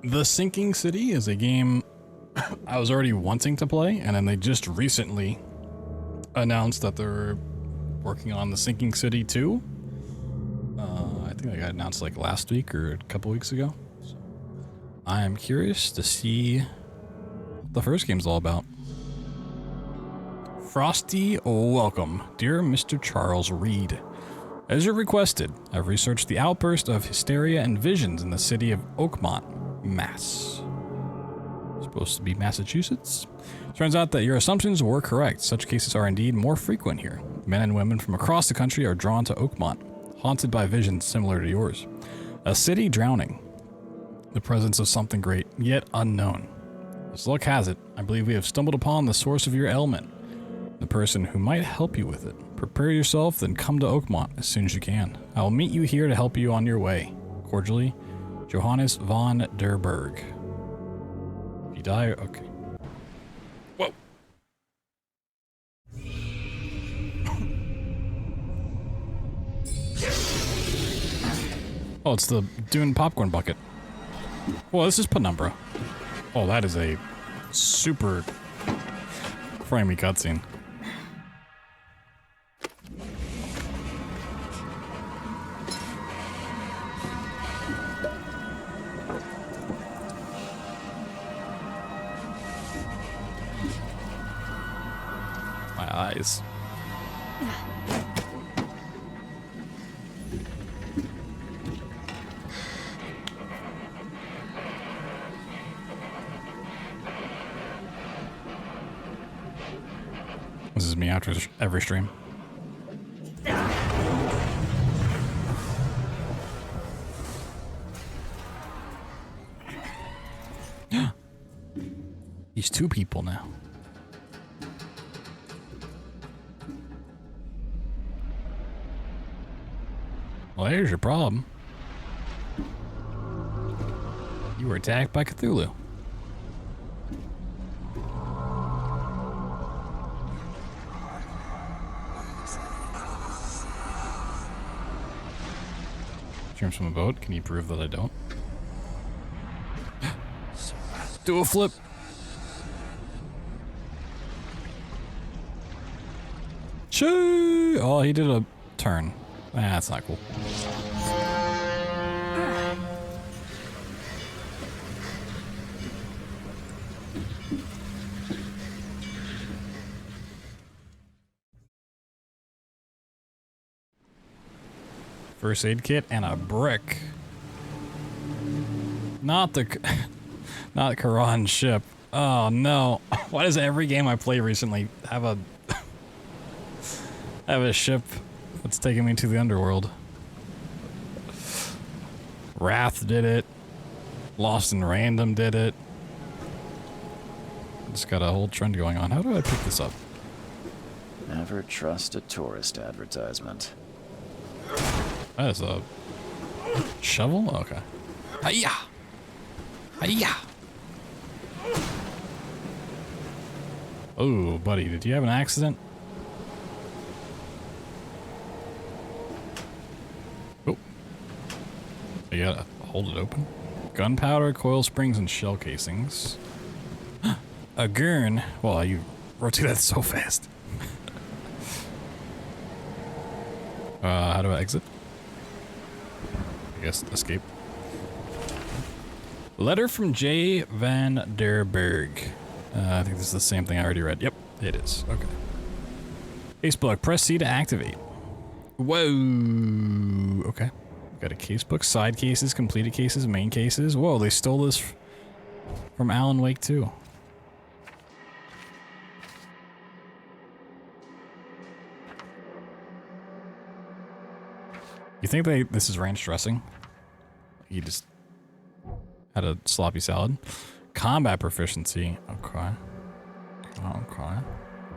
The Sinking City is a game I was already wanting to play, and then they just recently announced that they're working on The Sinking City 2. I think that got announced like last week or a couple weeks ago. So I am curious to see what the first game's all about. Frosty, welcome, dear Mr. Charles Reed. As you requested, I've researched the outburst of hysteria and visions in the city of Oakmont, Mass. Supposed to be Massachusetts? Turns out that your assumptions were correct. Such cases are indeed more frequent here. Men and women from across the country are drawn to Oakmont, haunted by visions similar to yours. A city drowning. The presence of something great, yet unknown. As luck has it, I believe we have stumbled upon the source of your ailment. The person who might help you with it. Prepare yourself, then come to Oakmont as soon as you can. I will meet you here to help you on your way. Cordially, Johannes von der Berg. If you die, okay. Whoa. Oh, it's the Dune popcorn bucket. Well, this is Penumbra. Oh, that is a super framey cutscene. My eyes. This is me after every stream. He's two people now. Well, there's your problem. You were attacked by Cthulhu. Streams from a boat. Can you prove that I don't? Do a flip. Choo! Oh, he did a turn. That's not cool. First aid kit and a brick. Not Karan's ship. Oh no. Why does every game I play recently have a ship that's taking me to the underworld? Wrath did it. Lost in Random did it. Just got a whole trend going on. How do I pick this up? Never trust a tourist advertisement. That is a shovel? Okay. Hiya! Hiya! Oh, buddy, did you have an accident? Oh. You gotta hold it open. Gunpowder, coil springs, and shell casings. A gurn. Well, you rotate that so fast. How do I exit? I guess escape. Letter from J. van der Berg. I think this is the same thing I already read. Yep, it is. Okay. Casebook. Press C to activate. Whoa. Okay. Got a casebook. Side cases, completed cases, main cases. Whoa, they stole this from Alan Wake 2. You think this is ranch dressing? He just had a sloppy salad. Combat proficiency. Okay. Okay.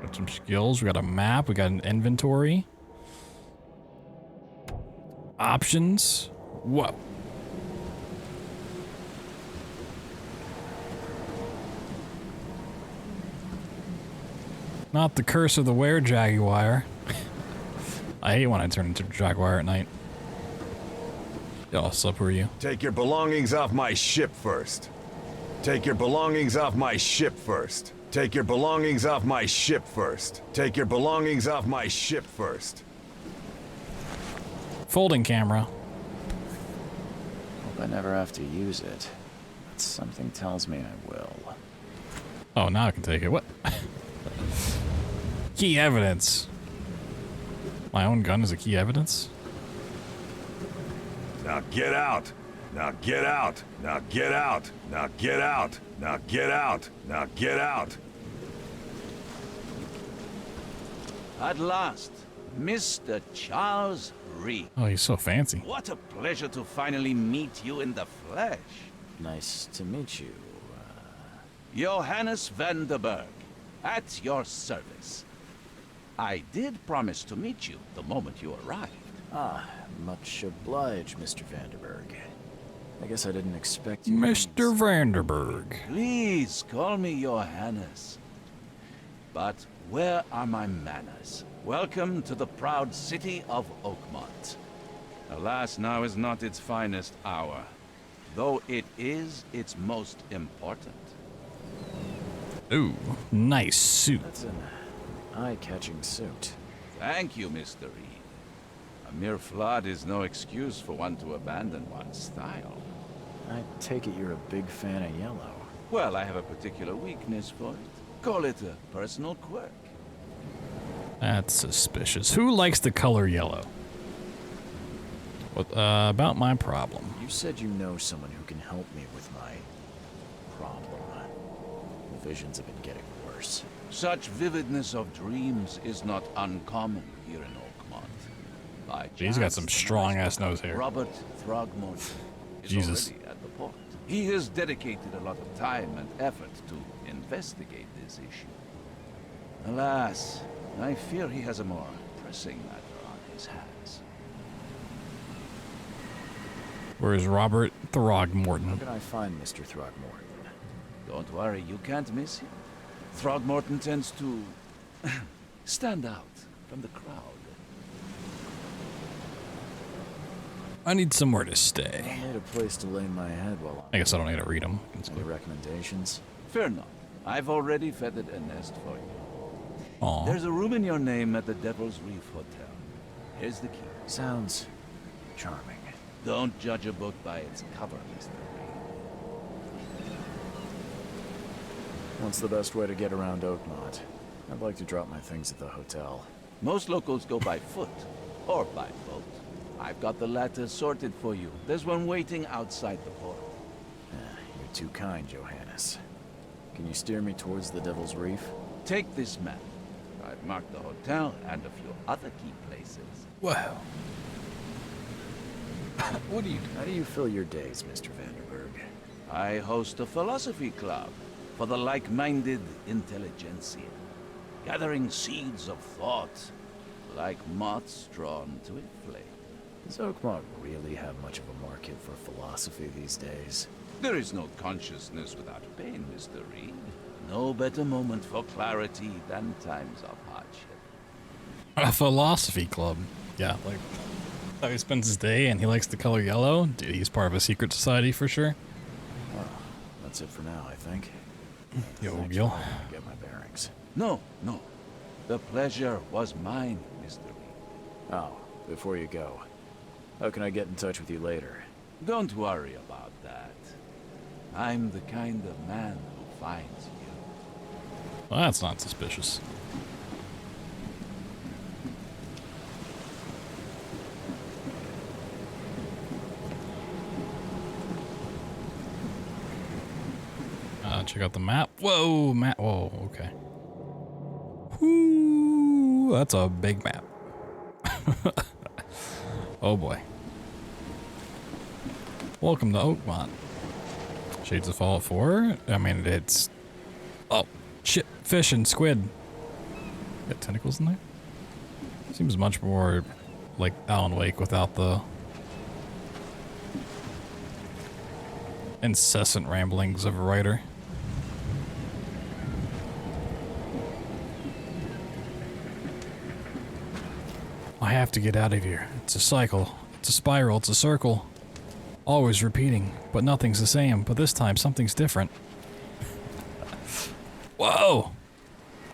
Got some skills. We got a map. We got an inventory. Options. Whoa. Not the curse of the were-jaguar. I hate when I turn into a jaguar at night. Yo, what's up, who are you? Take your belongings off my ship first. Take your belongings off my ship first. Take your belongings off my ship first. Take your belongings off my ship first. Folding camera. Hope I never have to use it. But something tells me I will. Oh, now I can take it. What? Key evidence. My own gun is a key evidence? Now get out. Now get out. Now get out. Now get out. Now get out. Now get out. At last, Mr. Charles Reed. Oh, he's so fancy. What a pleasure to finally meet you in the flesh. Nice to meet you. Johannes Vanderberg, at your service. I did promise to meet you the moment you arrived. Ah, much obliged, Mr. Vanderberg. I guess I didn't expect you. Mr. Vanderberg. Please call me Johannes. But where are my manners? Welcome to the proud city of Oakmont. Alas, now is not its finest hour, though it is its most important. Ooh, nice suit. That's an eye-catching suit. Thank you, Mr. Reed. A mere flood is no excuse for one to abandon one's style. I take it you're a big fan of yellow. Well, I have a particular weakness for it. Call it a personal quirk. That's suspicious. Who likes the color yellow? What about my problem? You said you know someone who can help me with my problem. The visions have been getting worse. Such vividness of dreams is not uncommon here in Oakmont. By He's got chance, some the strong-ass master, nose hair. Robert Throgmorton is Jesus. already at the port. He has dedicated a lot of time and effort to investigate this issue. Alas, I fear he has a more pressing matter on his hands. Where's Robert How Throgmorton? can I find Mr. Throgmorton? Don't worry, you can't miss him. Throgmorton tends to stand out from the crowd. I need somewhere to I stay. need a place to lay my head while I guess I don't need to read them. Any recommendations? Fear not. I've already feathered a nest for you. Aw. There's a room in your name at the Devil's Reef Hotel. Here's the key. Sounds charming. Don't judge a book by its cover, Mr. Reed. What's the best way to get around Oakmont? I'd like to drop my things at the hotel. Most locals go by foot or by boat. I've got the latter sorted for you. There's one waiting outside the port. You're too kind, Johannes. Can you steer me towards the Devil's Reef? Take this map. I've marked the hotel and a few other key places. Wow. What do you do? How do you fill your days, Mr. Vanderberg? I host a philosophy club for the like-minded intelligentsia, gathering seeds of thought like moths drawn to a flame. Does Oakmont really have much of a market for philosophy these days? There is no consciousness without pain, Mr. Reed. No better moment for clarity than times of hardship. A philosophy club. Yeah, like how he spends his day and he likes the color yellow. Dude, he's part of a secret society for sure. Well, that's it for now, I think. Yo, Thanks Gil. for letting me get my bearings. No. The pleasure was mine, Mr. Reed. Oh, before you go, how can I get in touch with you later? Don't worry about that. I'm the kind of man who finds you. Well, that's not suspicious. Check out the map. Whoa, map. Whoa, okay. Whoo, that's a big map. Oh boy. Welcome to Oakmont. Shades of Fallout 4? I mean, it's... Oh, shit. Fish and squid. Got tentacles in there? Seems much more like Alan Wake without the incessant ramblings of a writer. I have to get out of here. It's a cycle. It's a spiral. It's a circle. Always repeating, but nothing's the same. But this time, something's different. Whoa!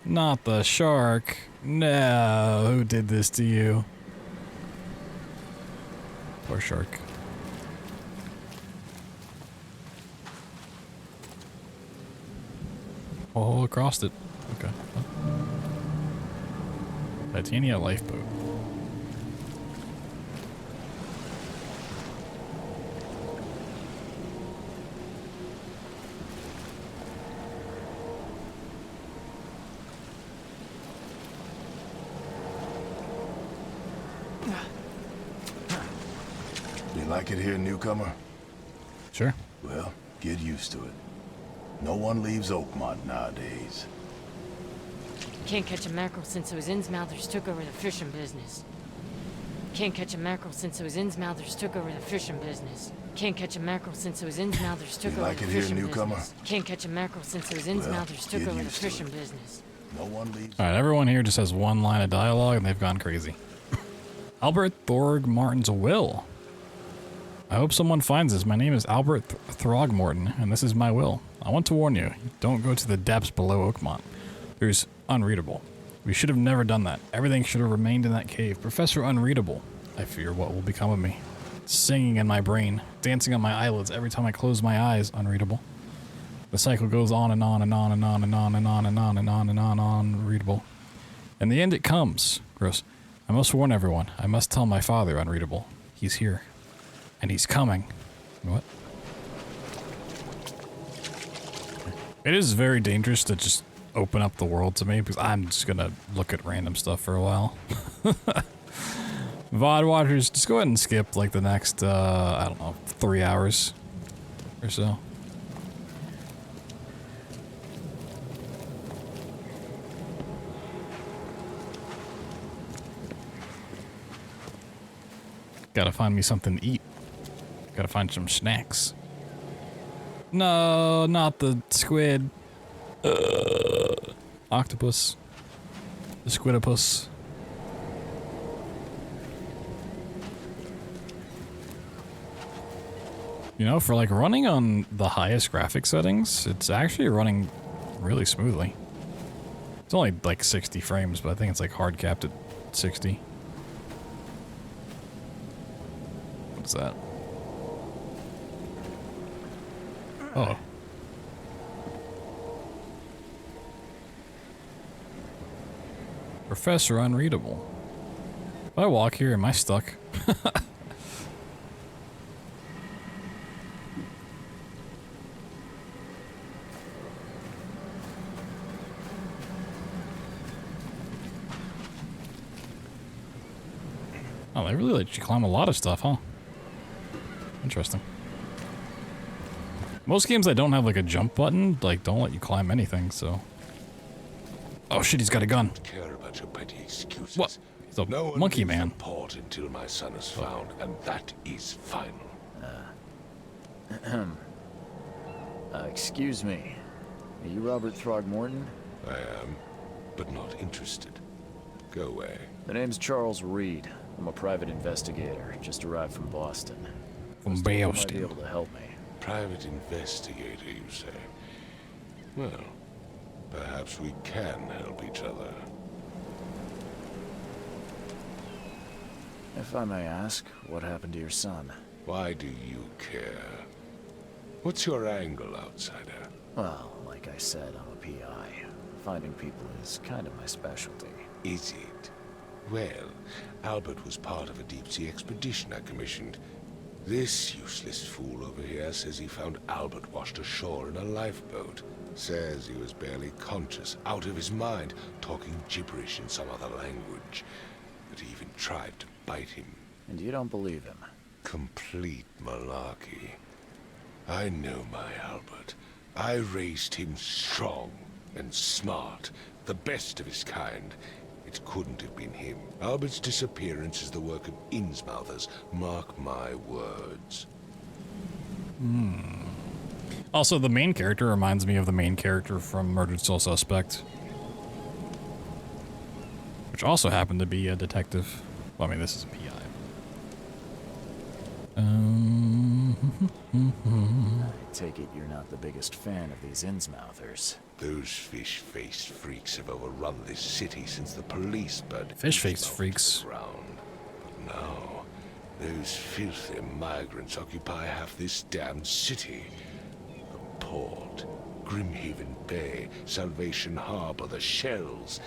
Not the shark. No, who did this to you? Poor shark. Oh, across it. Okay. Titania lifeboat. You like it here, newcomer? Sure. Well, get used to it. No one leaves Oakmont nowadays. Can't catch a mackerel since those Innsmouthers took over the fishing business. Can't catch a mackerel since those Innsmouthers took over the fishing business. Can't catch a mackerel since those Innsmouthers took You over like the it here, fishing newcomer? business. Can't catch a mackerel since those Innsmouthers took get over the used to fishing it. business. No one leaves. Alright, everyone here just has one line of dialogue and they've gone crazy. Albert Throgmorton's will. I hope someone finds this. My name is Albert Throgmorton, and this is my will. I want to warn you, don't go to the depths below Oakmont. There's unreadable. We should have never done that. Everything should have remained in that cave. Professor Unreadable. I fear what will become of me. Singing in my brain, dancing on my eyelids every time I close my eyes. Unreadable. The cycle goes on and on and on and on and on and on and on and on and on, unreadable. In the end it comes. Gross. I must warn everyone. I must tell my father, Unreadable. He's here. And he's coming. What? It is very dangerous to just open up the world to me because I'm just gonna look at random stuff for a while. VOD watchers, just go ahead and skip like the next, I don't know, 3 hours or so. Gotta find me something to eat. Gotta find some snacks. No, not the squid. Octopus. The squidopus. You know, for like running on the highest graphic settings, it's actually running really smoothly. It's only like 60 frames, but I think it's like hard capped at 60. What's that? Oh. Professor Unreadable. If I walk here, am I stuck? Oh, they really let you climb a lot of stuff, huh? Interesting. Most games that don't have like a jump button, like don't let you climb anything, so. Oh shit, he's got a gun. Care about your petty excuses. What? He's a No one monkey leaves man. the port until my son is found, and that is final. Excuse me. Are you Robert Throgmorton? I am, but not interested. Go away. The name's Charles Reed. I'm a private investigator. Just arrived from Boston. From You might be Boston. able to help me. Private investigator, you say? Well, perhaps we can help each other. If I may ask, what happened to your son? Why do you care? What's your angle, outsider? Well, like I said, I'm a PI. Finding people is kind of my specialty. Is it? Well, Albert was part of a deep-sea expedition I commissioned. This useless fool over here says he found Albert washed ashore in a lifeboat. Says he was barely conscious, out of his mind, talking gibberish in some other language. But he even tried to bite him. And you don't believe him? Complete malarkey. I know my Albert. I raised him strong and smart, the best of his kind. It couldn't have been him. Albert's disappearance is the work of Innsmouthers. Mark my words. Also, the main character reminds me of the main character from Murdered Soul Suspect. Which also happened to be a detective. Well, I mean, this is a PI. I take it you're not the biggest fan of these Innsmouthers. Those fish-faced freaks have overrun this city since the police burned Fish-faced Innsmouth freaks. to the ground. But now, those filthy migrants occupy half this damned city. The port, Grimhaven Bay, Salvation Harbor, the shells.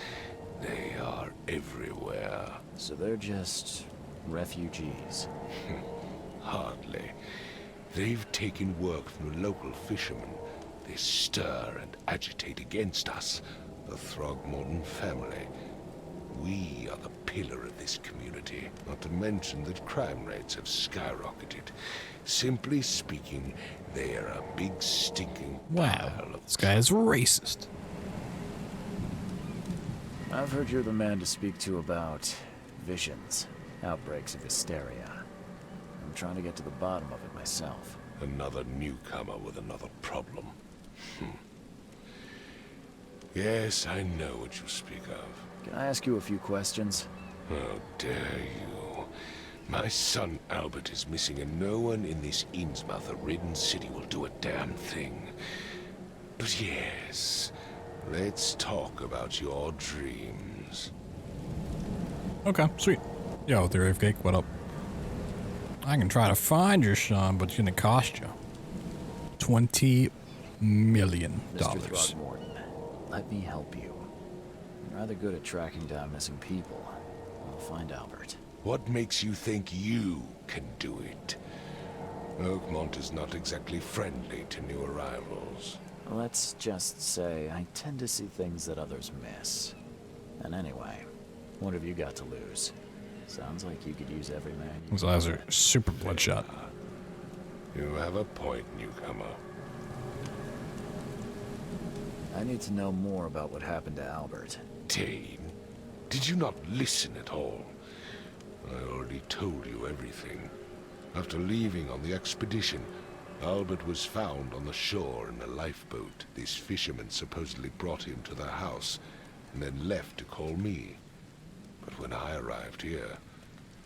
They are everywhere. So they're just refugees. Hardly. They've taken work from the local fishermen. They stir and agitate against us, the Throgmorton family. We are the pillar of this community, not to mention that crime rates have skyrocketed. Simply speaking, they are a big stinking Wow, pile of this guy is racist. I've heard you're the man to speak to about visions, outbreaks of hysteria. I'm trying to get to the bottom of it myself. another newcomer with another problem. Yes, I know what you speak of. Can I ask you a few questions? How dare you? My son Albert is missing, and no one in this Innsmouth-ridden city will do a damn thing. But yes, let's talk about your dreams. Okay, sweet. Yo, Theory of Cake, what up? I can try to find your son, but it's gonna cost you $20 million. Mr. Throgmorton, let me help you. I'm rather good at tracking down missing people. I'll find Albert. What makes you think you can do it? Oakmont is not exactly friendly to new arrivals. Let's just say I tend to see things that others miss. And anyway, what have you got to lose? Sounds like you could use every man you His eyes are super bloodshot. You have a point, newcomer. I need to know more about what happened to Albert. Dane, did you not listen at all? I already told you everything. After leaving on the expedition, Albert was found on the shore in a lifeboat. This fisherman supposedly brought him to their house, and then left to call me. But when I arrived here,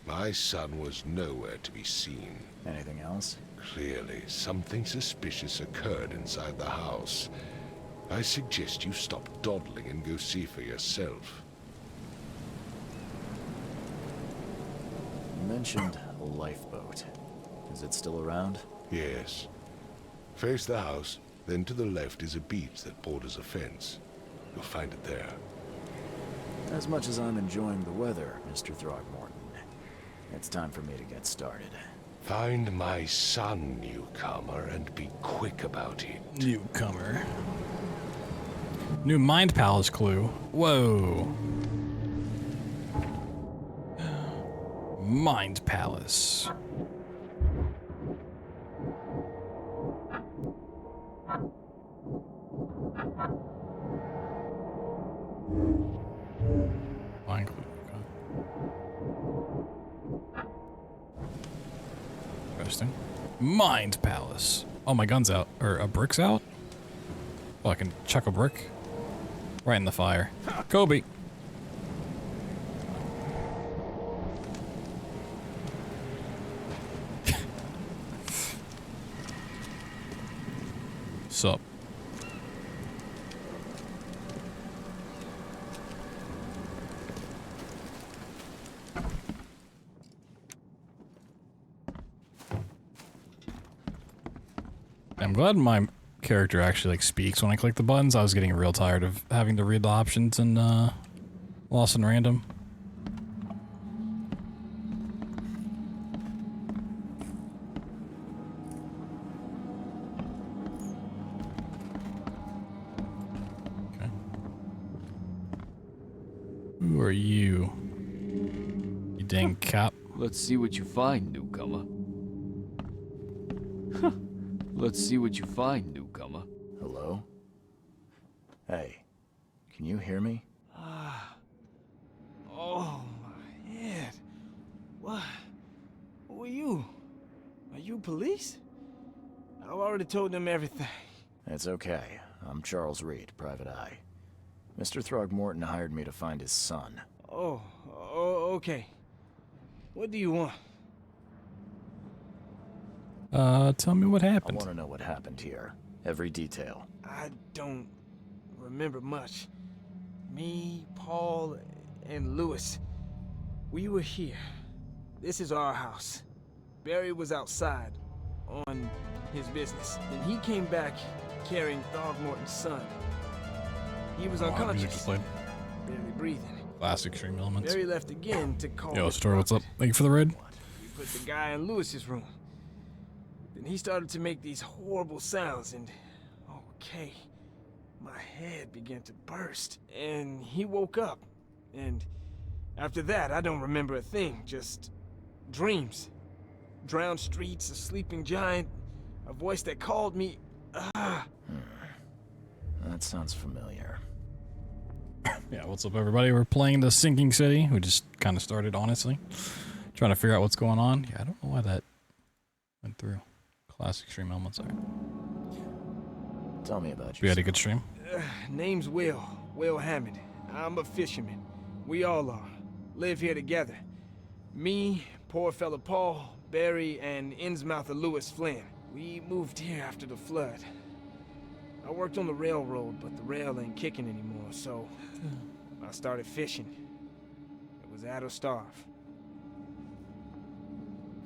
my son was nowhere to be seen. Anything else? Clearly, something suspicious occurred inside the house. I suggest you stop dawdling and go see for yourself. You mentioned a lifeboat. Is it still around? Yes. Face the house, then to the left is a beach that borders a fence. You'll find it there. As much as I'm enjoying the weather, Mr. Throgmorton, it's time for me to get started. Find my son, newcomer, and be quick about it. Newcomer. New Mind Palace clue. Whoa. Mind Palace. Mind clue. Okay. Interesting. Mind Palace. Oh, my gun's out. Or a brick's out? Oh, I can chuck a brick. Right in the fire. Kobe. Sup? I'm glad my character actually like speaks when I click the buttons. I was getting real tired of having to read the options in Lost in Random. Okay. Who are you? You dang cop. Let's see what you find, newcomer. Let's see what you find, newcomer. Hello? Hey, can you hear me? Oh, my head. What? Who are you? Are you police? I've already told them everything. It's okay. I'm Charles Reed, Private Eye. Mr. Throgmorton hired me to find his son. Oh, okay. What do you want? Tell me what I happened. want to know what happened here. Every detail. I don't remember much. Me, Paul, and Lewis, we were here. This is our house. Barry was outside on his business. Then he came back carrying Throgmorton's son. He was Oh, music unconscious, just played. barely breathing. Classic Extreme Elements. Barry left again to call Yo, the Story, what's up? prophet. Thank you for the raid. We put the guy in Lewis's room. Then he started to make these horrible sounds and... okay. My head began to burst. And he woke up. And after that, I don't remember a thing. Just dreams. Drowned streets, a sleeping giant, a voice that called me. That sounds familiar. Yeah, what's up, everybody? We're playing the Sinking City. We just kind of started, honestly. Trying to figure out what's going on. Yeah, I don't know why that went through. Classic Extreme Elements. Tell me about We you. had a good stream. Name's Will Hammond. I'm a fisherman. We all are. Live here together. Me, poor fella Paul, Barry, and Innsmouther Lewis Flynn. We moved here after the flood. I worked on the railroad, but the rail ain't kicking anymore, so I started fishing. It was add or starve.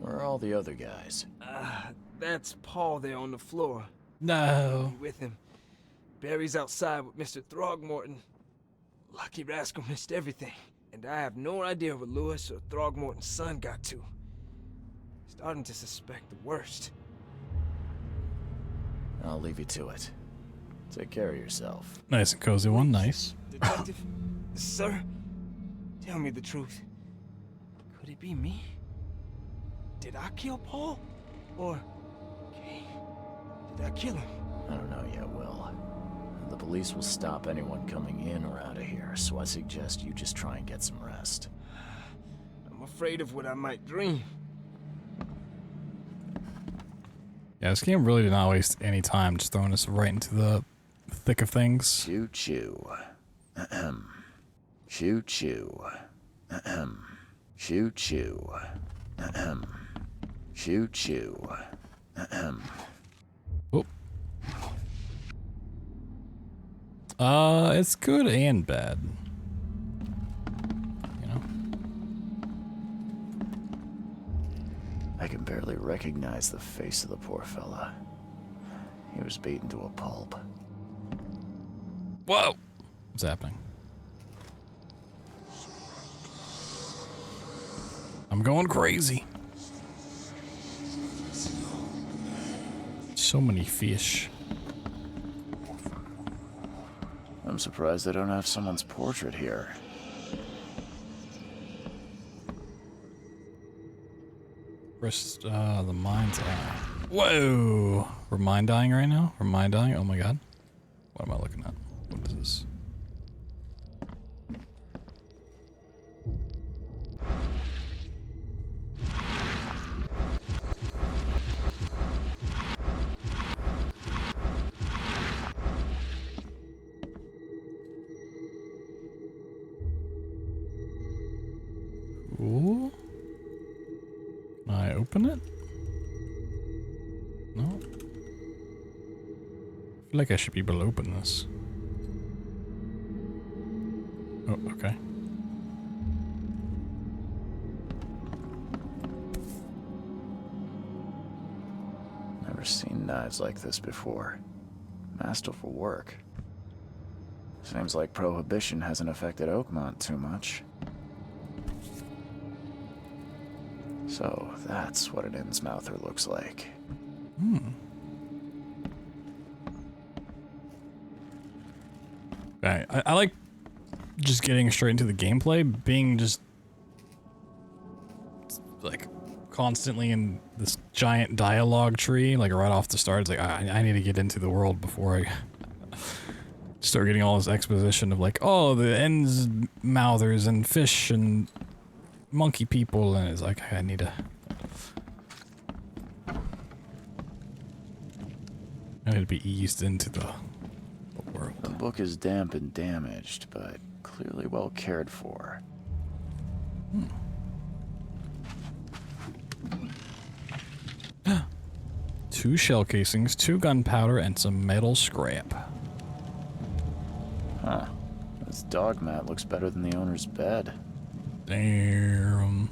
Where are all the other guys? That's Paul there on the floor. No. With him. Barry's outside with Mr. Throgmorton. Lucky rascal missed everything. And I have no idea what Lewis or Throgmorton's son got to. Starting to suspect the worst. I'll leave you to it. Take care of yourself. Nice and cozy one. Nice. Detective, sir, tell me the truth. Could it be me? Did I kill Paul? Or, okay, did I kill him? I don't know yet, Will. The police will stop anyone coming in or out of here, so I suggest you just try and get some rest. I'm afraid of what I might dream. Yeah, this game really did not waste any time just throwing us right into the thick of things. Choo-choo. Ahem. Choo-choo. Ahem. Choo-choo. Ahem. Choo-choo. Ahem. Oh. It's good and bad. You know? I can barely recognize the face of the poor fella. He was beaten to a pulp. Whoa! What's happening? I'm going crazy. So many fish. I'm surprised they don't have someone's portrait here. First, the mind's eye. Whoa! We're mind dying right now? We're mind dying? Oh my god. What am I looking at? What is this? Ooh. Can I open it? No. I feel like I should be able to open this. Oh, okay. Never seen knives like this before. Masterful work. Seems like Prohibition hasn't affected Oakmont too much. So that's what an Innsmouther looks like. I like just getting straight into the gameplay, being just like constantly in this giant dialogue tree, like right off the start. It's like, I need to get into the world before I start getting all this exposition of like, oh, the Innsmouthers and fish and monkey people, and it's like, I need to be eased into the world. The book is damp and damaged, but clearly well cared for. 2 shell casings, 2 gunpowder, and some metal scrap. Huh. This dog mat looks better than the owner's bed. Damn.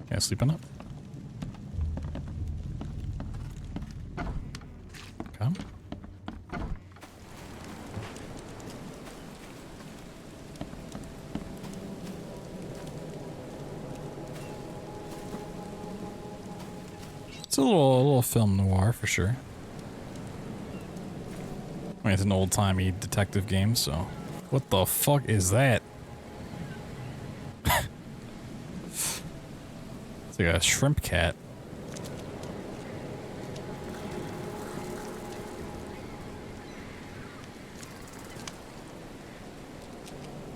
Can I sleep on it? Come. It's a little film noir for sure. I mean, it's an old-timey detective game, so... What the fuck is that? It's like a shrimp cat.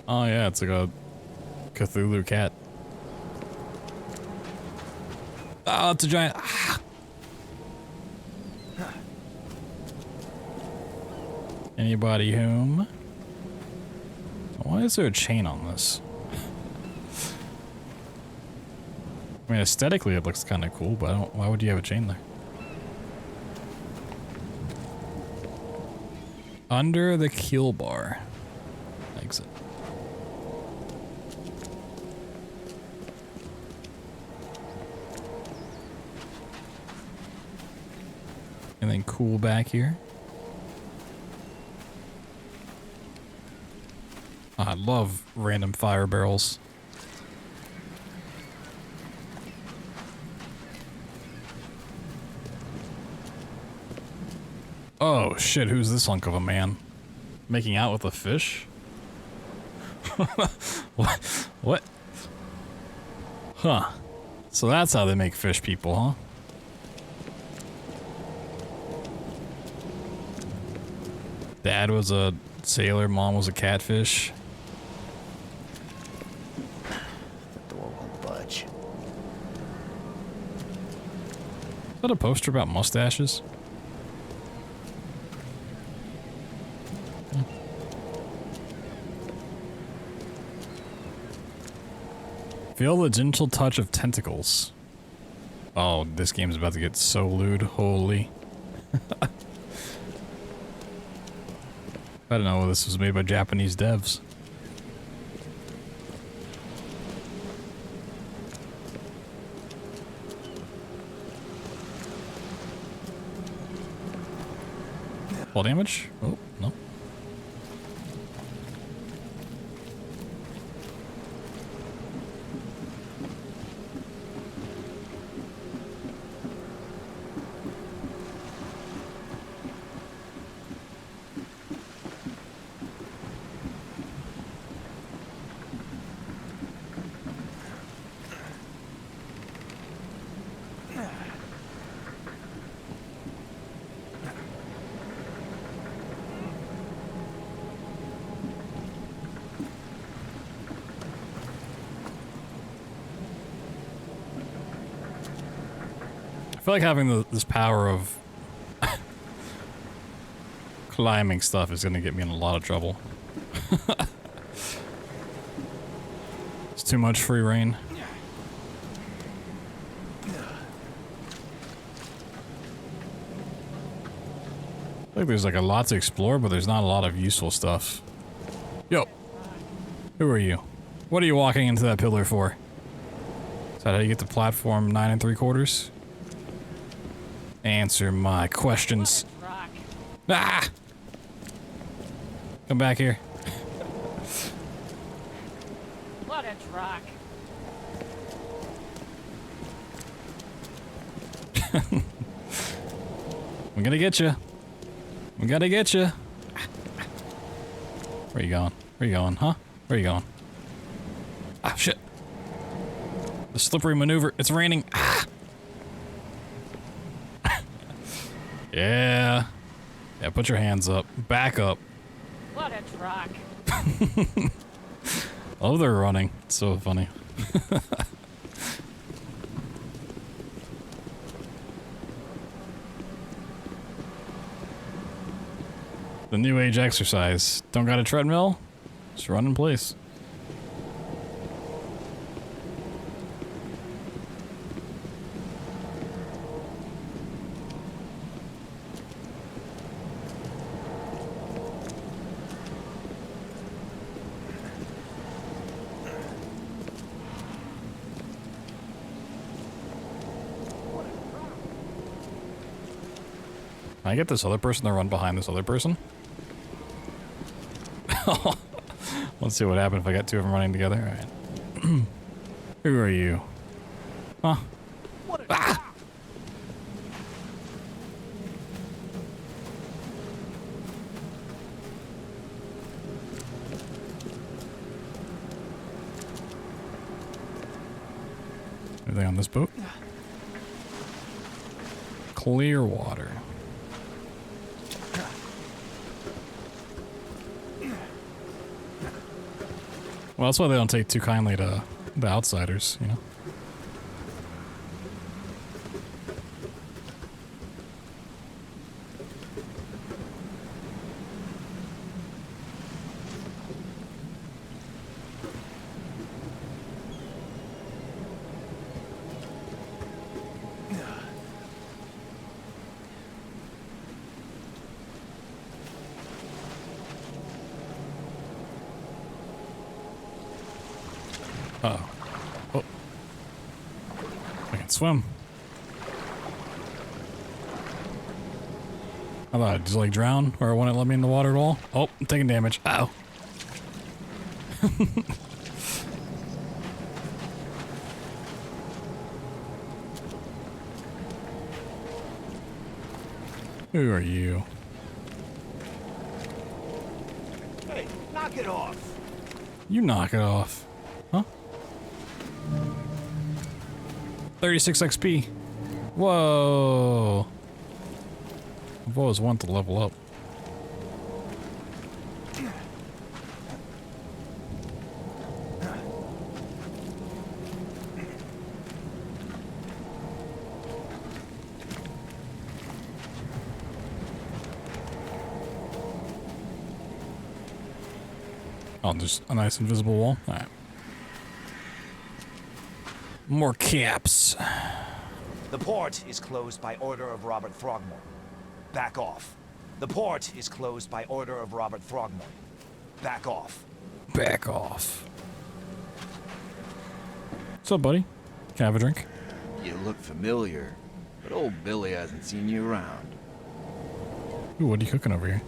Oh yeah, it's like a Cthulhu cat. Oh, it's a giant... Ah. Anybody home? Why is there a chain on this? I mean, aesthetically it looks kind of cool, but I don't, why would you have a chain there? Under the keel bar. Exit. Anything cool back here? Oh, I love random fire barrels. Oh shit, who's this hunk of a man? Making out with a fish? What? Huh. So that's how they make fish people, huh? Dad was a sailor, mom was a catfish. The door won't budge. Is that a poster about mustaches? Feel the gentle touch of tentacles. Oh, this game's about to get so lewd. Holy. I don't know, this was made by Japanese devs. Fall damage? Oh, no. I feel like having this power of climbing stuff is going to get me in a lot of trouble. It's too much free reign. I feel like there's like a lot to explore, but there's not a lot of useful stuff. Yo, who are you? What are you walking into that pillar for? Is that how you get to platform 9 3/4? Answer my questions. Ah! Come back here. What a rock. I'm gonna get you. I'm gonna get you. Where you going? Where you going, huh? Where you going? Ah, shit. The slippery maneuver. It's raining. Ah! Yeah. Yeah, put your hands up. Back up. What a rock. Oh, they're running. It's so funny. The new age exercise. Don't got a treadmill? Just run in place. I get this other person to run behind this other person? Let's see what happens if I got two of them running together. Alright. Who are you? Huh? Ah! Anything on this boat? Clear water. Well, that's why they don't take too kindly to the outsiders, you know? Uh-oh. Oh. I can swim. I thought I'd just like drown, or it wouldn't let me in the water at all. Oh, I'm taking damage. Ow. Who are you? Hey, knock it off. You knock it off. Huh? 36 XP. Whoa. I've always wanted to level up. Oh, just a nice invisible wall. All right. More caps. The port is closed by order of Robert Throgmorton. Back off. The port is closed by order of Robert Throgmorton. Back off. Back off. What's up, buddy? Can I have a drink? You look familiar, but old Billy hasn't seen you around. Ooh, what are you cooking over here?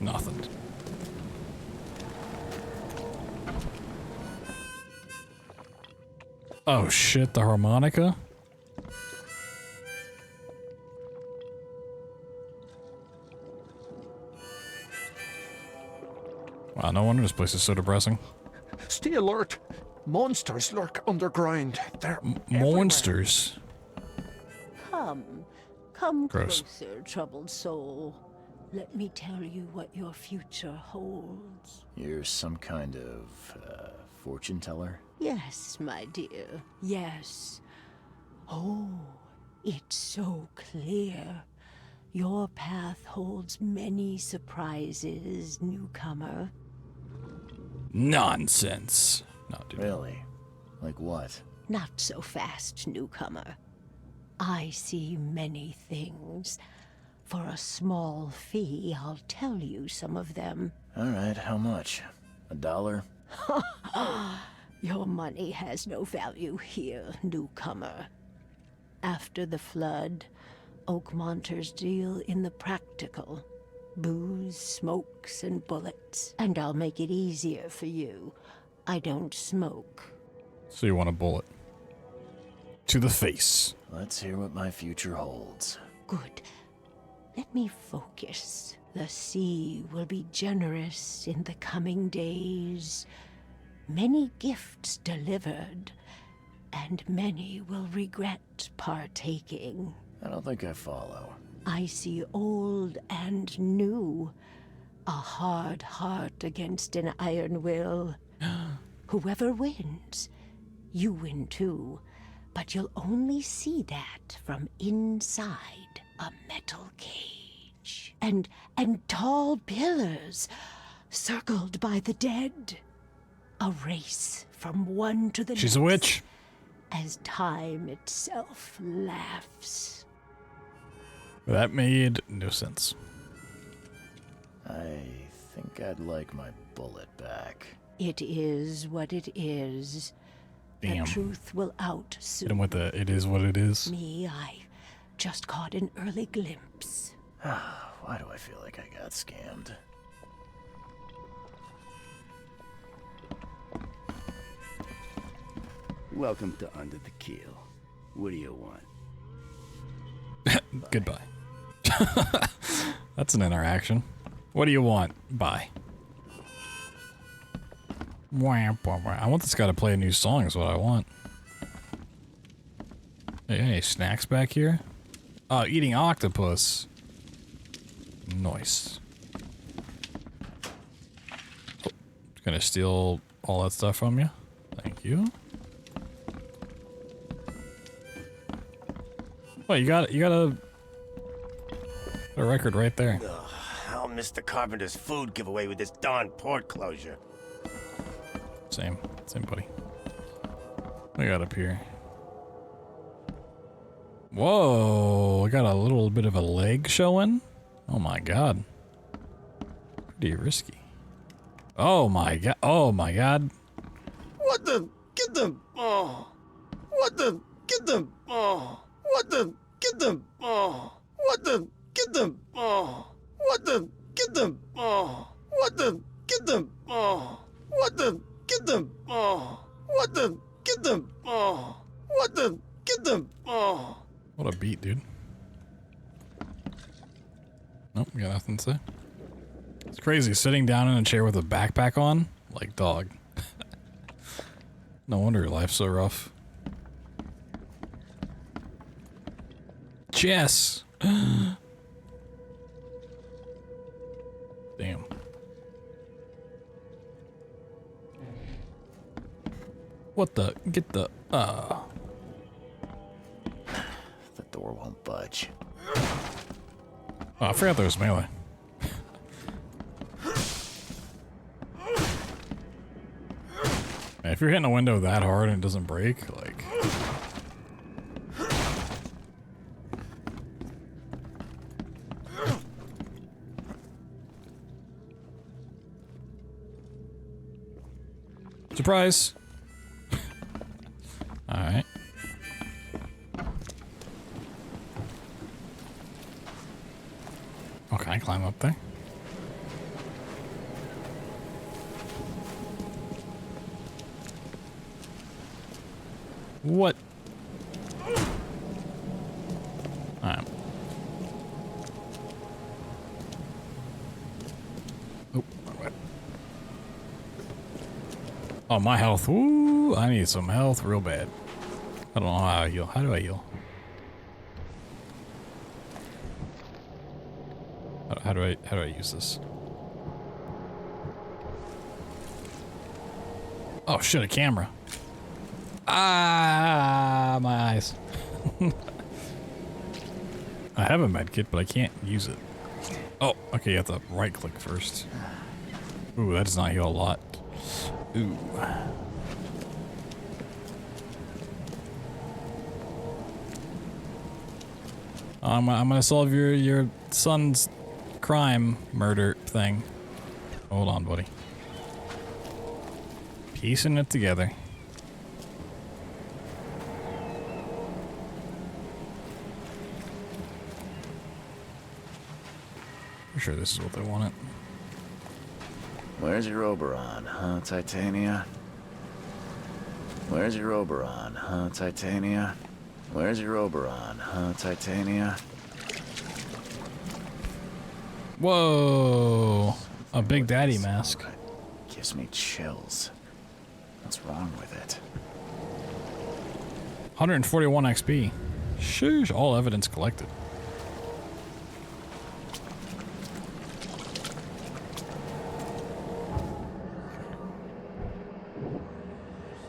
Nothing. Oh shit, the harmonica? Wow, no wonder this place is so depressing. Stay alert. Monsters lurk underground. They're Monsters? Come Gross. closer, troubled soul. Let me tell you what your future holds. You're some kind of, fortune teller? Yes, my dear, yes. Oh, it's so clear. Your path holds many surprises, newcomer. Nonsense. No, dude. Really? Like what? Not so fast, newcomer. I see many things. For a small fee, I'll tell you some of them. All right, how much? $1? Your money has no value here, newcomer. After the flood, Oakmonters deal in the practical. Booze, smokes, and bullets. And I'll make it easier for you. I don't smoke. So you want a bullet? To the face. Let's hear what my future holds. Good. Let me focus. The sea will be generous in the coming days. Many gifts delivered, and many will regret partaking. I don't think I follow. I see old and new. A hard heart against an iron will. Whoever wins, you win too. But you'll only see that from inside a metal cage. And tall pillars, circled by the dead. A race from one to the next. She's a witch. As time itself laughs. That made no sense. I think I'd like my bullet back. It is what it is. Damn. The truth will out soon. Hit him with the it is what it is. Me, I just caught an early glimpse. Why do I feel like I got scammed? Welcome to Under the Keel. What do you want? Goodbye. That's an interaction. What do you want? Bye. I want this guy to play a new song is what I want. Hey, any snacks back here? Oh, eating octopus. Nice. Oh, gonna steal all that stuff from you. Thank you. Well, you got a record right there. Ugh, I'll miss the Carpenter's food giveaway with this darn port closure. Same buddy. What we got up here? Whoa, I got a little bit of a leg showing. Oh my god. Pretty risky. Oh my god. Oh my god. What the? Get them! Oh! What the? Get them! Oh! What the? Get them! Oh! What the? Get them! Oh! What the? Get them! Oh! What the? Get them! Oh! What the? Get them! Oh! What the? Get them! Oh! What the? Get them! Oh! What a beat, dude. Nope, got nothing to say. It's crazy sitting down in a chair with a backpack on. Like, dog. No wonder your life's so rough. Chess! Damn. What the? Get the, The door won't budge. Oh, I forgot there was melee. Man, if you're hitting a window that hard and it doesn't break, like... Surprise! Alright. Oh, can I climb up there? What? Alright. Oh, oh, my health. Woo! I need some health real bad. I don't know how I heal. How do I heal? How do I use this? Oh shit, a camera. Ah, my eyes. I have a med kit, but I can't use it. Oh, okay, you have to right click first. Ooh, that does not heal a lot. Ooh. I'm gonna solve your son's crime murder thing. Hold on, buddy. Piecing it together. I'm sure this is what they wanted. Where's your Oberon, huh, Titania? Where's your Oberon, huh, Titania? Where's your Oberon, huh, Titania? Whoa! A Big Daddy mask. Gives me chills. What's wrong with it? 141 XP. Sheesh, all evidence collected.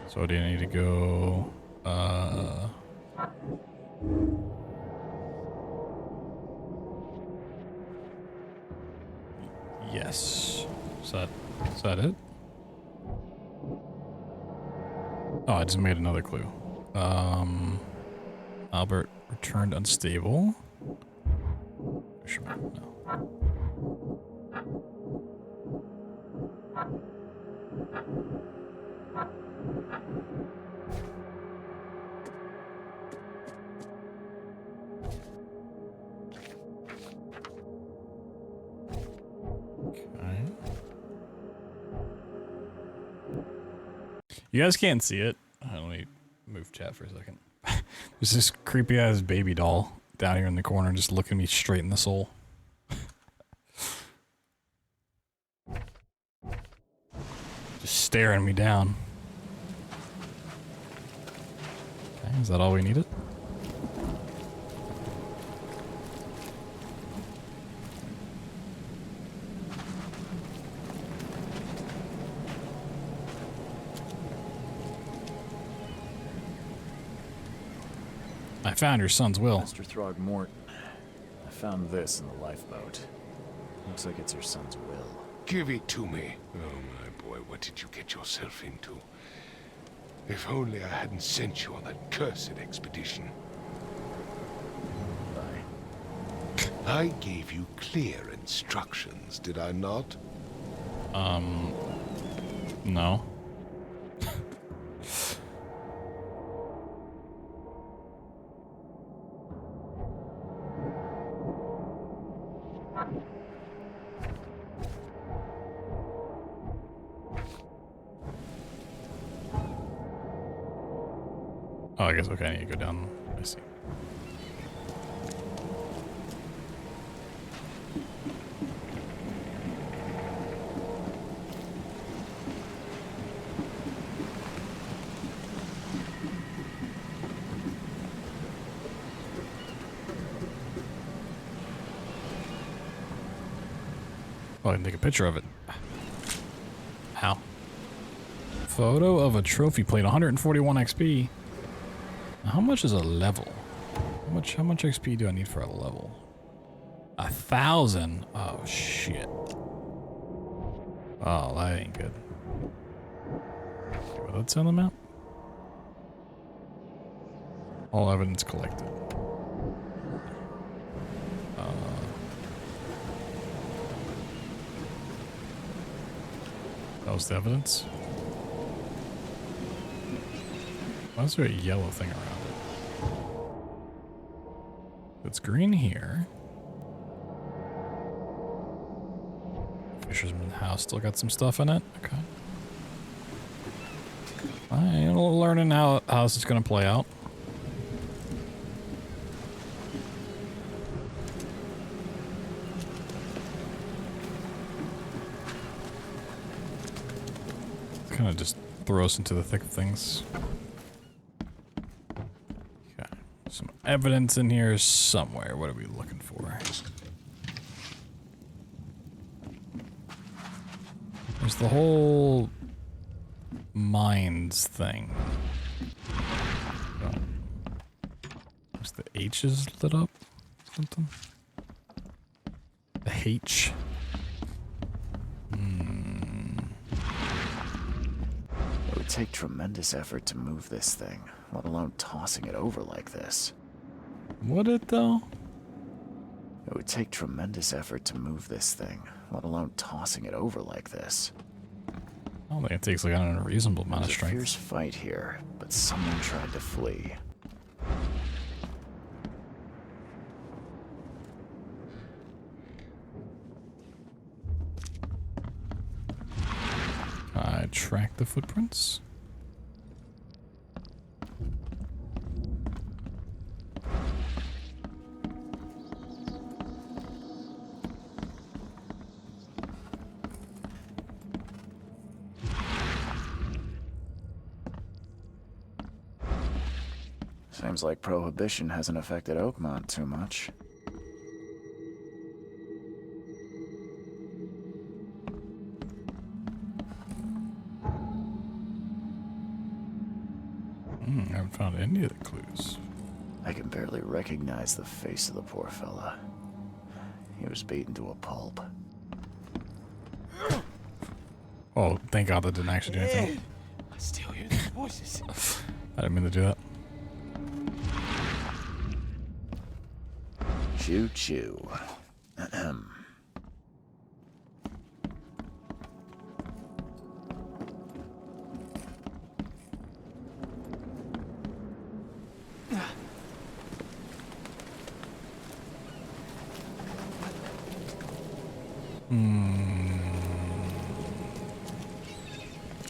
So do you need to go, yes. Is that it? Oh, I just made another clue. Albert returned unstable. Fisherman, no. You guys can't see it. Let me move chat for a second. There's this creepy ass baby doll down here in the corner just looking me straight in the soul. Just staring me down. Okay, is that all we needed? I found your son's will. Mr. Throgmort, I found this in the lifeboat. Looks like it's your son's will. Give it to me. Oh, my boy, what did you get yourself into? If only I hadn't sent you on that cursed expedition. I gave you clear instructions, did I not? No. Oh, I guess, okay, I need to go down. I see. Oh, I can take a picture of it. How? Photo of a trophy plate, 141 XP. How much is a level? How much XP do I need for a level? 1,000? Oh shit. Oh, that ain't good. Okay, well, that's on the map. All evidence collected. That was the evidence. Why is there a yellow thing around it? It's green here. Fisherman's house still got some stuff in it. Okay. I'm learning how this is going to play out. Kind of just throw us into the thick of things. Okay. Some evidence in here somewhere. What are we looking for? There's the whole mines thing. There's the H's lit up. Something. The H. It would take tremendous effort to move this thing, let alone tossing it over like this. Would it though? It would take tremendous effort to move this thing, let alone tossing it over like this. I don't think it takes like an unreasonable amount of strength. There's a fierce fight here, but someone tried to flee. I track the footprints. Seems like Prohibition hasn't affected Oakmont too much. I haven't found any of the clues. I can barely recognize the face of the poor fella. He was beaten to a pulp. Oh, thank God that didn't actually do anything. I still hear those voices. I didn't mean to do that. Choo choo. Ahem.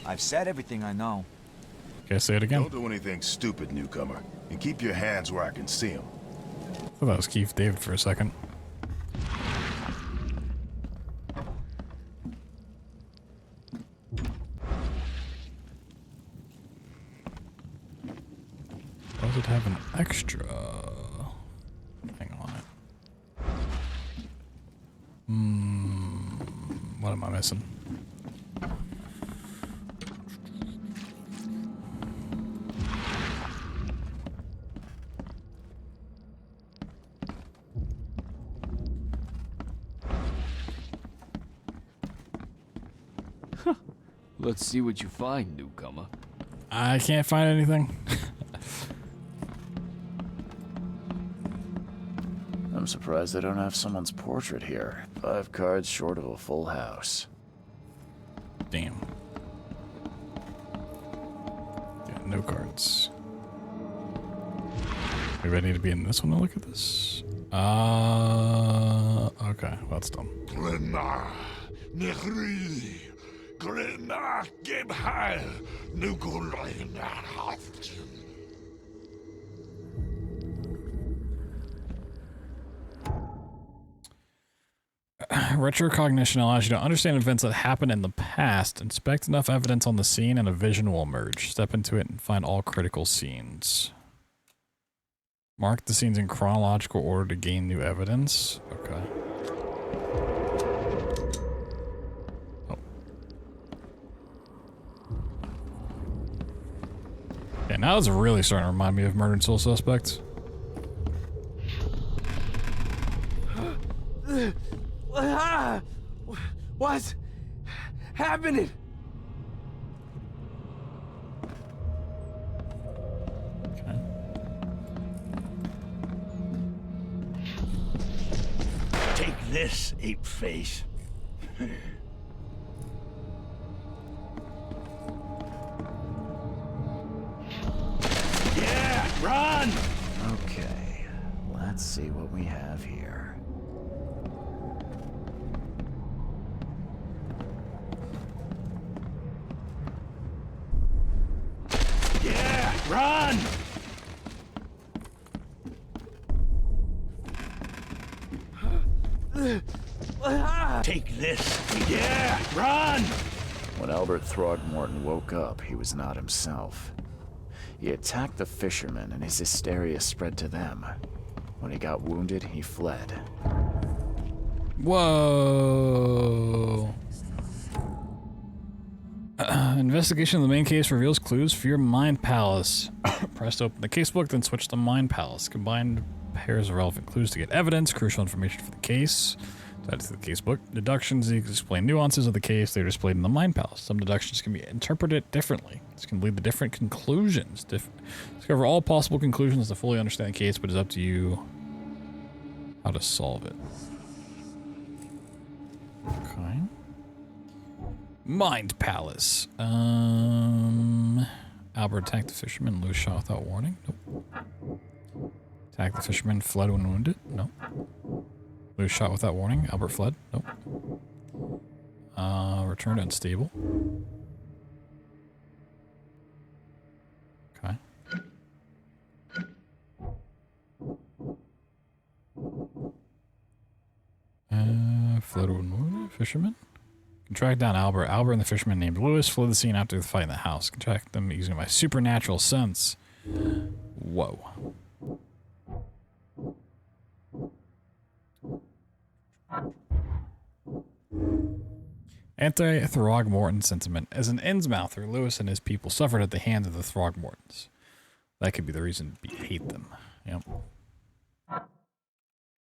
I've said everything I know. Okay, say it again. Don't do anything stupid, newcomer. And keep your hands where I can see them. I thought that was Keith David for a second. Does it have an extra thing on it? What am I missing? Let's see what you find, newcomer. I can't find anything. I'm surprised they don't have someone's portrait here. 5 cards short of a full house. Damn. Yeah, no cards. We ready to be in this one to look at this? Okay, well, that's dumb. Retrocognition allows you to understand events that happened in the past. Inspect enough evidence on the scene and a vision will emerge. Step into it and find all critical scenes. Mark the scenes in chronological order to gain new evidence. Okay. Oh. Yeah, now it's really starting to remind me of Murdered Soul Suspects. What's happening? Okay. Take this, ape face. Yeah, run! Okay, let's see what we have here. Yeah, run! Take this. Yeah, run! When Albert Throgmorton woke up, he was not himself. He attacked the fishermen and his hysteria spread to them. When he got wounded, he fled. Whoa. Investigation of the main case reveals clues for your mind palace. Press to open the casebook, then switch to mind palace. Combine pairs of relevant clues to get evidence, crucial information for the case. Add to the casebook. Deductions explain nuances of the case. They're displayed in the mind palace. Some deductions can be interpreted differently. This can lead to different conclusions. Discover all possible conclusions to fully understand the case, but it's up to you how to solve it. Okay. Mind Palace. Albert attacked the fisherman. Lewis shot without warning. Nope. Attacked the fisherman. Fled when wounded. Nope. Lewis shot without warning. Albert fled. Nope. Returned unstable. Okay. Fled when wounded. Fisherman. Can track down Albert. Albert and the fisherman named Lewis fled the scene after the fight in the house. Can track them using my supernatural sense. Whoa. Anti-Throgmorton sentiment. As an Innsmouther, Lewis and his people suffered at the hands of the Throgmortons. That could be the reason we hate them. Yep.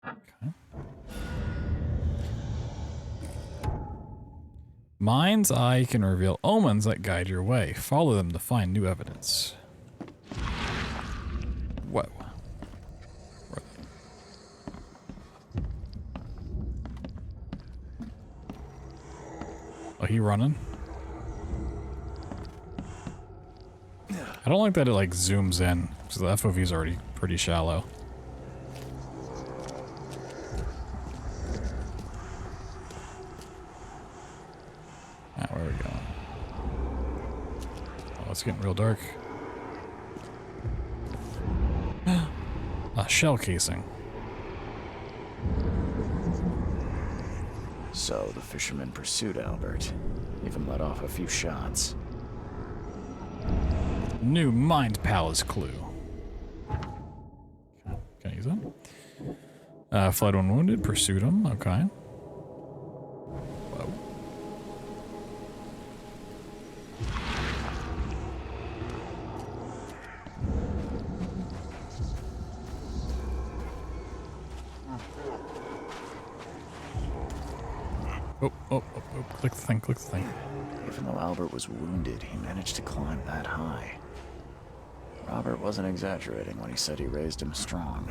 Okay. Mind's Eye can reveal omens that guide your way. Follow them to find new evidence. Whoa. Oh, he running? I don't like that it like zooms in, because the FOV is already pretty shallow. Ah, where are we going? Oh, it's getting real dark. shell casing. So the fisherman pursued Albert, even let off a few shots. New Mind Palace clue. Can I use that? Fled when wounded, pursued him, okay. Whoa. Oh, click the thing, click the thing. Even though Albert was wounded, he managed to climb that high. Robert wasn't exaggerating when he said he raised him strong.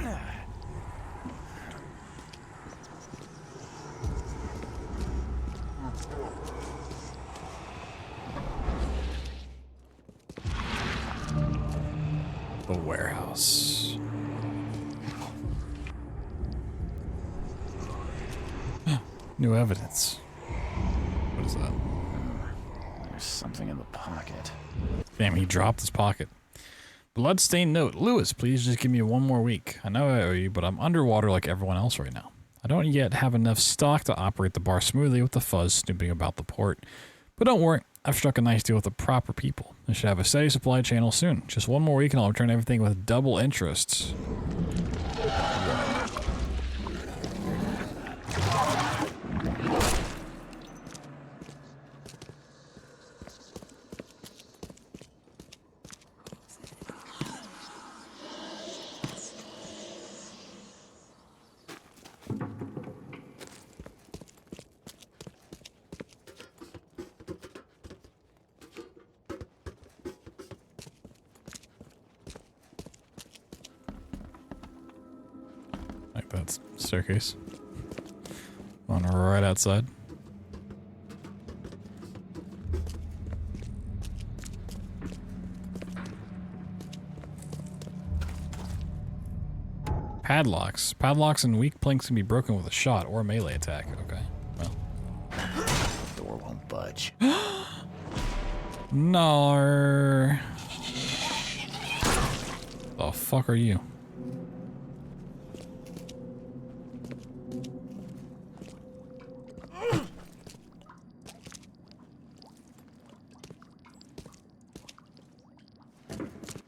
The warehouse. New evidence. What is that? There's something in the pocket. Damn, he dropped his pocket. Bloodstained note. Lewis, please just give me one more week. I know I owe you, but I'm underwater like everyone else right now. I don't yet have enough stock to operate the bar smoothly with the fuzz snooping about the port. But don't worry, I've struck a nice deal with the proper people. I should have a steady supply channel soon. Just one more week and I'll return everything with double interest. Like that staircase. On right outside. Padlocks. Padlocks and weak planks can be broken with a shot or a melee attack. Okay, well. The door won't budge. No. The fuck are you?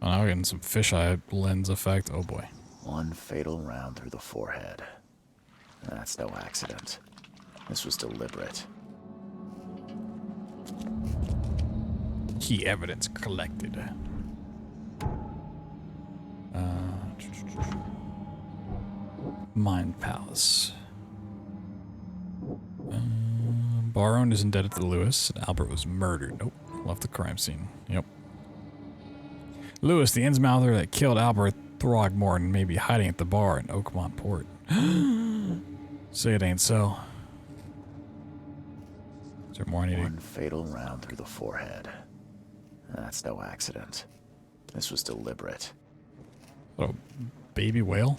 Oh, now we're getting some fisheye lens effect. Oh boy. One fatal round through the forehead. That's no accident. This was deliberate. Key evidence collected. Mind Palace. Bar owned is indebted to Lewis, and Albert was murdered. Nope, left the crime scene. Yep. Lewis, the Innsmouther that killed Albert Throgmorton, may be hiding at the bar in Oakmont Port. Say it ain't so. Is there more I need? One fatal round through the forehead. That's no accident. This was deliberate. Oh, baby whale?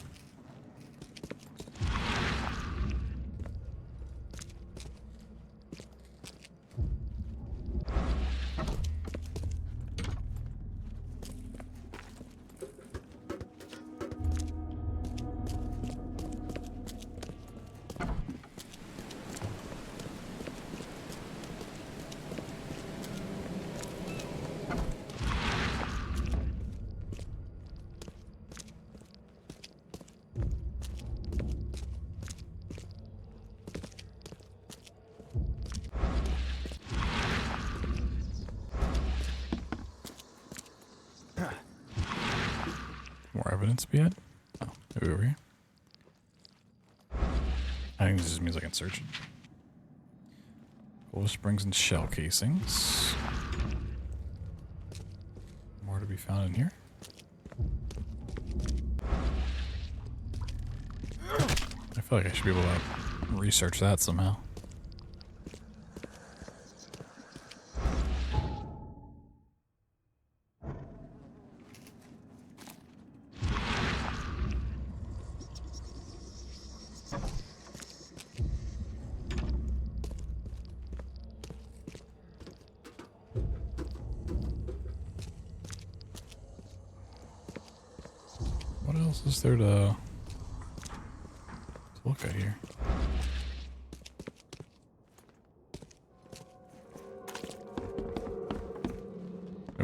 More evidence to be had? Oh, maybe over here. I think this just means I can search it. Coal springs and shell casings. More to be found in here. I feel like I should be able to research that somehow. What else is there to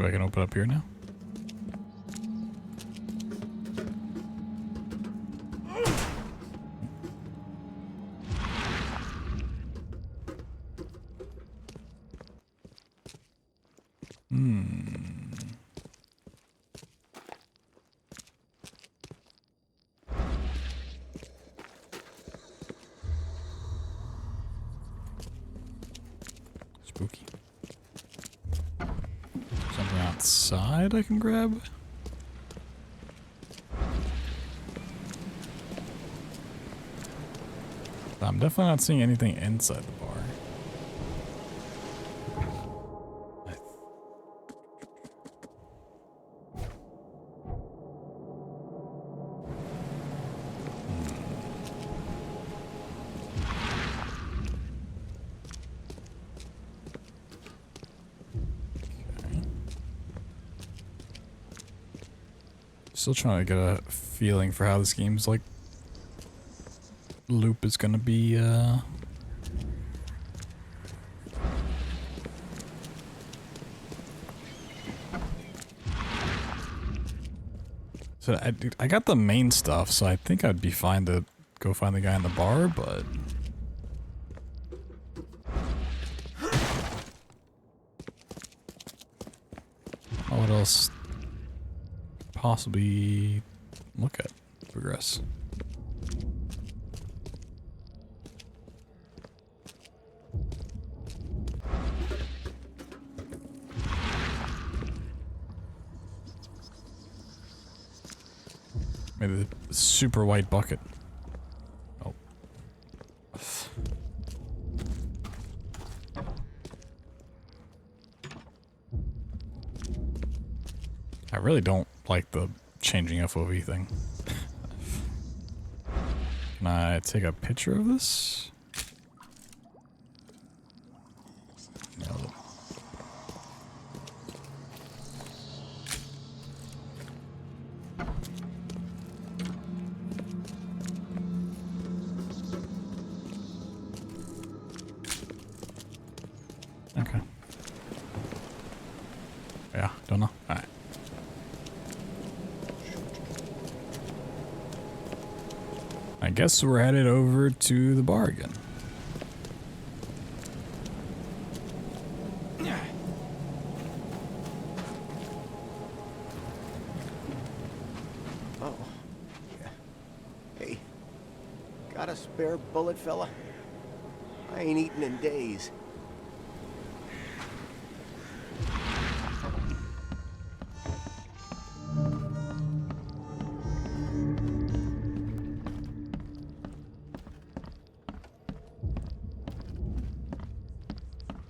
Maybe I can open up here now. Spooky. Something outside I can grab? I'm definitely not seeing anything inside the bar. Still trying to get a feeling for how this game's like loop is gonna be So I got the main stuff, so I think I'd be fine to go find the guy in the bar, but what else possibly look at, progress. Maybe the super white bucket. Oh. I really don't like the changing FOV thing. Can I take a picture of this? Nailed it. Okay. Yeah, don't know. Alright. I guess we're headed over to the bar again. Oh. Yeah. Hey. Got a spare bullet, fella? I ain't eaten in days.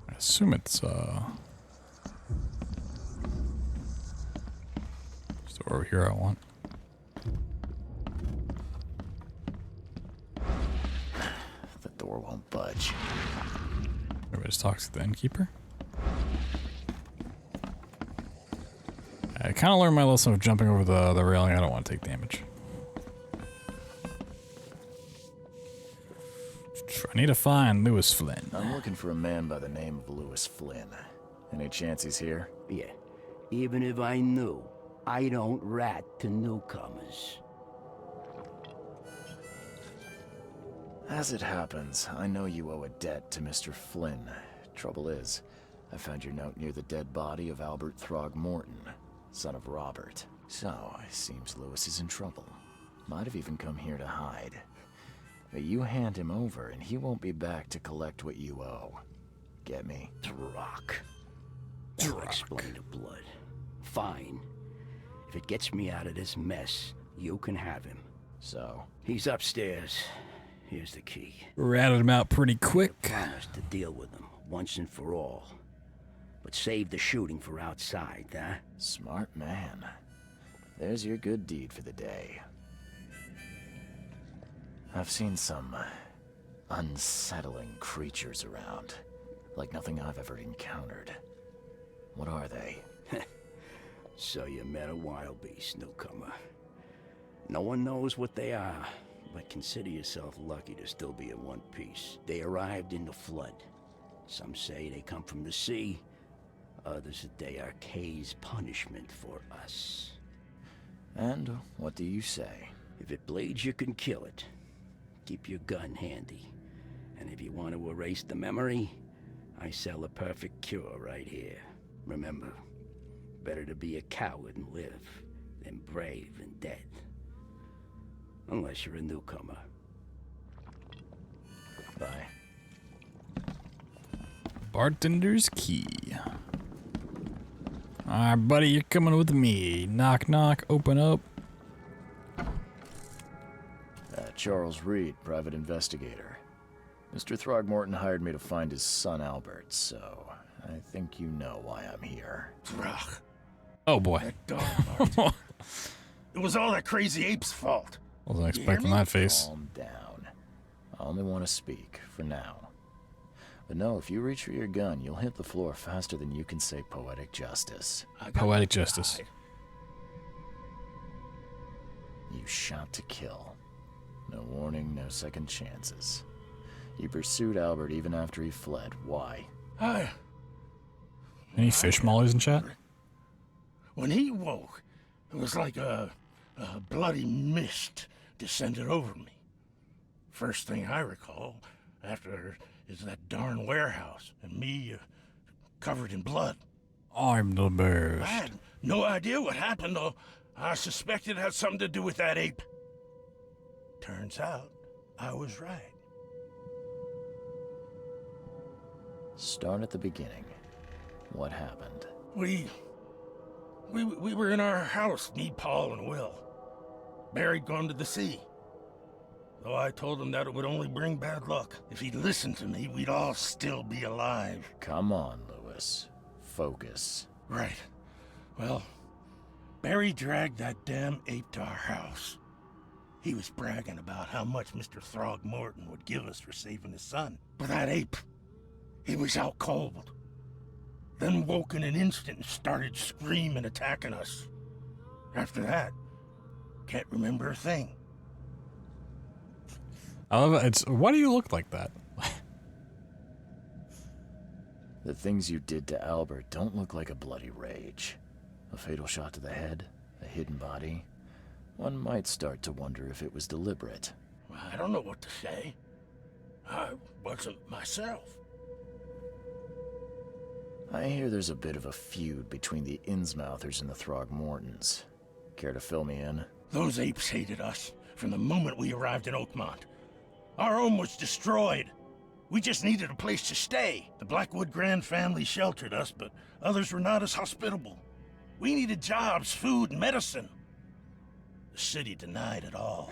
I assume it's just over here I want. The door won't budge. Maybe I just talk to the innkeeper. I kind of learned my lesson of jumping over the railing. I don't want to take damage. I need to find Lewis Flynn. I'm looking for a man by the name of Lewis Flynn. Any chance he's here? Yeah. Even if I knew, I don't rat to newcomers. As it happens, I know you owe a debt to Mr. Flynn. Trouble is, I found your note near the dead body of Albert Throgmorton, son of Robert. So, it seems Lewis is in trouble. Might have even come here to hide. But you hand him over and he won't be back to collect what you owe. Get me? That'll explain the blood. Fine. If it gets me out of this mess, you can have him. So? He's upstairs. Here's the key. Ratted him out pretty quick. I promised to deal with him once and for all. But save the shooting for outside, huh? Smart man. There's your good deed for the day. I've seen some unsettling creatures around, like nothing I've ever encountered. What are they? So you met a wild beast, newcomer. No one knows what they are, but consider yourself lucky to still be in one piece. They arrived in the flood. Some say they come from the sea, Others they are Kay's punishment for us. And what do you say? If it bleeds, you can kill it. Keep your gun handy. And if you want to erase the memory, I sell a perfect cure right here. Remember, better to be a coward and live than brave and dead. Unless you're a newcomer. Bye. Bartender's key. Alright, buddy, you're coming with me. Knock, knock, open up. Charles Reed, private investigator. Mr. Throgmorton hired me to find his son Albert, so I think you know why I'm here. Throg. Oh boy. That dog, it was all that crazy ape's fault. Wasn't expecting that face. Calm down. I only want to speak, for now. But no, if you reach for your gun, you'll hit the floor faster than you can say poetic justice. Poetic justice. You shot to kill. No warning, no second chances. You pursued Albert even after he fled. Why? Any fish mollies in chat? When he woke, it was like a bloody mist descended over me. First thing I recall after is that darn warehouse and me covered in blood. I'm the best. I had no idea what happened, though. I suspected it had something to do with that ape. Turns out, I was right. Start at the beginning. What happened? We were in our house, me, Paul, and Will. Barry'd gone to the sea. Though I told him that it would only bring bad luck. If he'd listened to me, we'd all still be alive. Come on, Lewis. Focus. Right. Well, Barry dragged that damn ape to our house. He was bragging about how much Mr. Throgmorton would give us for saving his son. But that ape, he was out cold. Then woke in an instant and started screaming, attacking us. After that, can't remember a thing. I love it. Why do you look like that? The things you did to Albert don't look like a bloody rage. A fatal shot to the head, a hidden body. One might start to wonder if it was deliberate. I don't know what to say. I wasn't myself. I hear there's a bit of a feud between the Innsmouthers and the Throgmortons. Care to fill me in? Those apes hated us from the moment we arrived in Oakmont. Our home was destroyed. We just needed a place to stay. The Blackwood Grand family sheltered us, but others were not as hospitable. We needed jobs, food, and medicine. The city denied it all.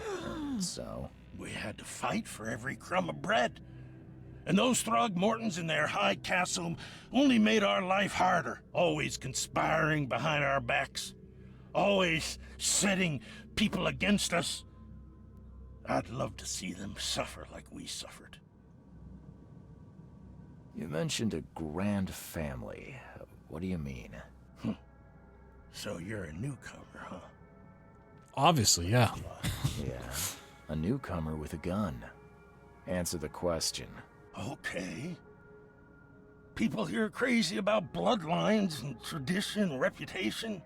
So? We had to fight for every crumb of bread. And those Throgmortons in their high castle only made our life harder, always conspiring behind our backs, always setting people against us. I'd love to see them suffer like we suffered. You mentioned a grand family. What do you mean? So you're a newcomer, huh? Obviously, yeah. Yeah, a newcomer with a gun. Answer the question. Okay. People here are crazy about bloodlines and tradition and reputation.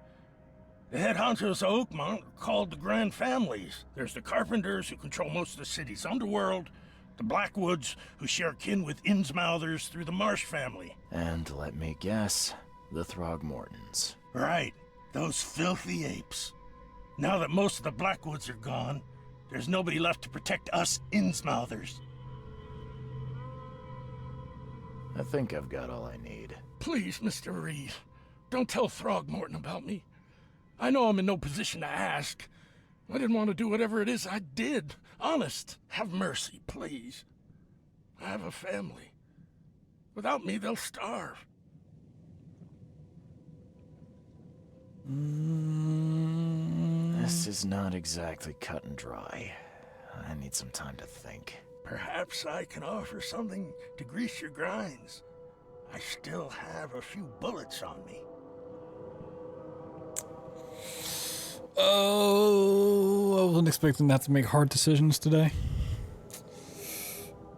The head honchos of Oakmont are called the Grand Families. There's the Carpenters, who control most of the city's underworld, the Blackwoods, who share kin with Innsmouthers through the Marsh family. And let me guess, the Throgmortons. Right, those filthy apes. Now that most of the Blackwoods are gone, there's nobody left to protect us Innsmouthers. I think I've got all I need. Please, Mr. Reed, don't tell Throgmorton about me. I know I'm in no position to ask. I didn't want to do whatever it is I did. Honest, have mercy, please. I have a family. Without me, they'll starve. This is not exactly cut and dry. I need some time to think. Perhaps I can offer something to grease your grinds. I still have a few bullets on me. Oh, I wasn't expecting that to make hard decisions today.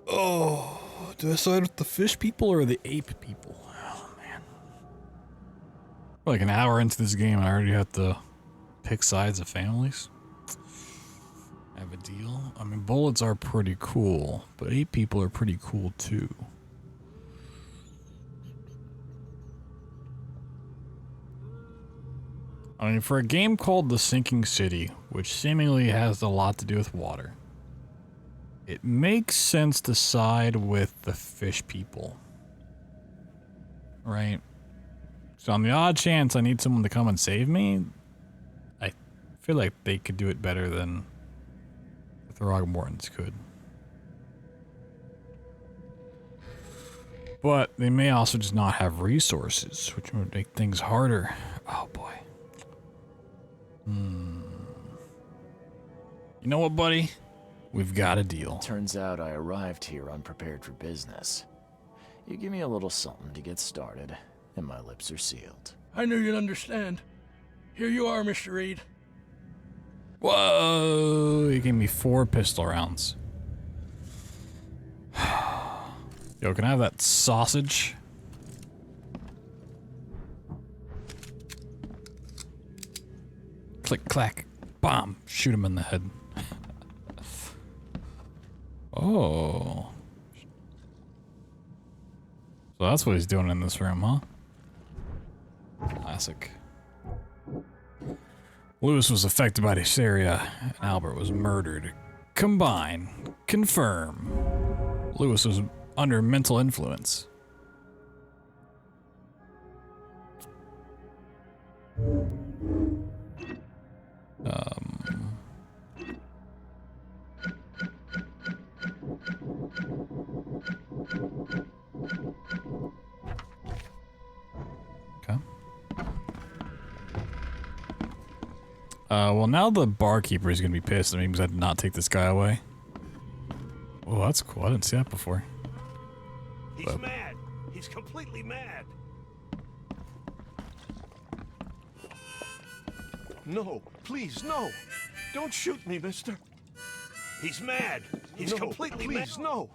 Oh, do I side with the fish people or the ape people? Oh, man. We're like an hour into this game and I already have to pick sides of families. I have a deal. I mean, bullets are pretty cool, but 8 people are pretty cool too. I mean, for a game called The Sinking City, which seemingly has a lot to do with water, it makes sense to side with the fish people. Right? So on the odd chance I need someone to come and save me, I feel like they could do it better than the Throgmortons could. But they may also just not have resources, which would make things harder. Oh boy. You know what, buddy? We've got a deal. Turns out I arrived here unprepared for business. You give me a little something to get started, and my lips are sealed. I knew you'd understand. Here you are, Mr. Reed. Whoa! He gave me 4 pistol rounds. Yo, can I have that sausage? Click, clack, bomb. Shoot him in the head. Oh. So that's what he's doing in this room, huh? Classic. Lewis was affected by hysteria, and Albert was murdered. Combine. Confirm. Lewis was under mental influence. Okay. Well, now the barkeeper is going to be pissed at me because I did not take this guy away. Oh, that's cool. I didn't see that before. He's mad. He's completely mad. No, please, no. Don't shoot me, mister. He's mad. He's completely mad. Please, no.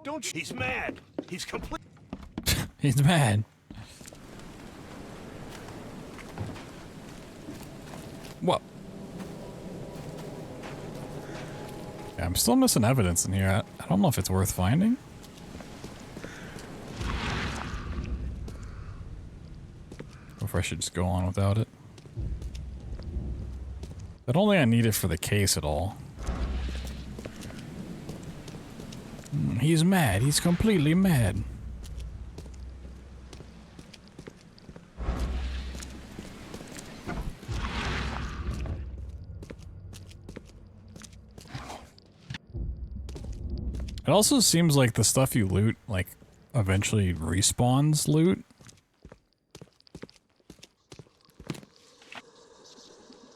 Don't shoot. He's mad. He's complete. He's mad. What? Yeah, I'm still missing evidence in here. I don't know if it's worth finding. Or if I should just go on without it. I don't think I need it for the case at all. He's mad. He's completely mad. It also seems like the stuff you loot, like, eventually respawns loot.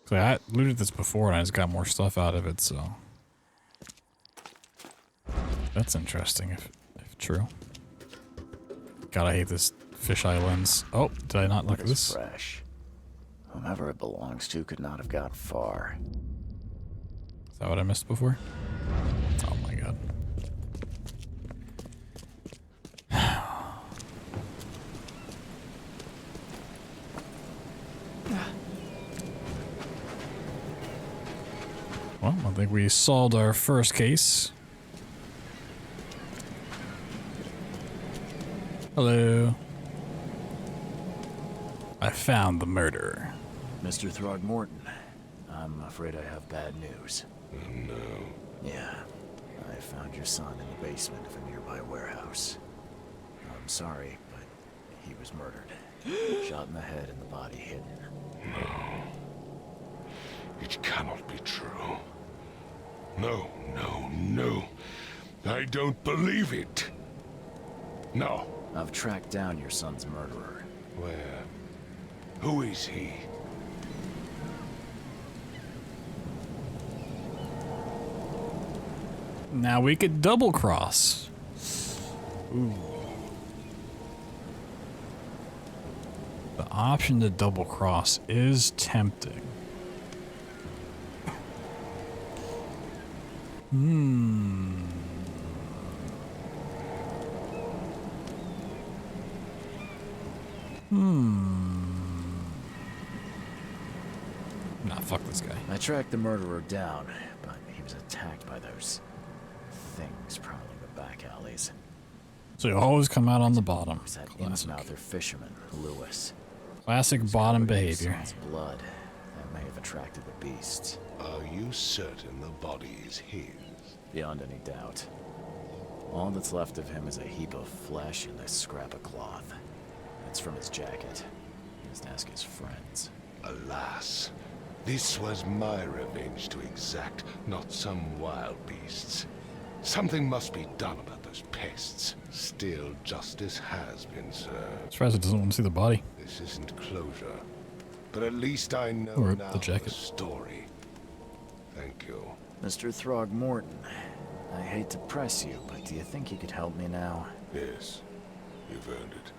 So I looted this before and I just got more stuff out of it, so... That's interesting, if true. God, I hate this fisheye lens. Oh, did I not look at this? Fresh. Whomever it belongs to could not have got far. Is that what I missed before? Oh my god. Well, I think we solved our first case. Hello. I found the murderer. Mr. Throgmorton, I'm afraid I have bad news. Oh, no. Yeah, I found your son in the basement of a nearby warehouse. I'm sorry, but he was murdered. Shot in the head and the body hidden. No. It cannot be true. No, no, no. I don't believe it. No. I've tracked down your son's murderer. Where? Who is he? Now we could double cross. Ooh. The option to double cross is tempting. Fuck this guy. I tracked the murderer down, but he was attacked by those things prowling the back alleys. So you always come out on the bottom. It was that Innsmouther fisherman, Lewis. Classic bottom behavior. His blood that may have attracted the beasts. Are you certain the body is his? Beyond any doubt. All that's left of him is a heap of flesh and a scrap of cloth. It's from his jacket. He must ask his friends. Alas, this was my revenge to exact, not some wild beasts. Something must be done about those pests. Still, justice has been served. Surprised it doesn't want to see the body. This isn't closure, but at least I know Or now the jacket. the story. Thank you. Mr. Throgmorton, I hate to press you, but do you think you could help me now? Yes, you've earned it.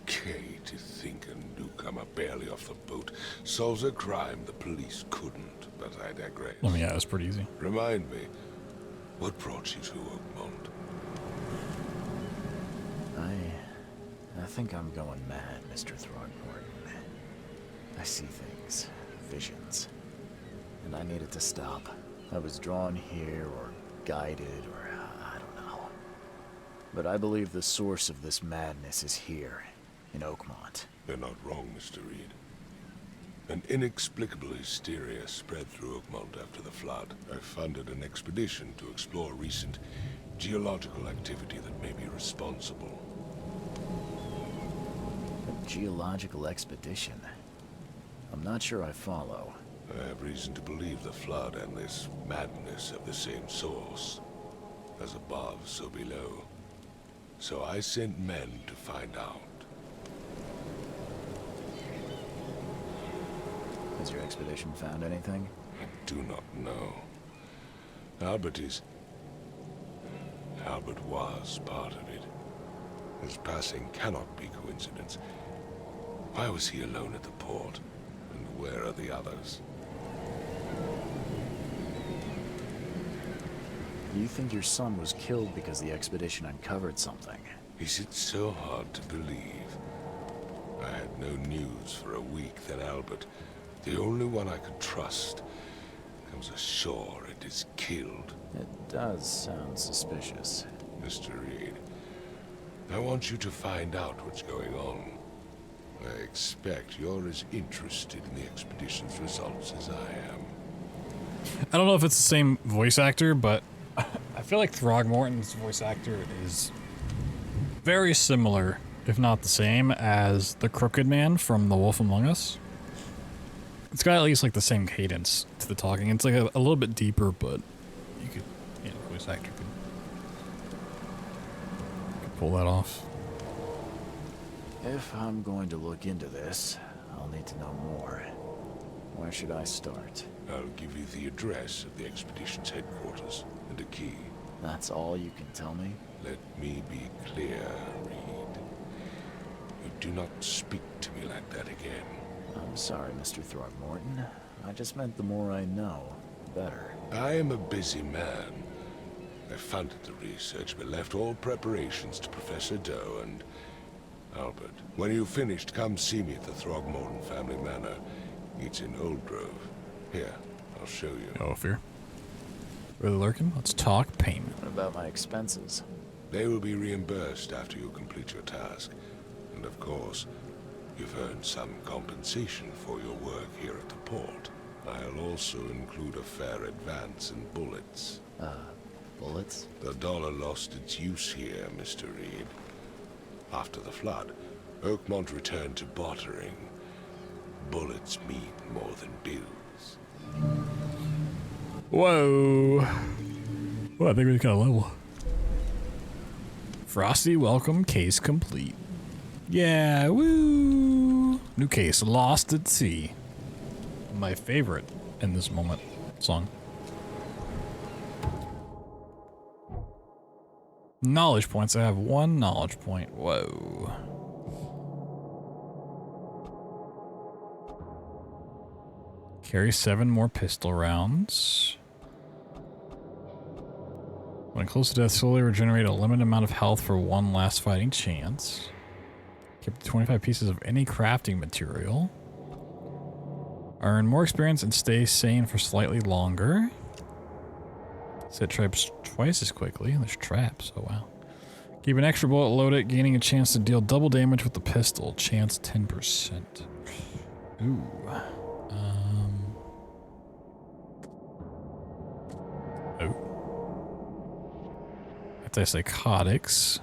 Kay, to think a newcomer barely off the boat solves a crime the police couldn't, but I digress. I mean, yeah, it's pretty easy. Remind me, what brought you to Oakmont? I think I'm going mad, Mr. Throgmorton. I see things, visions, and I needed to stop. I was drawn here, or guided, or I don't know. But I believe the source of this madness is here, in Oakmont. You're not wrong, Mr. Reed. An inexplicable hysteria spread through Oakmont after the flood. I funded an expedition to explore recent geological activity that may be responsible. A geological expedition? I'm not sure I follow. I have reason to believe the flood and this madness have the same source. As above, so below. So I sent men to find out. Has your expedition found anything? I do not know. Albert was part of it. His passing cannot be coincidence. Why was he alone at the port? And where are the others? You think your son was killed because the expedition uncovered something? Is it so hard to believe? I had no news for a week, then Albert, the only one I could trust, comes ashore and is killed. It does sound suspicious. Mr. Reed, I want you to find out what's going on. I expect you're as interested in the expedition's results as I am. I don't know if it's the same voice actor, but I feel like Throgmorton's voice actor is very similar, if not the same, as the Crooked Man from The Wolf Among Us. It's got at least like the same cadence to the talking. It's like a little bit deeper, but you could, voice actor could pull that off. If I'm going to look into this, I'll need to know more. Where should I start? I'll give you the address of the expedition's headquarters and a key. That's all you can tell me? Let me be clear, Reed. You do not speak to me like that again. I'm sorry, Mr. Throgmorton. I just meant the more I know, the better. I am a busy man. I funded the research, but left all preparations to Professor Doe and Albert. When you've finished, come see me at the Throgmorton family manor. It's in Old Grove. Here, I'll show you. No fear. Really lurking? Let's talk payment. What about my expenses? They will be reimbursed after you complete your task. And of course, you've earned some compensation for your work here at the port. I'll also include a fair advance in bullets. Bullets? The dollar lost its use here, Mr. Reed. After the flood, Oakmont returned to bartering. Bullets mean more than bills. Whoa. Well, I think we got a level. Frosty, welcome. Case complete. Yeah, woo. New case, Lost at Sea. My favorite in this moment song. Knowledge points. I have 1 knowledge point. Whoa. Carry 7 more pistol rounds. When close to death, slowly regenerate a limited amount of health for 1 last fighting chance. Keep 25 pieces of any crafting material. Earn more experience and stay sane for slightly longer. Set traps twice as quickly. There's traps. Oh, wow. Keep an extra bullet loaded, gaining a chance to deal double damage with the pistol. Chance 10%. Ooh. Antipsychotics.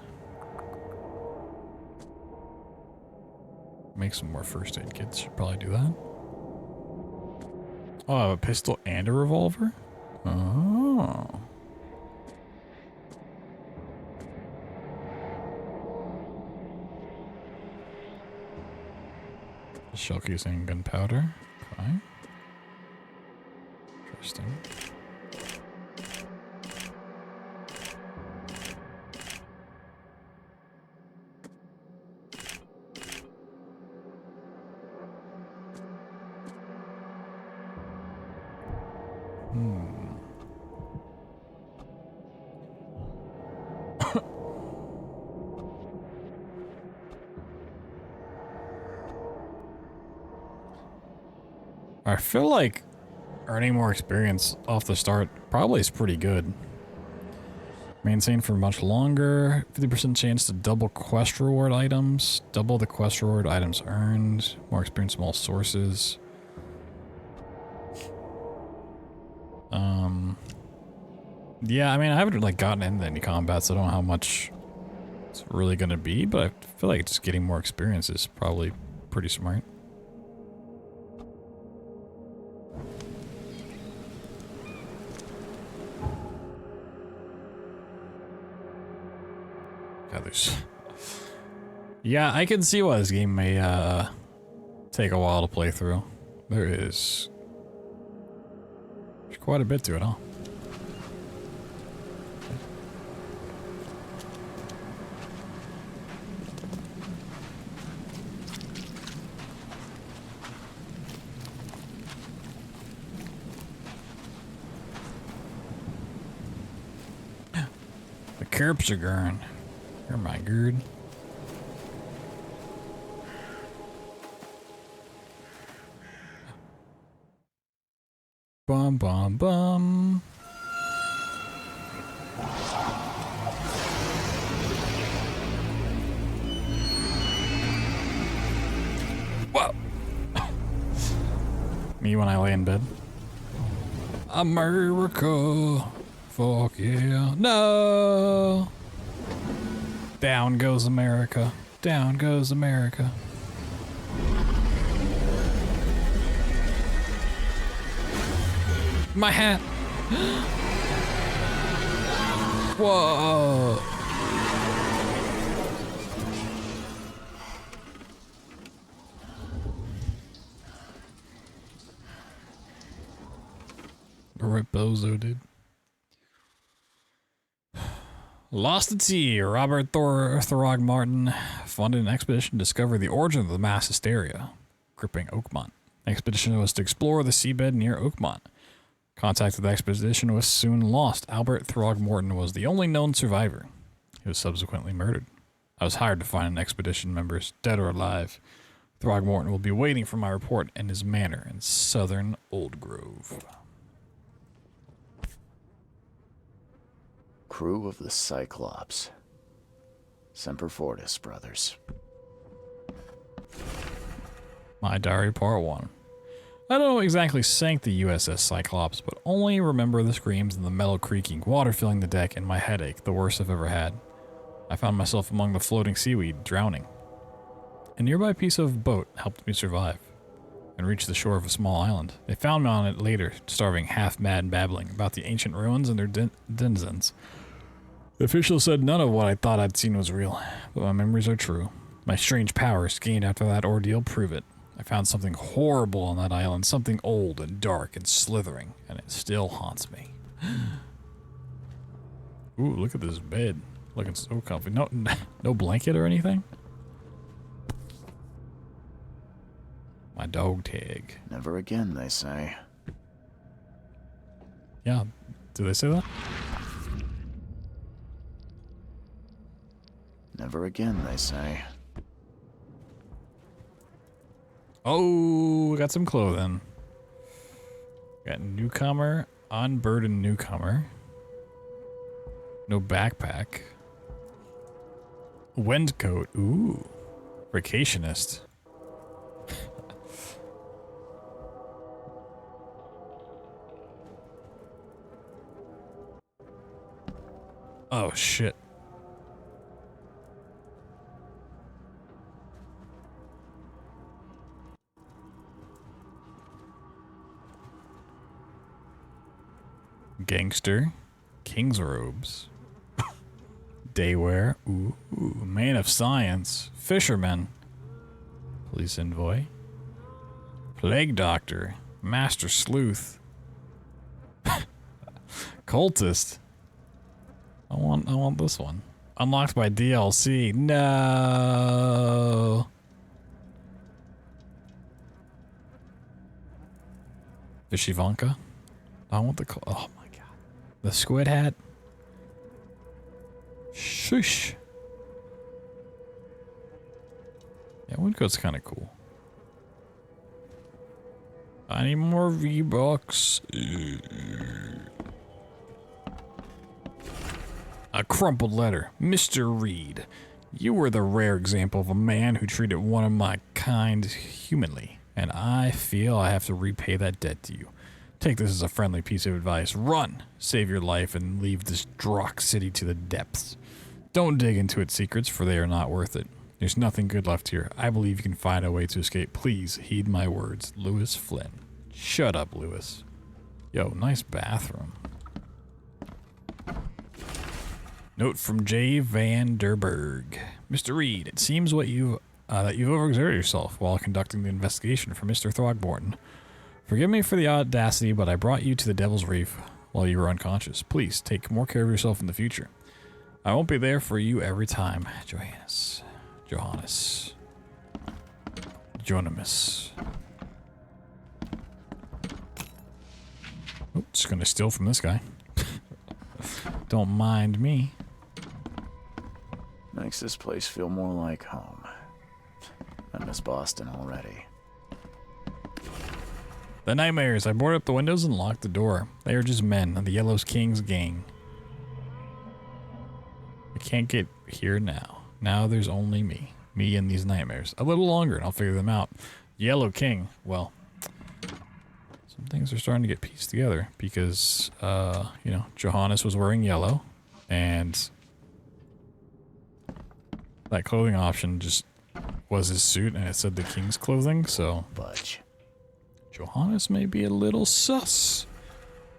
Make some more first aid kits. Should probably do that. Oh, I have a pistol and a revolver? Oh. Shell case and gunpowder. Okay. Interesting. I feel like earning more experience off the start probably is pretty good. Maintain for much longer. 50% chance to double quest reward items. Double the quest reward items earned. More experience from all sources. Yeah, I mean, I haven't like gotten into any combat, so I don't know how much it's really gonna be, but I feel like just getting more experience is probably pretty smart. Yeah, I can see why this game may take a while to play through. There's quite a bit to it, huh? The corpse are gone. Oh my god. Bum bum bum. Whoa. Me when I lay in bed. America. Fuck yeah. No. Down goes America. Down goes America. My hat. Whoa. Rip bozo, dude. Lost at sea. Robert Throgmorton funded an expedition to discover the origin of the mass hysteria gripping Oakmont. The expedition was to explore the seabed near Oakmont. Contact with the expedition was soon lost. Albert Throgmorton was the only known survivor. He was subsequently murdered. I was hired to find expedition members, dead or alive. Throgmorton will be waiting for my report in his manor in southern Old Grove. Crew of the Cyclops. Semper Fortis, brothers. My diary, part 1. I don't exactly sank the USS Cyclops, but only remember the screams and the metal creaking, water filling the deck, and my headache, the worst I've ever had. I found myself among the floating seaweed, drowning. A nearby piece of boat helped me survive and reach the shore of a small island. They found me on it later, starving, half-mad, babbling about the ancient ruins and their denizens. The official said none of what I thought I'd seen was real, but my memories are true. My strange powers gained after that ordeal prove it. I found something horrible on that island, something old and dark and slithering, and it still haunts me. Ooh, look at this bed. Looking so comfy. No blanket or anything? My dog tag. Never again, they say. Yeah, did they say that? Never again, they say. Oh, we got some clothing. Got newcomer, unburdened newcomer. No backpack. Wind coat. Ooh. Vacationist. Oh shit. Gangster. King's robes. Daywear. Ooh. Man of science. Fisherman. Police envoy. Plague doctor. Master sleuth. Cultist. I want this one. Unlocked by DLC. No. Vishivanka. I want the oh my god. The squid hat. Shush. Yeah, Windcoat's kind of cool. I need more V-Bucks. A crumpled letter. Mr. Reed, you were the rare example of a man who treated one of my kind humanly, and I feel I have to repay that debt to you. Take this as a friendly piece of advice. Run! Save your life and leave this Drock city to the depths. Don't dig into its secrets, for they are not worth it. There's nothing good left here. I believe you can find a way to escape. Please heed my words. Lewis Flynn. Shut up, Lewis. Yo, nice bathroom. Note from J. Van der Berg. Mr. Reed, it seems that you've overexerted yourself while conducting the investigation for Mr. Throgmorton. Forgive me for the audacity, but I brought you to the Devil's Reef while you were unconscious. Please take more care of yourself in the future. I won't be there for you every time. Johannes. Jonamus. Oh, just gonna steal from this guy. Don't mind me. Makes this place feel more like home. I miss Boston already. The nightmares. I boarded up the windows and locked the door. They are just men of the Yellow King's gang. I can't get here now. Now there's only me. Me and these nightmares. A little longer and I'll figure them out. Yellow King. Well, some things are starting to get pieced together because, you know, Johannes was wearing yellow and that clothing option just was his suit and it said the King's clothing, so. Budge. Johannes may be a little sus.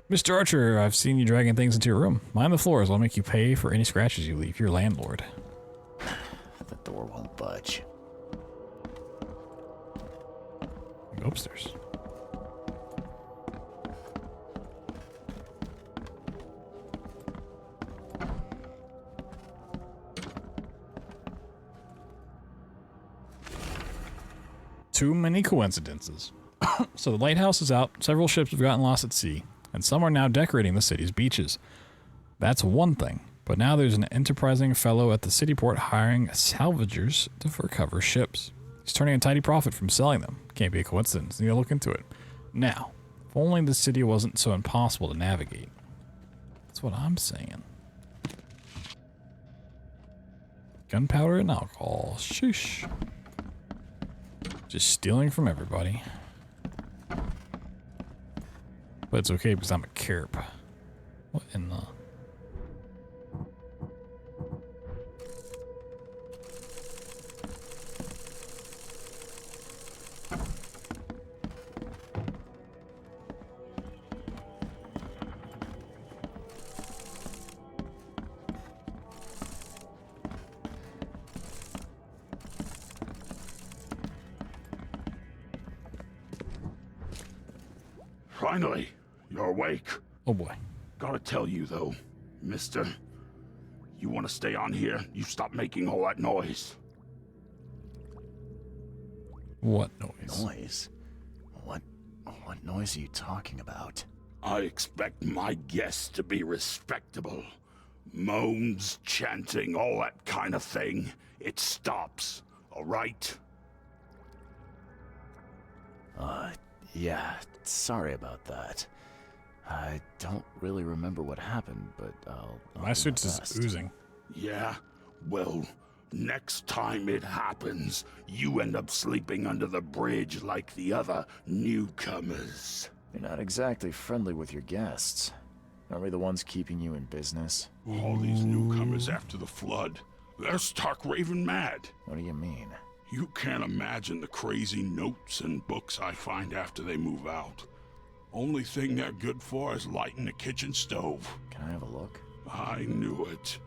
Mr. Archer, I've seen you dragging things into your room. Mind the floors. I'll make you pay for any scratches you leave. Your landlord. The door won't budge. Go upstairs. Too many coincidences. So the lighthouse is out, several ships have gotten lost at sea, and some are now decorating the city's beaches. That's one thing, but now there's an enterprising fellow at the city port hiring salvagers to recover ships. He's turning a tidy profit from selling them. Can't be a coincidence, need to look into it. Now, if only the city wasn't so impossible to navigate. That's what I'm saying. Gunpowder and alcohol, shush. Just stealing from everybody. But it's okay because I'm a carp. What in the... Finally, you're awake. Oh boy. Gotta tell you though, mister, you want to stay on here, you stop making all that noise. What noise? Noise? What noise are you talking about? I expect my guests to be respectable. Moans, chanting, all that kind of thing. It stops, all right? Yeah, sorry about that. I don't really remember what happened, but I'll My suit's is best. oozing. Yeah? Well, next time it happens, you end up sleeping under the bridge like the other newcomers. You're not exactly friendly with your guests. Aren't we the ones keeping you in business? All these newcomers after the flood, they're stark raving mad. What do you mean? You can't imagine the crazy notes and books I find after they move out. Only thing they're good for is lighting the kitchen stove. Can I have a look? I knew it.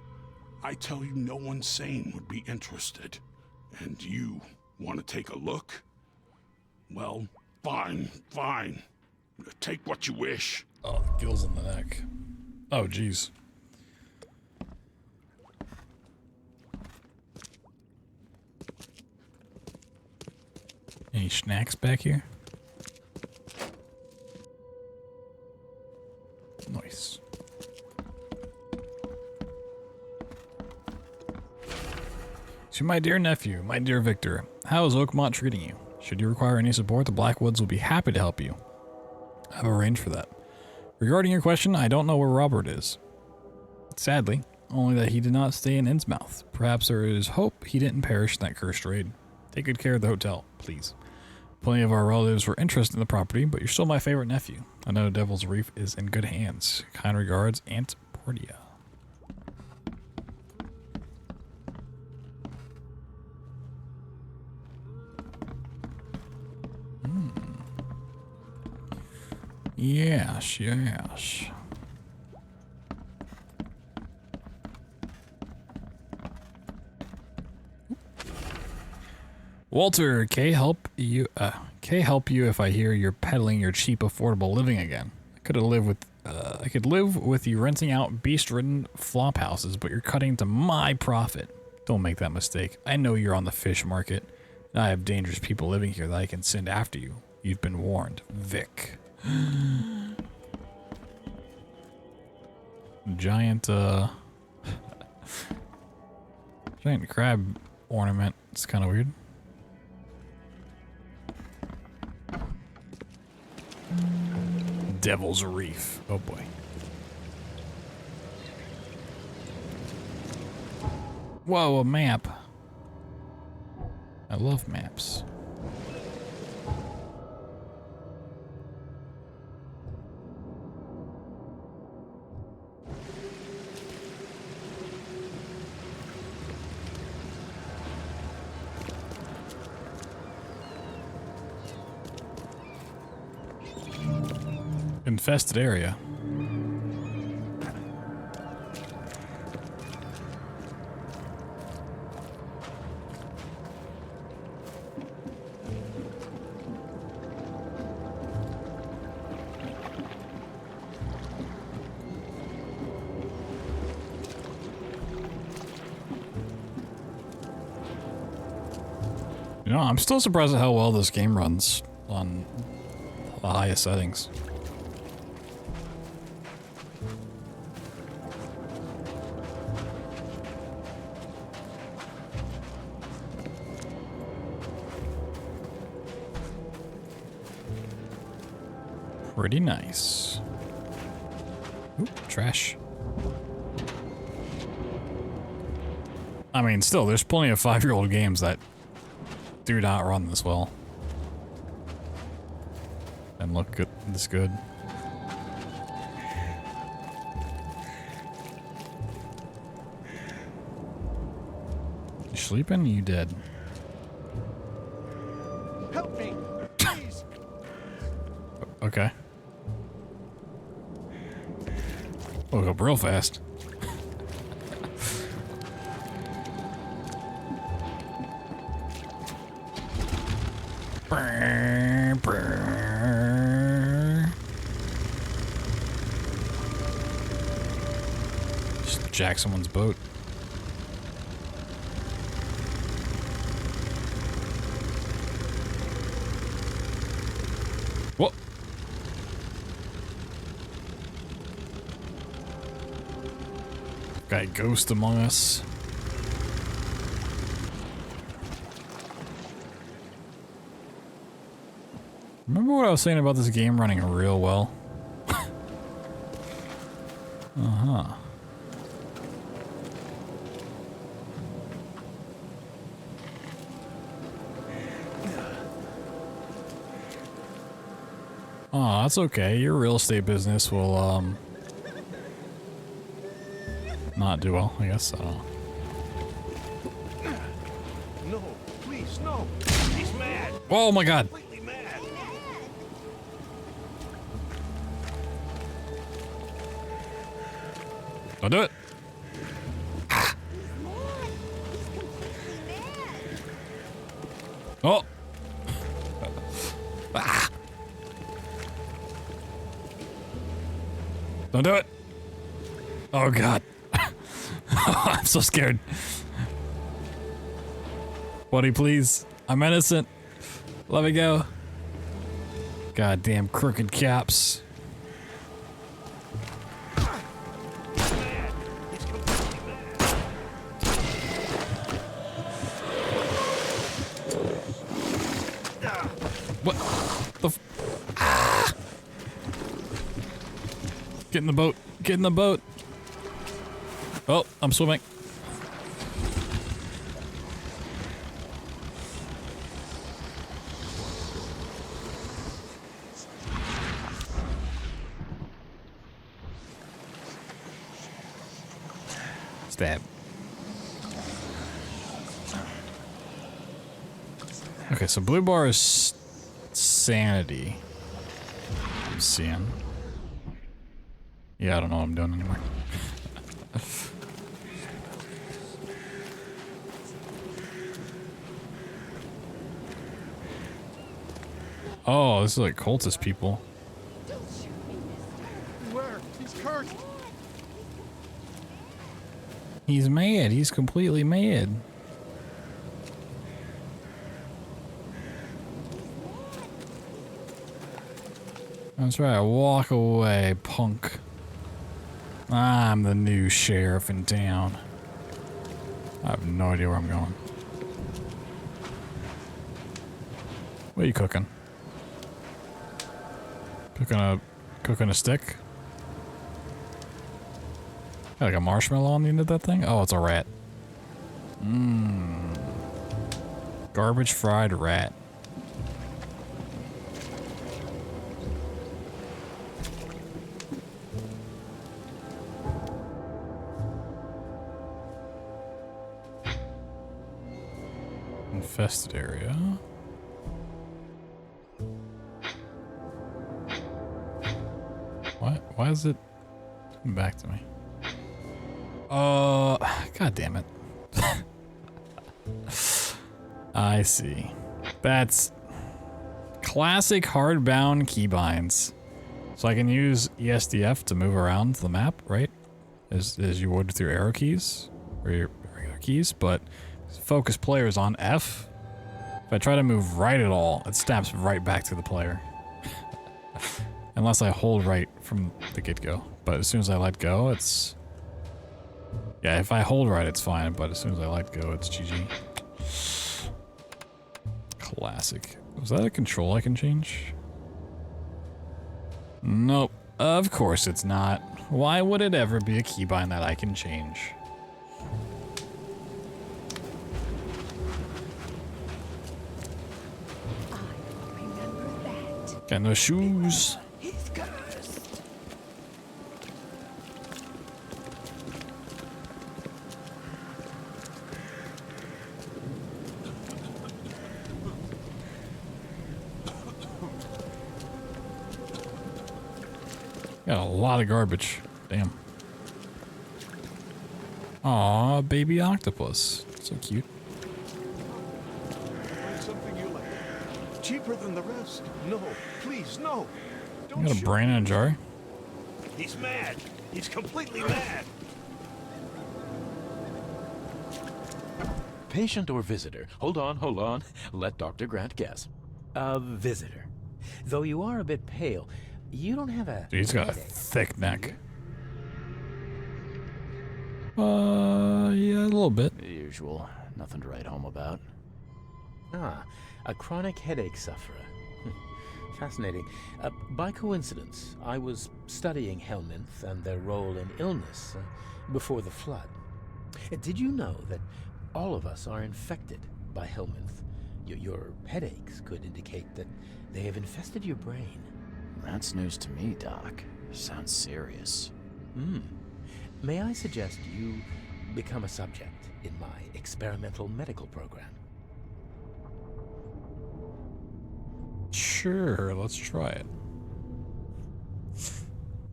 I tell you, no one sane would be interested. And you want to take a look? Well, fine, fine. Take what you wish. Oh, the gills in the neck. Oh, jeez. Any snacks back here? Nice. To my dear nephew, my dear Victor, how is Oakmont treating you? Should you require any support, the Blackwoods will be happy to help you. I have arranged for that. Regarding your question, I don't know where Robert is. Sadly, only that he did not stay in Innsmouth. Perhaps there is hope he didn't perish in that cursed raid. Take good care of the hotel, please. Plenty of our relatives were interested in the property, but you're still my favorite nephew. I know Devil's Reef is in good hands. Kind regards, Aunt Portia. Yes, yes. Walter, help you if I hear you're peddling your cheap, affordable living again. I could live with you renting out beast-ridden flop houses, but you're cutting to my profit. Don't make that mistake. I know you're on the fish market, and I have dangerous people living here that I can send after you. You've been warned, Vic. Giant giant crab ornament. It's kind of weird. Devil's Reef. Oh boy. Whoa, a map. I love maps. Infested area. You know, I'm still surprised at how well this game runs on the highest settings. Pretty nice. Oop, trash. I mean, still, there's plenty of 5-year-old games that do not run this well. And look good, this good. You sleeping? You dead? Help me, please. Okay. Woke up real fast. Just jack someone's boat. Whoa. Got a ghost among us. Remember what I was saying about this game running real well? Uh-huh. Oh, that's okay. Your real estate business will, not do well, I guess. I don't know. No, please, no. He's mad. Oh my god. Completely mad. Don't do it. Oh. Ah. Don't do it. Oh god. I'm so scared. Buddy, please. I'm innocent. Let me go. Goddamn crooked caps. What the f— ah! Get in the boat. Get in the boat. Oh, I'm swimming. Stab. Okay, so blue bar is sanity. I'm seeing. Yeah, I don't know what I'm doing anymore. Oh, this is like cultist people. Where? He's cursed. He's mad. He's completely mad. That's right. Walk away, punk. I'm the new sheriff in town. I have no idea where I'm going. What are you cooking? Cooking a stick? Got like a marshmallow on the end of that thing? Oh, it's a rat. Mmm. Garbage fried rat. Infested area. What? Why is it coming back to me? God damn it. I see. That's classic hardbound keybinds. So I can use ESDF to move around the map, right? As you would with your arrow keys or your regular keys, but focus players on F. If I try to move right at all, it snaps right back to the player. Unless I hold right from the get-go. But as soon as I let go, it's... Yeah, if I hold right, it's fine, but as soon as I let go, it's GG. Classic. Was that a control I can change? Nope. Of course it's not. Why would it ever be a keybind that I can change? Got no shoes. He's cursed. Got a lot of garbage. Damn. Aw, baby octopus. So cute. Something you like. Cheaper than the rest. No, please, no. You got a brain in a jar? He's mad. He's completely mad. Patient or visitor? Hold on. Let Dr. Grant guess. A visitor. Though you are a bit pale, you don't have a... Dude, he's got a thick neck. Yeah, a little bit. The usual. Nothing to write home about. Ah, a chronic headache sufferer. Fascinating. By coincidence, I was studying Helminth and their role in illness before the flood. Did you know that all of us are infected by Helminth? Your headaches could indicate that they have infested your brain. That's news to me, Doc. Sounds serious. May I suggest you become a subject in my experimental medical program? Sure, let's try it.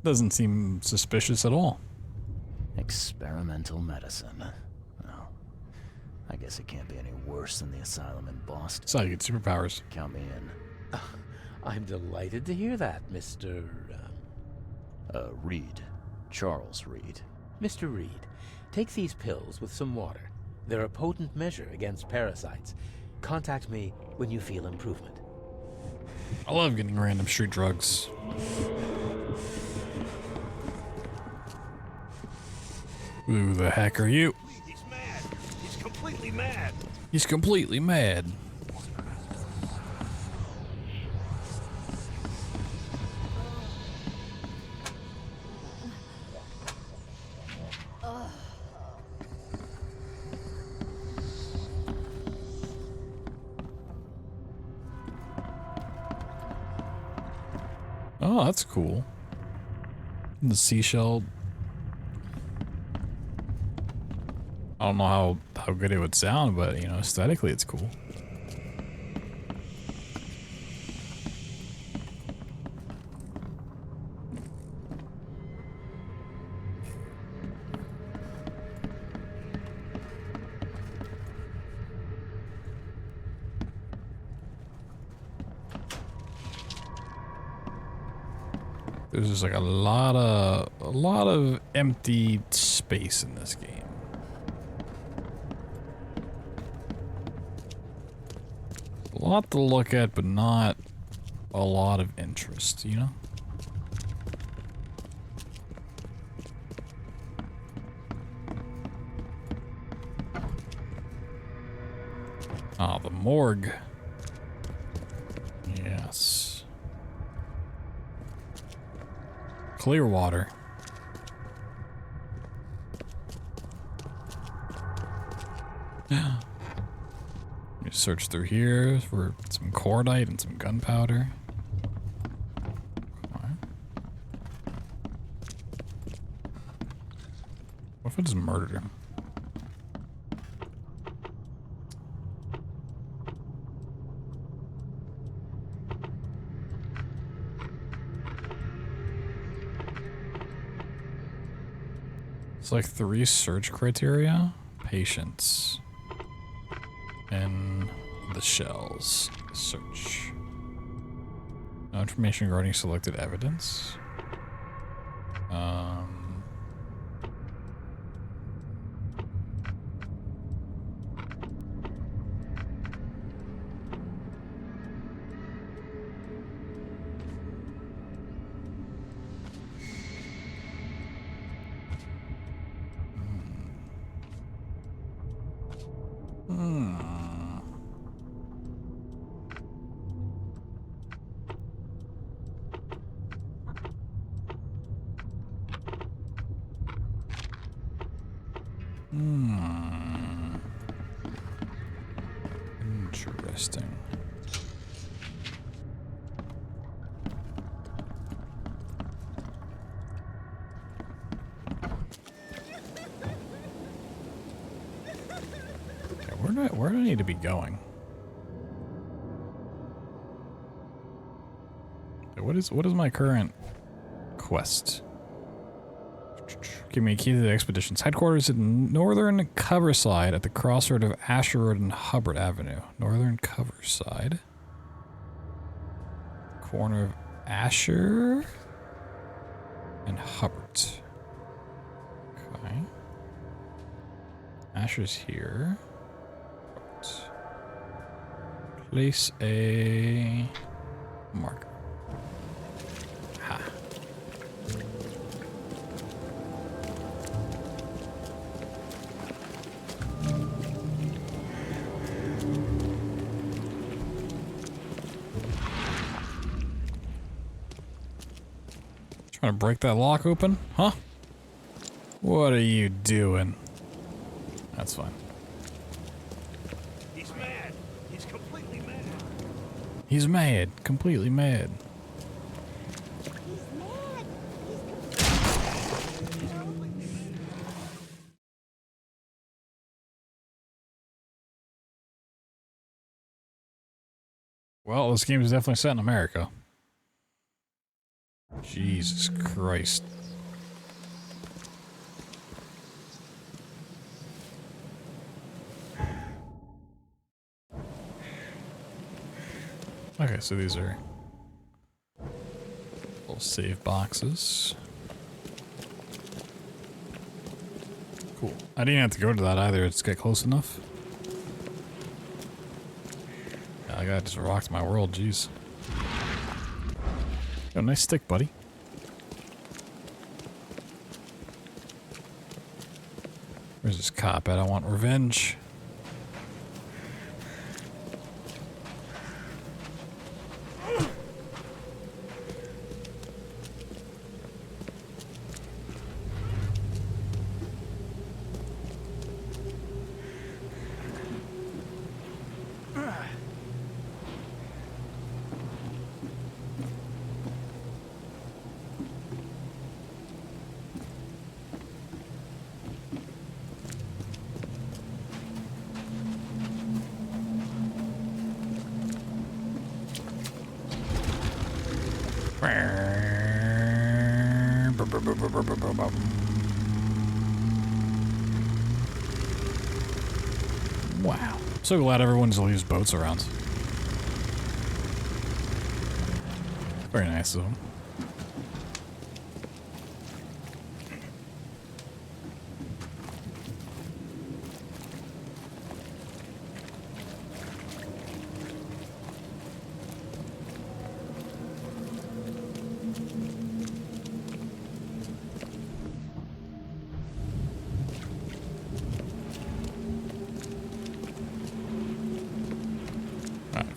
Doesn't seem suspicious at all. Experimental medicine. Well, I guess it can't be any worse than the asylum in Boston. So you get superpowers. Count me in. I'm delighted to hear that, Mr. Reed. Charles Reed. Mr. Reed, take these pills with some water. They're a potent measure against parasites. Contact me when you feel improvement. I love getting random street drugs. Who the heck are you? He's mad. He's completely mad. He's completely mad. Oh, that's cool. The seashell. I don't know how good it would sound, but, you know, aesthetically it's cool. There's just like a lot of empty space in this game. A lot to look at, but not a lot of interest, you know? Ah, the morgue. Yes. Clear water. Let me search through here for some cordite and some gunpowder. What if I just murdered him? It's like 3 search criteria. Patience. And the shells. Search. No information regarding selected evidence. Interesting. Okay, where do I need to be going? Okay, what is my current quest? Give me a key to the expedition's headquarters in northern Coverside at the crossroad of Asher Road and Hubbard Avenue. Northern Coverside. Corner of Asher and Hubbard. Okay. Asher's here. Place a marker. Ha. Trying to break that lock open? Huh? What are you doing? That's fine. He's mad. He's completely mad. He's mad. Completely mad. Well, this game is definitely set in America. Jesus Christ. Okay, so these are little save boxes. Cool. I didn't have to go to that either. It's get close enough. Yeah, that guy just rocked my world. Jeez. Got a nice stick, buddy. Where's this cop at? I want revenge. Wow. So glad everyone's leaves boats around. Very nice of them.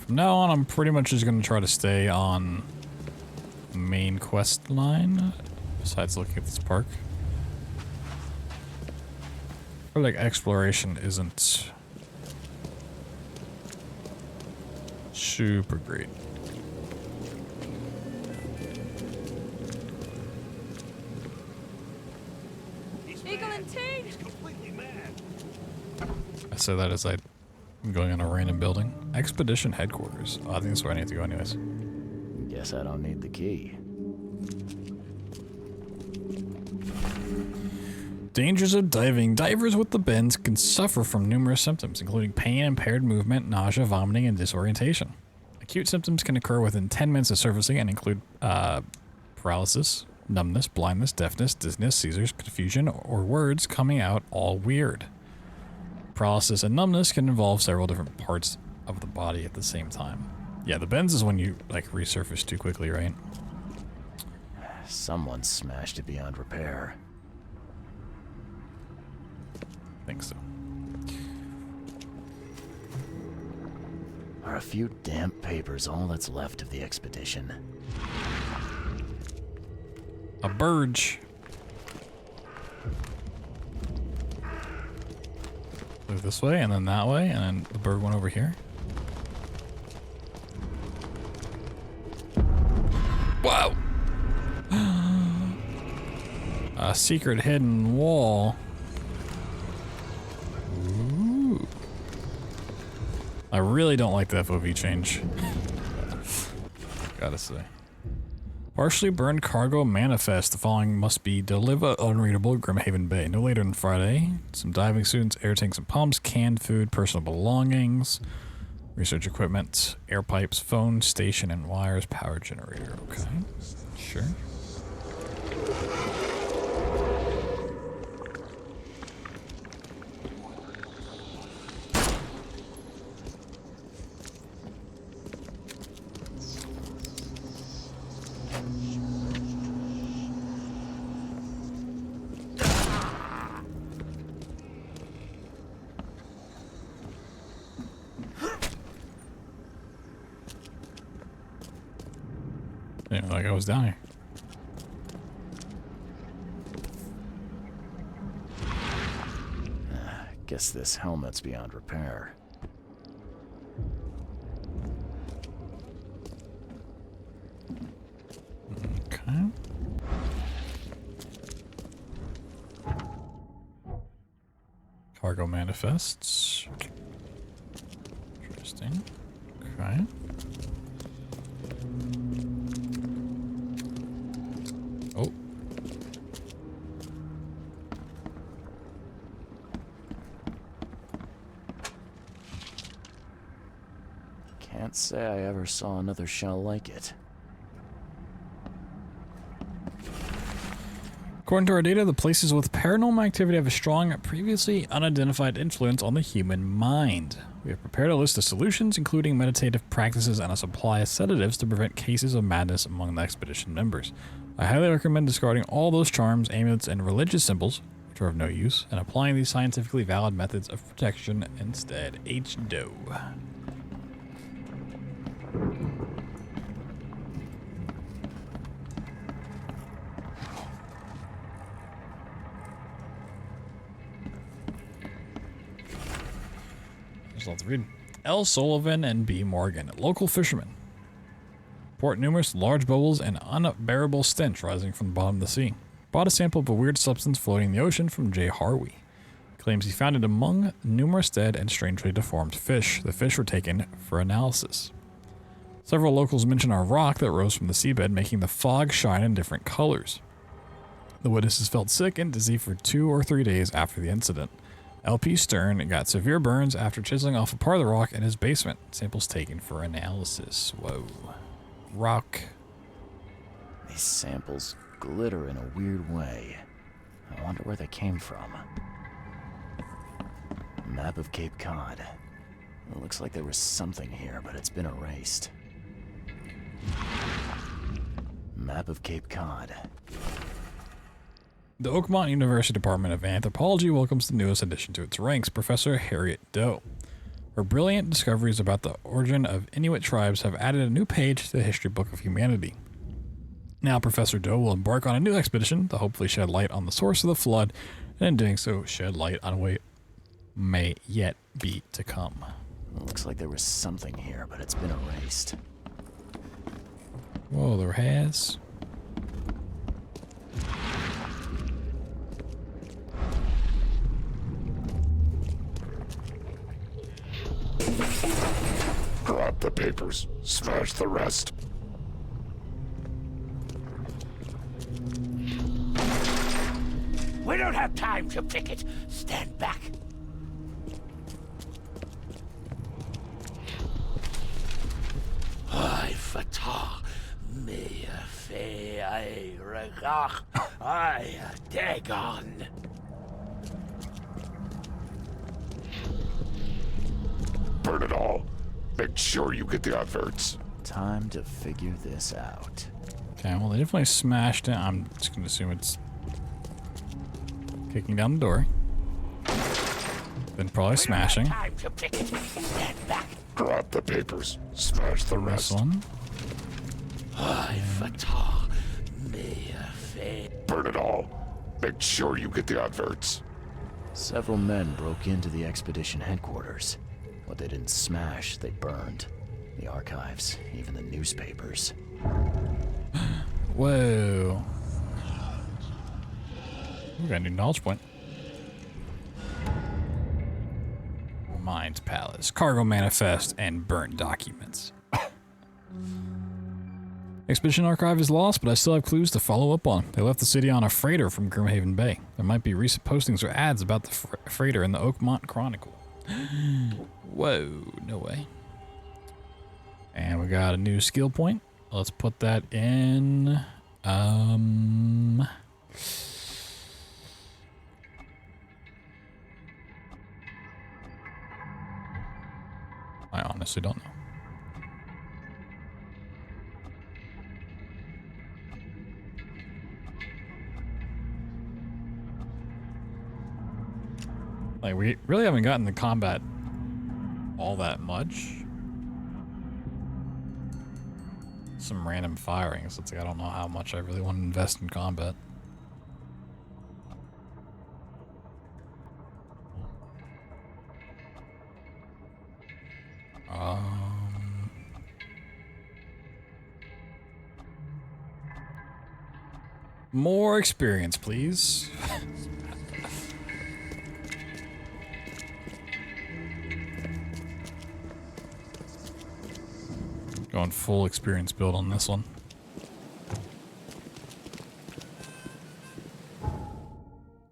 From now on, I'm pretty much just going to try to stay on the main quest line, besides looking at this park. I feel like exploration isn't super great. Eagle and Tate! I say that as I'm going on a random building. Expedition headquarters. Oh, I think that's where I need to go anyways. Guess I don't need the key. Dangers of diving. Divers with the bends can suffer from numerous symptoms, including pain, impaired movement, nausea, vomiting, and disorientation. Acute symptoms can occur within 10 minutes of surfacing and include paralysis, numbness, blindness, deafness, dizziness, seizures, confusion, or words coming out all weird. Paralysis and numbness can involve several different parts of the body at the same time. Yeah, the bends is when you, like, resurface too quickly, right? Someone smashed it beyond repair. Think so. Are a few damp papers all that's left of the expedition? A burge. Move this way, and then that way, and then the bird went over here. Wow! A secret hidden wall. Ooh. I really don't like the FOV change. Gotta say. Partially burned cargo manifest. The following must be delivered unreadable Grimhaven Bay. No later than Friday. Some diving suits, air tanks and pumps, canned food, personal belongings, research equipment, air pipes, phone, station and wires, power generator. Okay. Sure. Yeah, like I was down here. Guess this helmet's beyond repair. Okay. Cargo manifests. Interesting. Okay. Oh. Can't say I ever saw another shell like it. According to our data, the places with paranormal activity have a strong, previously unidentified influence on the human mind. We have prepared a list of solutions, including meditative practices and a supply of sedatives to prevent cases of madness among the expedition members. I highly recommend discarding all those charms, amulets, and religious symbols, which are of no use, and applying these scientifically valid methods of protection instead. H-Doe. Let's read. L. Sullivan and B. Morgan, local fishermen. Report numerous large bubbles and unbearable stench rising from the bottom of the sea. Bought a sample of a weird substance floating in the ocean from J. Harvey. Claims he found it among numerous dead and strangely deformed fish. The fish were taken for analysis. Several locals mention a rock that rose from the seabed, making the fog shine in different colors. The witnesses felt sick and dizzy for 2 or 3 days after the incident. LP Stern got severe burns after chiseling off a part of the rock in his basement. Samples taken for analysis. Whoa. Rock. These samples glitter in a weird way. I wonder where they came from. Map of Cape Cod. It looks like there was something here, but it's been erased. Map of Cape Cod. The Oakmont University Department of Anthropology welcomes the newest addition to its ranks, Professor Harriet Doe. Her brilliant discoveries about the origin of Inuit tribes have added a new page to the history book of humanity. Now Professor Doe will embark on a new expedition to hopefully shed light on the source of the flood, and in doing so, shed light on what may yet be to come. Looks like there was something here, but it's been erased. Whoa, there has. Grab the papers. Smash the rest. We don't have time to pick it. Stand back. I fatah me fe I regach I dagon. Burn it all. Make sure you get the adverts. Time to figure this out. Okay, well, they definitely smashed it. I'm just going to assume it's kicking down the door. Then probably smashing. Time to pick it. Stand back. Grab the papers. Smash the rest. This one. I fatah me fe. Burn it all. Make sure you get the adverts. Several men broke into the expedition headquarters. What they didn't smash, they burned. The archives, even the newspapers. Whoa. We got a new knowledge point. Mind's Palace, cargo manifest, and burnt documents. Expedition archive is lost, but I still have clues to follow up on. They left the city on a freighter from Grimhaven Bay. There might be recent postings or ads about the freighter in the Oakmont Chronicle. Whoa, no way. And we got a new skill point. Let's put that in. I honestly don't know. Like, we really haven't gotten the combat all that much. Some random firing, so it's like I don't know how much I really want to invest in combat. More experience, please. Going full experience build on this one.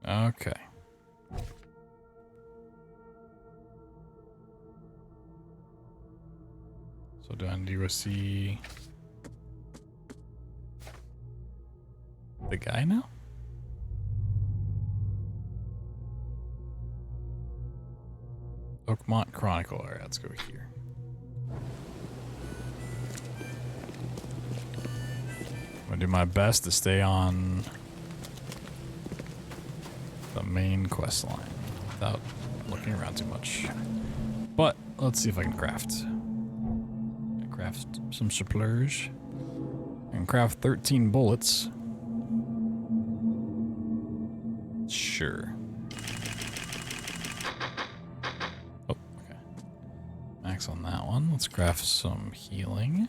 Okay. So do I need to go see the guy now? Oakmont Chronicle. All right, let's go here. I'm gonna do my best to stay on the main quest line without looking around too much. But let's see if I can craft. Craft some supplies. I can craft 13 bullets. Sure. Oh, okay. Max on that one. Let's craft some healing.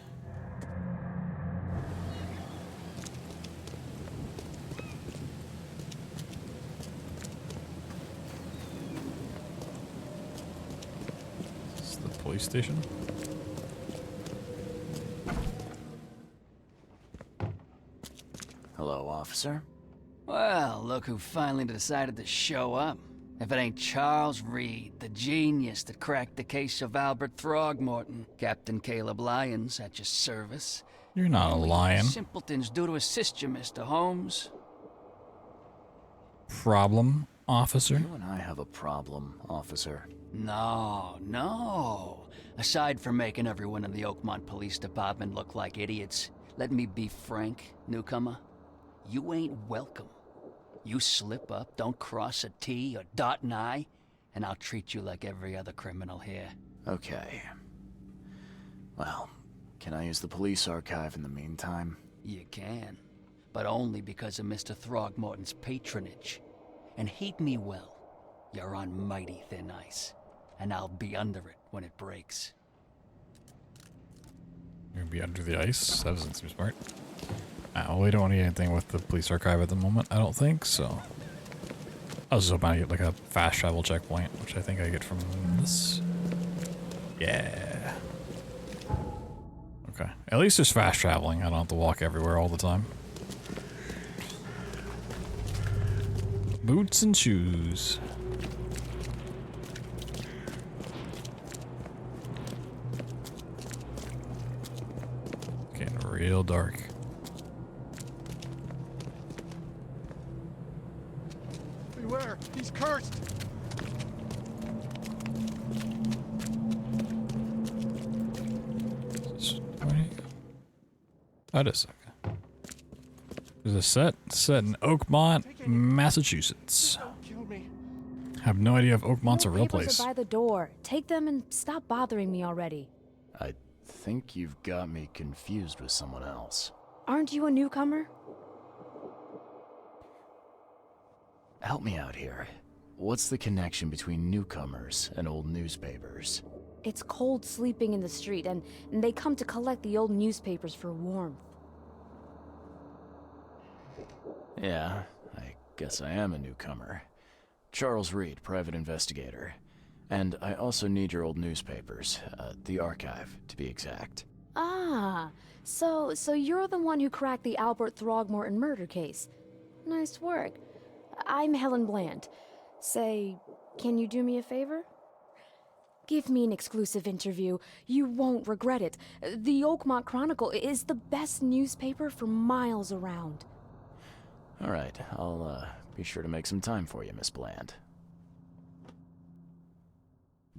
This is the police station. Hello, officer. Well, look who finally decided to show up. If it ain't Charles Reed, the genius that cracked the case of Albert Throgmorton. Captain Caleb Lyons at your service. You're not a lion. Simpletons due to assist you, Mr. Holmes. Problem, officer? You and I have a problem, officer. No. Aside from making everyone in the Oakmont Police Department look like idiots, let me be frank, newcomer. You ain't welcome. You slip up, don't cross a T or dot an I, and I'll treat you like every other criminal here. Okay. Well, can I use the police archive in the meantime? You can, but only because of Mr. Throgmorton's patronage. And heed me well, you're on mighty thin ice, and I'll be under it when it breaks. You're gonna be under the ice? That doesn't seem smart. We don't need anything with the police archive at the moment, I don't think, so. I was just hoping I get like a fast travel checkpoint, which I think I get from this. Yeah. Okay. At least there's fast traveling. I don't have to walk everywhere all the time. Boots and shoes. Getting real dark. Beware, he's cursed. That is okay. There's a set in Oakmont, Massachusetts. Have no idea if Oakmont's a real place. Papers are by the door. Take them and stop bothering me already. I think you've got me confused with someone else. Aren't you a newcomer? Help me out here. What's the connection between newcomers and old newspapers? It's cold sleeping in the street, and they come to collect the old newspapers for warmth. Yeah, I guess I am a newcomer. Charles Reed, private investigator. And I also need your old newspapers, the archive, to be exact. Ah, so you're the one who cracked the Albert Throgmorton murder case. Nice work. I'm Helen Bland. Say, can you do me a favor? Give me an exclusive interview. You won't regret it. The Oakmont Chronicle is the best newspaper for miles around. All right, I'll be sure to make some time for you, Miss Bland.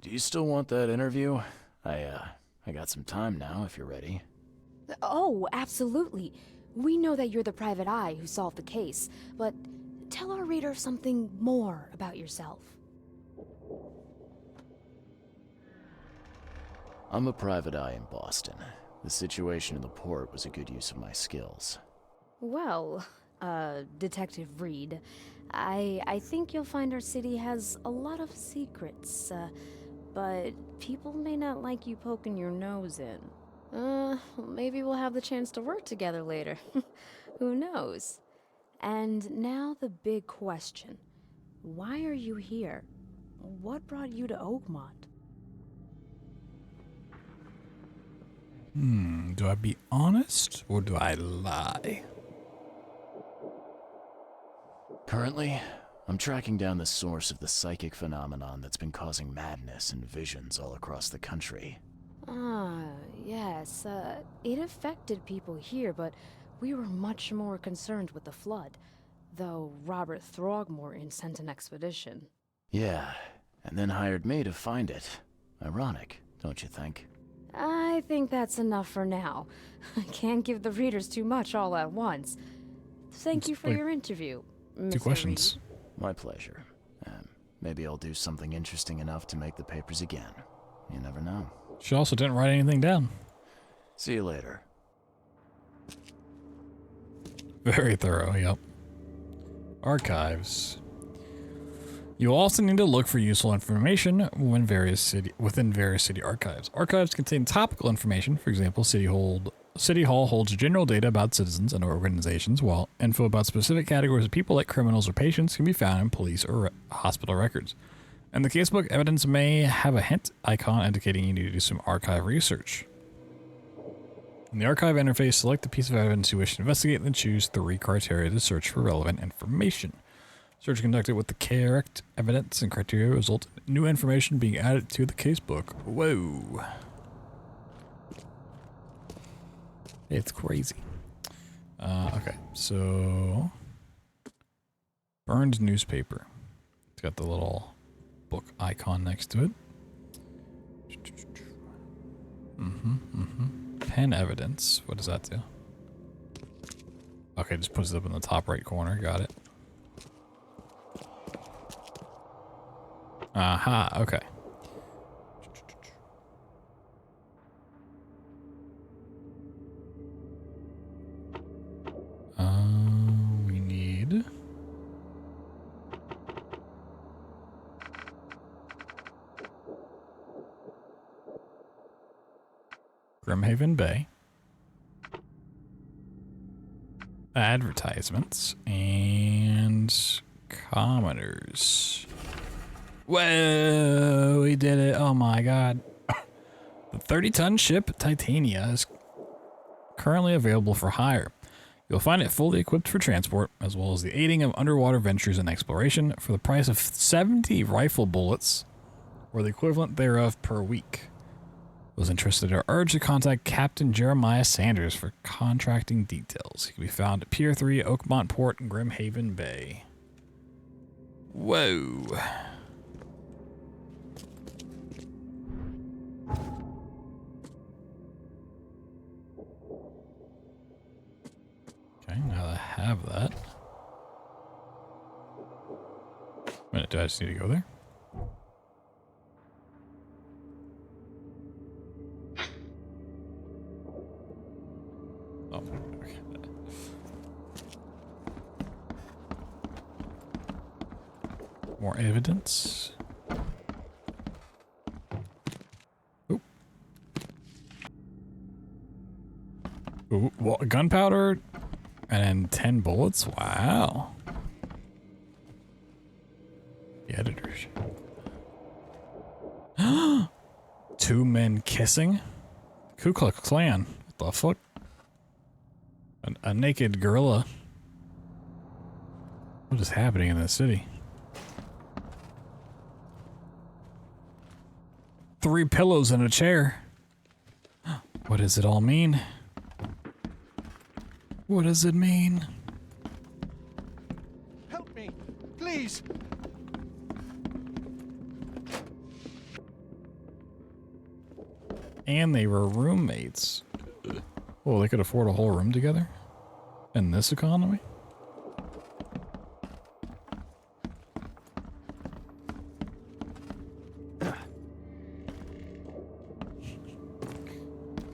Do you still want that interview? I got some time now, if you're ready. Oh, absolutely. We know that you're the private eye who solved the case, but tell our reader something more about yourself. I'm a private eye in Boston. The situation in the port was a good use of my skills. Well, Detective Reed, I think you'll find our city has a lot of secrets. but people may not like you poking your nose in. Maybe we'll have the chance to work together later. Who knows? And now the big question. Why are you here? What brought you to Oakmont? Do I be honest or do I lie? Currently, I'm tracking down the source of the psychic phenomenon that's been causing madness and visions all across the country. Yes, it affected people here, but we were much more concerned with the flood, though Robert Throgmorton sent an expedition. Yeah, and then hired me to find it. Ironic, don't you think? I think that's enough for now. I can't give the readers too much all at once. Thank you for your interview, Mr. Two questions. Reed. My pleasure. Maybe I'll do something interesting enough to make the papers again. You never know. She also didn't write anything down. See you later. Very thorough, yep. Archives. You also need to look for useful information within various city archives. Archives contain topical information. For example, City Hall holds general data about citizens and organizations, while info about specific categories of people like criminals or patients can be found in police or hospital records. In the casebook, evidence may have a hint icon indicating you need to do some archive research. In the archive interface, select the piece of evidence you wish to investigate and then choose 3 criteria to search for relevant information. Search conducted with the correct evidence and criteria result in new information being added to the casebook. Whoa. It's crazy. Okay, so burned newspaper. It's got the little book icon next to it. Pen evidence. What does that do? Okay, just puts it up in the top right corner. Got it. Aha, okay. We need Grimhaven Bay, advertisements, and commoners. Whoa, we did it. Oh my god. The 30-ton ship Titania is currently available for hire. You'll find it fully equipped for transport, as well as the aiding of underwater ventures and exploration for the price of 70 rifle bullets, or the equivalent thereof per week. Those interested are urged to contact Captain Jeremiah Sanders for contracting details. He can be found at Pier 3, Oakmont Port, and Grimhaven Bay. Whoa. Okay, now that I have that. A minute, do I just need to go there? Oh, okay. More evidence. Ooh. Ooh, well, gunpowder and 10 bullets? Wow. The editors. 2 men kissing? Ku Klux Klan. What the fuck? A naked gorilla. What is happening in this city? 3 pillows in a chair. What does it all mean? What does it mean? Help me, please. And they were roommates. Oh, they could afford a whole room together? In this economy?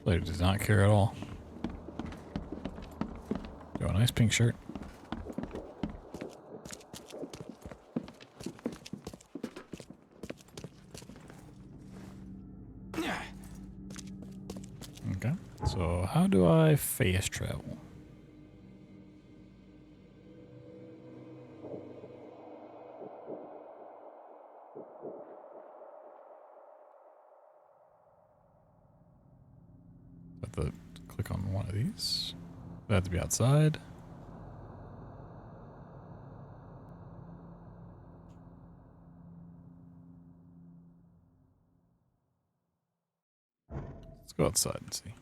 Lady does not care at all. Oh, a nice pink shirt. Okay. So how do I fast travel? I have to click on one of these. I have to be outside. Let's go outside and see.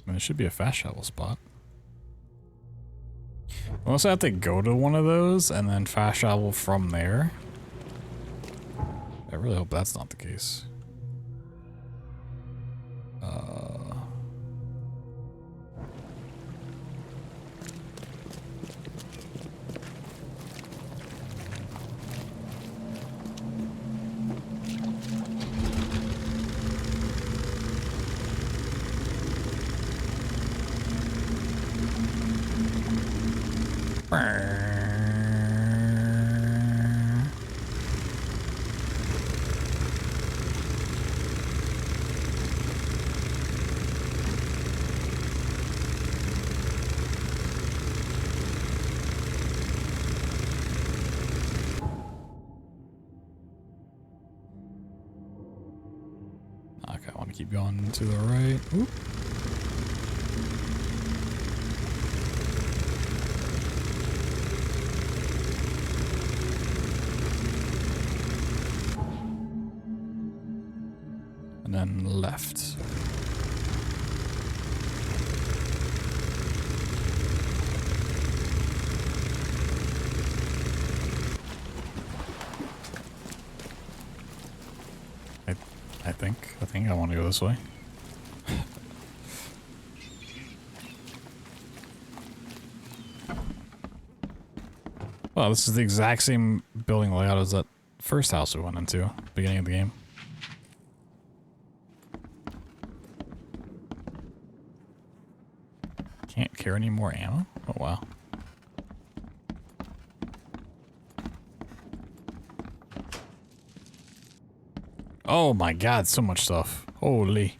I mean, there should be a fast travel spot. Unless I have to go to one of those and then fast travel from there. I really hope that's not the case. Okay, I want to keep going to the right. Oop. And then left. I think I want to go this way. Well, this is the exact same building layout as that first house we went into at the beginning of the game. Can't carry any more ammo? Oh, wow. Oh my god, so much stuff. Holy.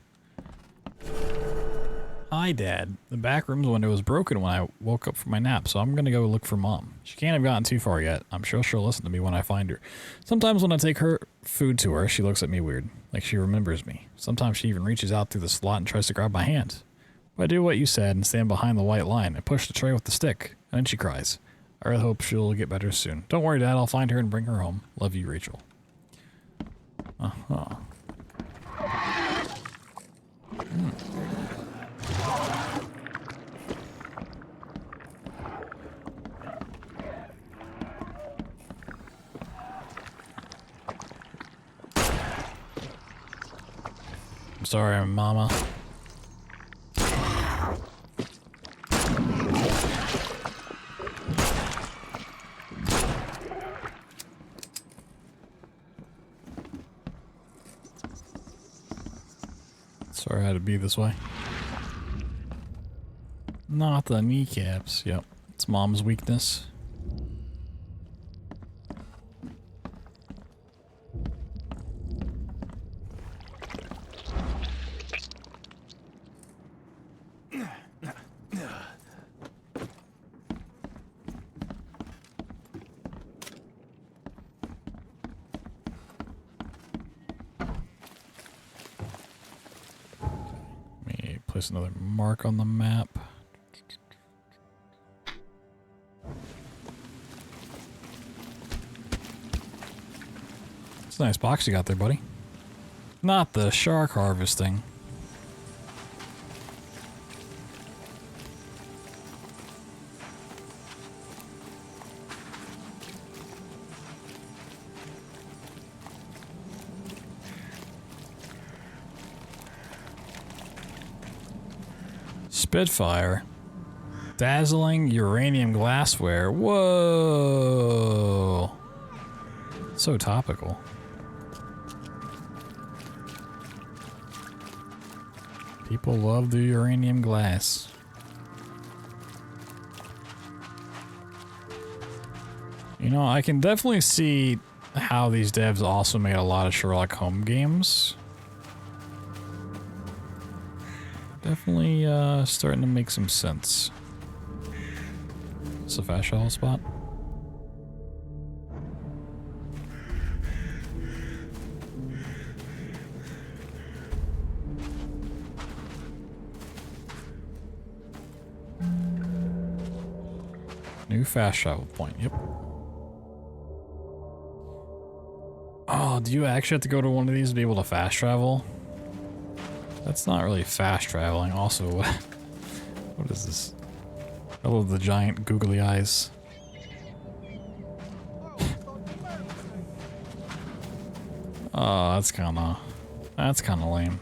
Hi, Dad. The back room's window was broken when I woke up from my nap, so I'm gonna go look for Mom. She can't have gotten too far yet. I'm sure she'll listen to me when I find her. Sometimes when I take her food to her, she looks at me weird, like she remembers me. Sometimes she even reaches out through the slot and tries to grab my hand. But I do what you said and stand behind the white line and push the tray with the stick, and then she cries. I really hope she'll get better soon. Don't worry, Dad. I'll find her and bring her home. Love you, Rachel. Uh-huh. I'm sorry, Mama. Sorry I had to be this way. Not the kneecaps. Yep. It's Mom's weakness. Place another mark on the map. It's a nice box you got there, buddy. Not the shark harvesting. Spitfire. Dazzling uranium glassware. Whoa. So topical. People love the uranium glass. You know, I can definitely see how these devs also made a lot of Sherlock Holmes games. Definitely starting to make some sense. It's a fast travel spot. New fast travel point, yep. Oh, do you actually have to go to one of these to be able to fast travel? That's not really fast traveling. Also, what is this? I love the giant googly eyes. Oh, that's kinda lame.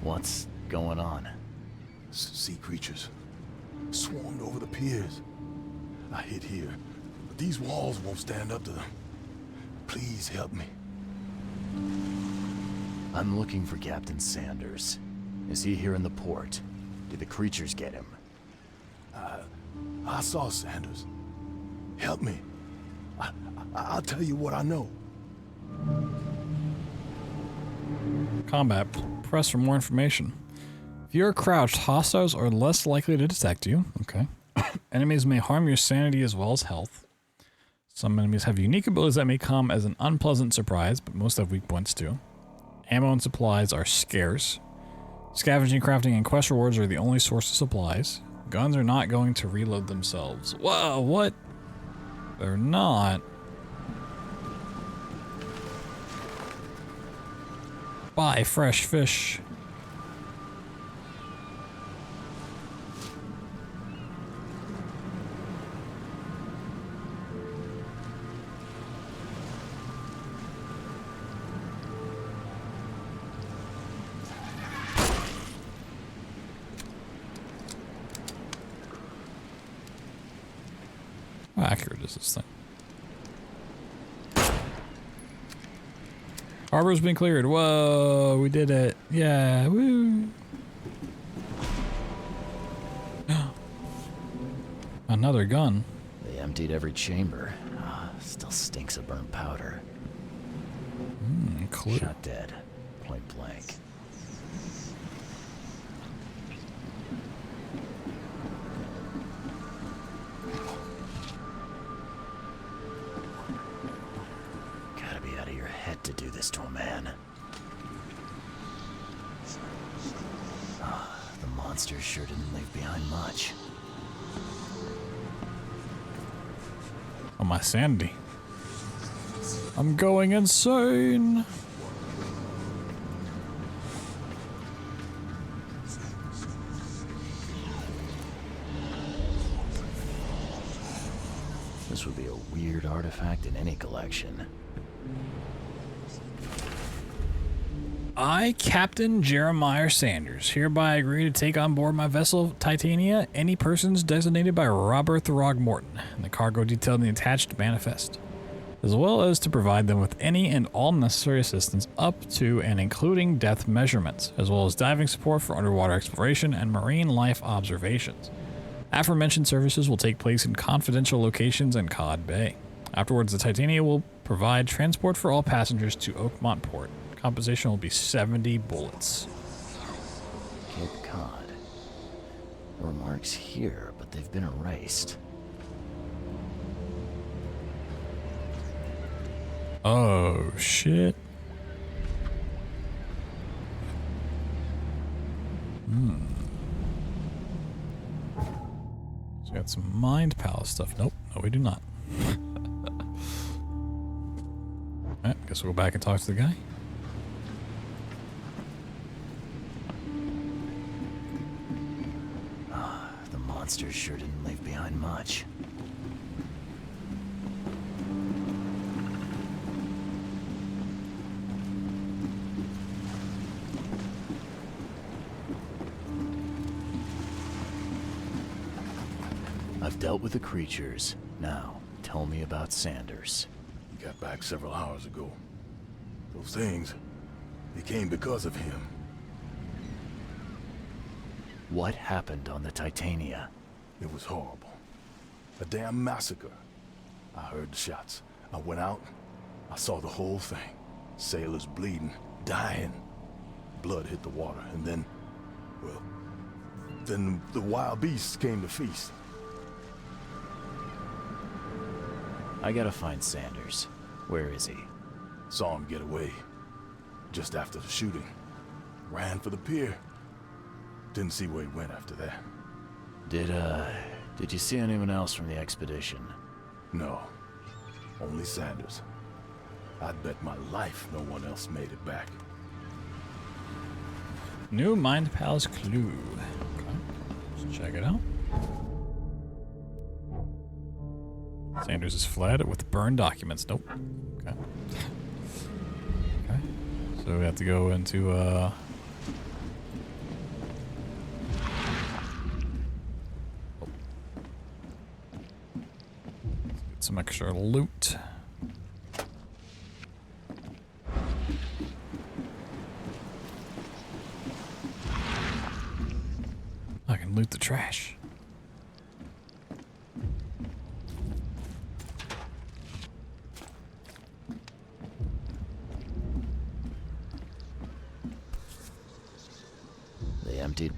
What's going on? Sea creatures swarmed over the piers. I hid here, but these walls won't stand up to them. Please help me. I'm looking for Captain Sanders. Is he here in the port? Did the creatures get him? I saw Sanders. Help me. I'll tell you what I know. Combat. Press for more information. If you're crouched, hostiles are less likely to detect you. Okay. Enemies may harm your sanity as well as health. Some enemies have unique abilities that may come as an unpleasant surprise, but most have weak points too. Ammo and supplies are scarce. Scavenging, crafting, and quest rewards are the only source of supplies. Guns are not going to reload themselves. Whoa, what? They're not. Buy fresh fish. How accurate is this thing? Harbor's been cleared. Whoa, we did it. Yeah, woo. Another gun. They emptied every chamber. Still stinks of burnt powder. Clue. Shot dead. Point blank. Gotta be out of your head to do this to a man. The monster sure didn't leave behind much. Oh, my sanity. I'm going insane. This would be a weird artifact in any collection. I, Captain Jeremiah Sanders, hereby agree to take on board my vessel Titania any persons designated by Robert Throgmorton and the cargo detailed in the attached manifest, as well as to provide them with any and all necessary assistance up to and including depth measurements, as well as diving support for underwater exploration and marine life observations. Aforementioned services will take place in confidential locations in Cod Bay. Afterwards, the Titania will provide transport for all passengers to Oakmont Port. Compensation will be 70 bullets. Cape Cod. There were marks here, but they've been erased. Oh, shit. So we got some Mind Palace stuff. Nope, no we do not. Alright, guess we'll go back and talk to the guy. monsters sure didn't leave behind much. I've dealt with the creatures. Now, tell me about Sanders. He got back several hours ago. Those things, they came because of him. What happened on the Titania? It was horrible. A damn massacre. I heard the shots. I went out. I saw the whole thing. Sailors bleeding, dying. Blood hit the water, and then, well, then the wild beasts came to feast. I gotta find Sanders. Where is he? Saw him get away. Just after the shooting. Ran for the pier. Didn't see where he went after that. Did you see anyone else from the expedition? No. Only Sanders. I'd bet my life no one else made it back. New Mind Palace clue. Okay. Let's check it out. Sanders has fled with burned documents. Nope. Okay. Okay. So we have to go into get some extra loot. I can loot the trash. They emptied.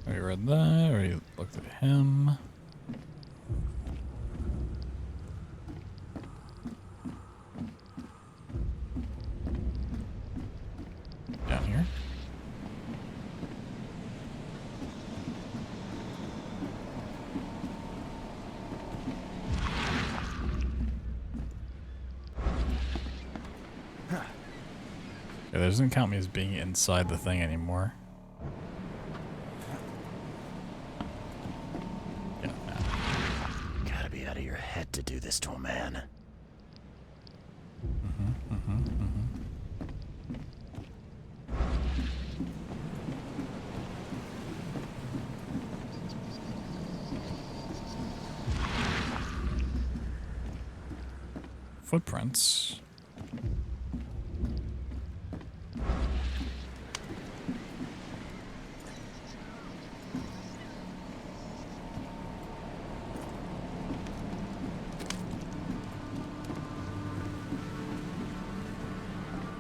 We read that. We looked at him. Down here. Yeah, that doesn't count me as being inside the thing anymore. Yeah, no. Gotta be out of your head to do this to a man. Footprints.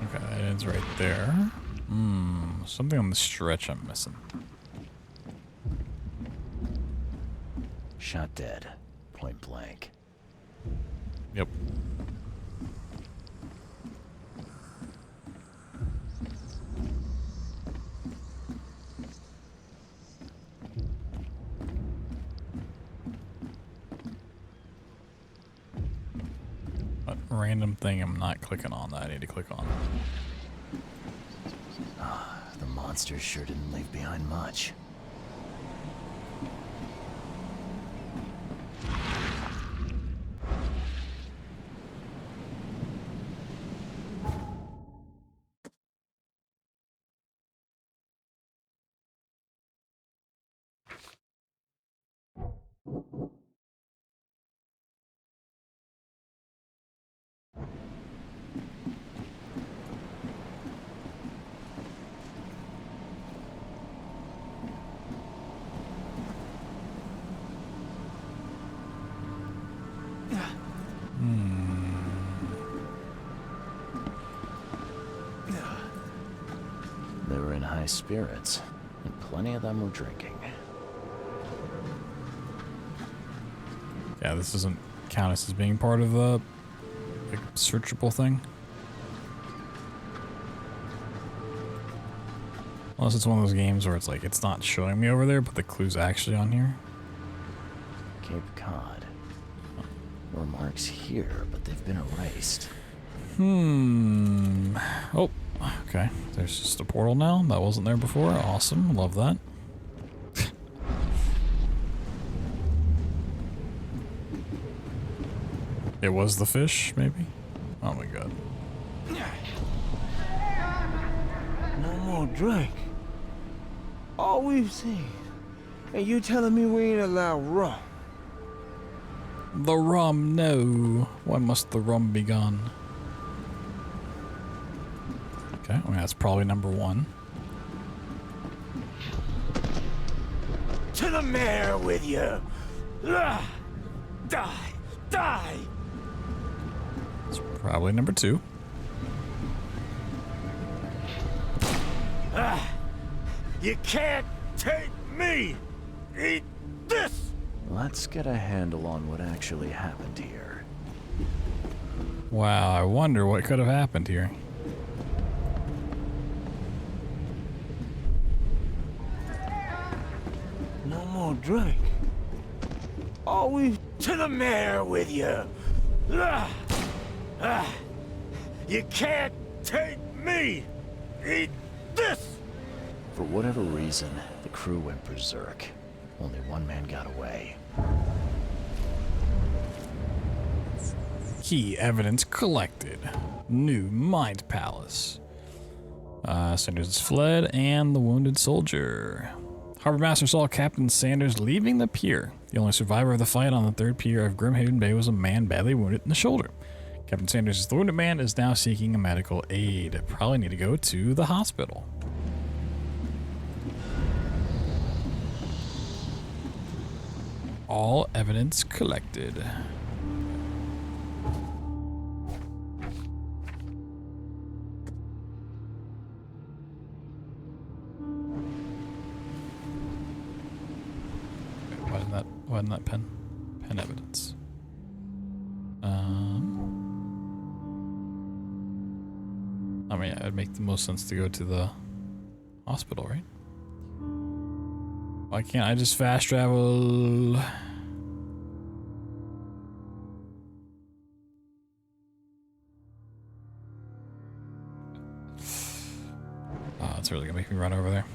Okay, that ends right there. Something on the stretch I'm missing. Shot dead. Point blank. Yep. What random thing I'm not clicking on that I need to click on? The monsters sure didn't leave behind much. They were in high spirits, and plenty of them were drinking. Yeah, this doesn't count as being part of the like, searchable thing. Unless it's one of those games where it's like, it's not showing me over there, but the clue's actually on here. Cape Cod. There were marks here, but they've been erased. Oh, okay. There's just a portal now. That wasn't there before. Awesome. Love that. It was the fish, maybe? Oh my god. No more drink. All we've seen. And you telling me we ain't allowed rum? The rum, no. Why must the rum be gone? Okay, well, that's probably number one. To the mayor with you! Die! Die! It's probably number two. You can't take me! Eat this! Let's get a handle on what actually happened here. Wow, I wonder what could have happened here. No more drink. All we've... To the mayor with you! You can't take me! Eat this! For whatever reason, the crew went berserk. Only one man got away. Key evidence collected. New Mind Palace. Sanders has fled, and the wounded soldier. Harbor Master saw Captain Sanders leaving the pier. The only survivor of the fight on the third pier of Grimhaven Bay was a man badly wounded in the shoulder. Captain Sanders' the wounded man is now seeking a medical aid. Probably need to go to the hospital. All evidence collected. Why didn't that pen evidence? I mean, it would make the most sense to go to the hospital, right? Why can't I just fast travel? Oh, it's really gonna make me run over there.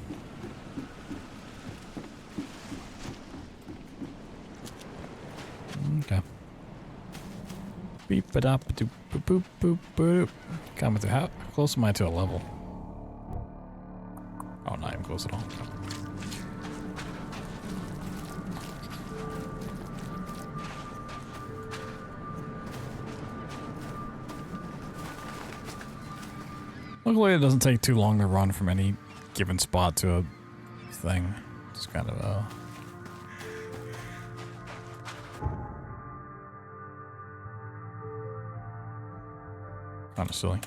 Okay. Beep it up, doop boop boop boop boop. Coming through. How close am I to a level? Oh, not even close at all. Luckily, it doesn't take too long to run from any given spot to a thing. It's kind of kind of silly.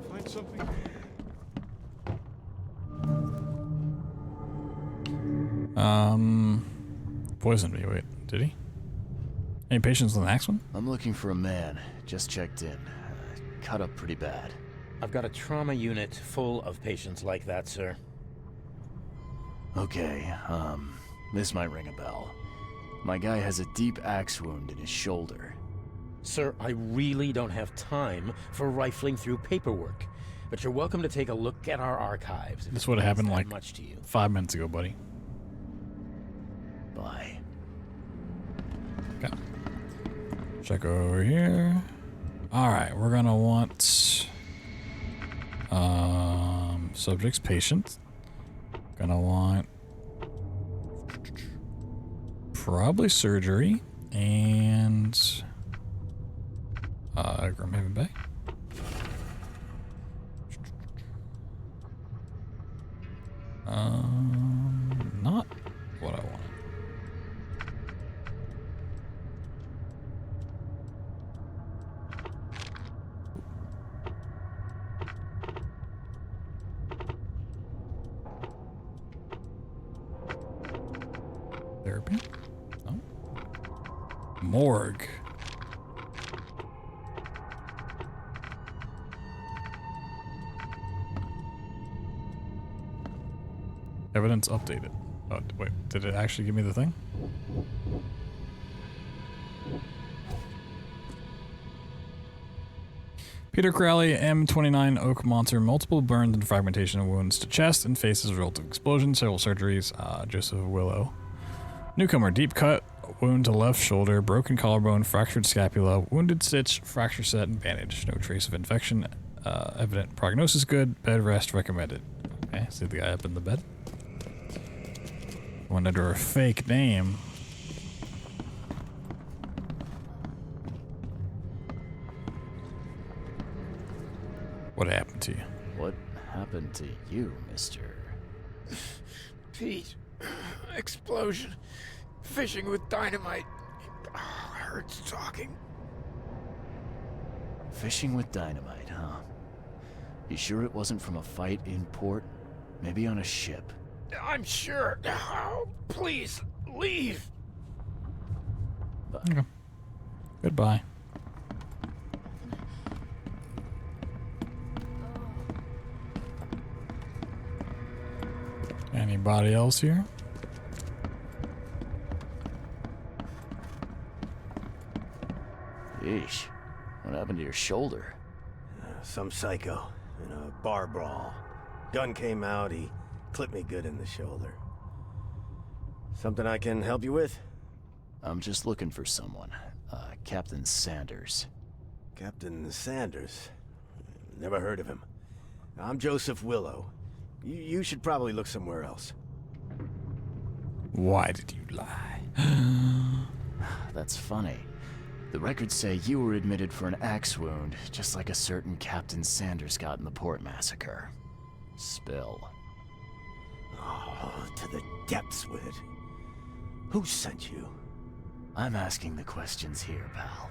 Find something. Poisoned me. Wait, did he? Any patients on the next one? I'm looking for a man. Just checked in. Cut up pretty bad. I've got a trauma unit full of patients like that, sir. Okay, this might ring a bell. My guy has a deep axe wound in his shoulder. Sir, I really don't have time for rifling through paperwork, but you're welcome to take a look at our archives. This would have happened like much to you. 5 minutes ago, buddy. Bye. Okay. Check over here. Alright, we're gonna want subject's patient. Gonna want probably surgery and Grimhaven Bay. Not what I want. Therapy? No. Morgue. Evidence updated. Oh, wait, did it actually give me the thing? Peter Crowley, M29, Oakmont, multiple burns and fragmentation of wounds to chest and face as a result of explosion, several surgeries, Joseph Willow. Newcomer, deep cut, wound to left shoulder, broken collarbone, fractured scapula, wounded stitch, fracture set, and bandage. No trace of infection, evident prognosis good, bed rest recommended. Okay, see the guy up in the bed. Went under a fake name. What happened to you? What happened to you, mister? Pete. Explosion. Fishing with dynamite. Hurts talking. Fishing with dynamite, huh? You sure it wasn't from a fight in port? Maybe on a ship? I'm sure. Oh, please, leave. Okay. Goodbye. Anybody else here? Yeesh. What happened to your shoulder? Some psycho in a bar brawl. Gun came out, he clipped me good in the shoulder. Something I can help you with? I'm just looking for someone. Captain Sanders. Captain Sanders? Never heard of him. I'm Joseph Willow. You should probably look somewhere else. Why did you lie? That's funny. The records say you were admitted for an axe wound, just like a certain Captain Sanders got in the port massacre. Spill. Oh, to the depths with it. Who sent you? I'm asking the questions here, pal.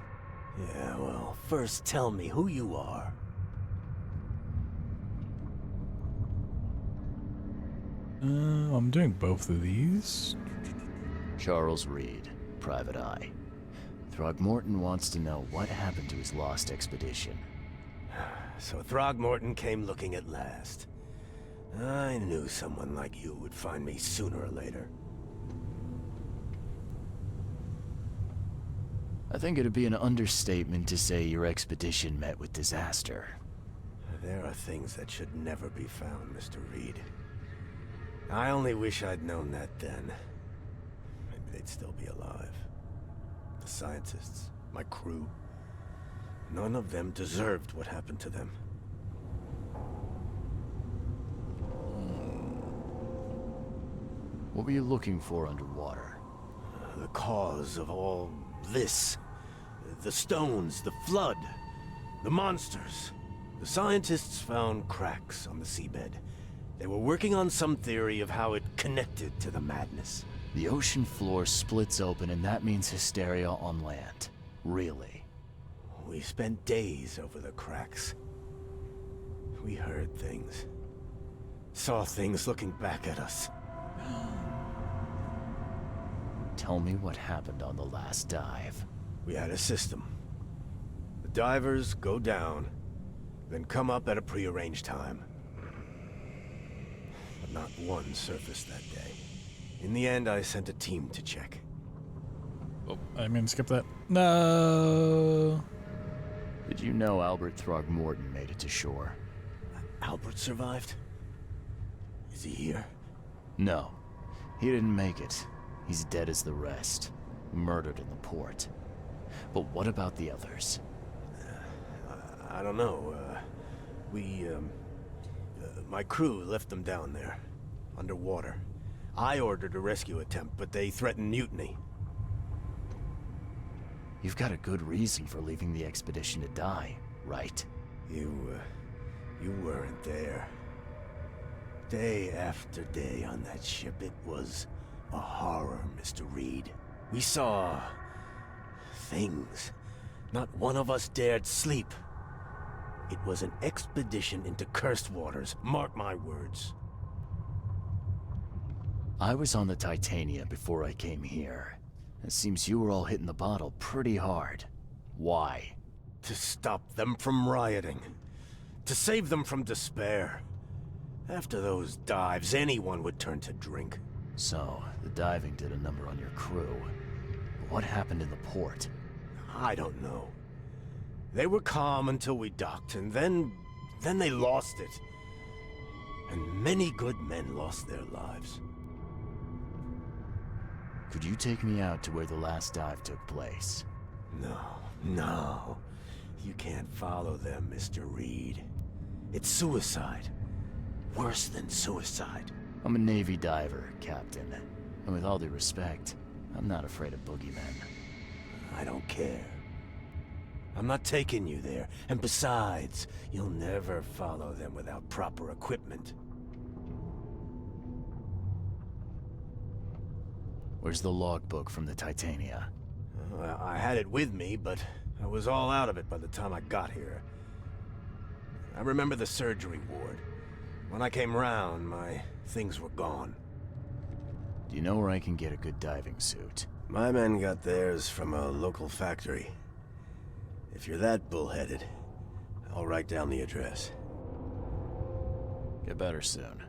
Yeah, well, first tell me who you are. I'm doing both of these. Charles Reed, Private Eye. Throgmorton wants to know what happened to his lost expedition. So Throgmorton came looking at last. I knew someone like you would find me sooner or later. I think it'd be an understatement to say your expedition met with disaster. There are things that should never be found, Mr. Reed. I only wish I'd known that then. Maybe they'd still be alive. The scientists, my crew. None of them deserved what happened to them. What were you looking for underwater? The cause of all this. The stones, the flood, the monsters. The scientists found cracks on the seabed. They were working on some theory of how it connected to the madness. The ocean floor splits open and that means hysteria on land. Really? We spent days over the cracks. We heard things. Saw things looking back at us. Tell me what happened on the last dive. We had a system. The divers go down, then come up at a prearranged time. But not one surfaced that day. In the end, I sent a team to check. Oh, I mean, skip that. No. Did you know Albert Throgmorton made it to shore? Albert survived? Is he here? No. He didn't make it. He's dead as the rest. Murdered in the port. But what about the others? I don't know. My crew left them down there, underwater. I ordered a rescue attempt, but they threatened mutiny. You've got a good reason for leaving the expedition to die, right? You weren't there. Day after day on that ship, it was a horror, Mr. Reed. We saw things. Not one of us dared sleep. It was an expedition into cursed waters, mark my words. I was on the Titania before I came here. It seems you were all hitting the bottle pretty hard. Why? To stop them from rioting. To save them from despair. After those dives, anyone would turn to drink. So, the diving did a number on your crew. But what happened in the port? I don't know. They were calm until we docked, and then they lost it. And many good men lost their lives. Could you take me out to where the last dive took place? No. You can't follow them, Mr. Reed. It's suicide. Worse than suicide. I'm a Navy diver, Captain. And with all due respect, I'm not afraid of boogeymen. I don't care. I'm not taking you there. And besides, you'll never follow them without proper equipment. Where's the logbook from the Titania? Well, I had it with me, but I was all out of it by the time I got here. I remember the surgery ward. When I came round, my things were gone. Do you know where I can get a good diving suit? My men got theirs from a local factory. If you're that bullheaded, I'll write down the address. Get better soon.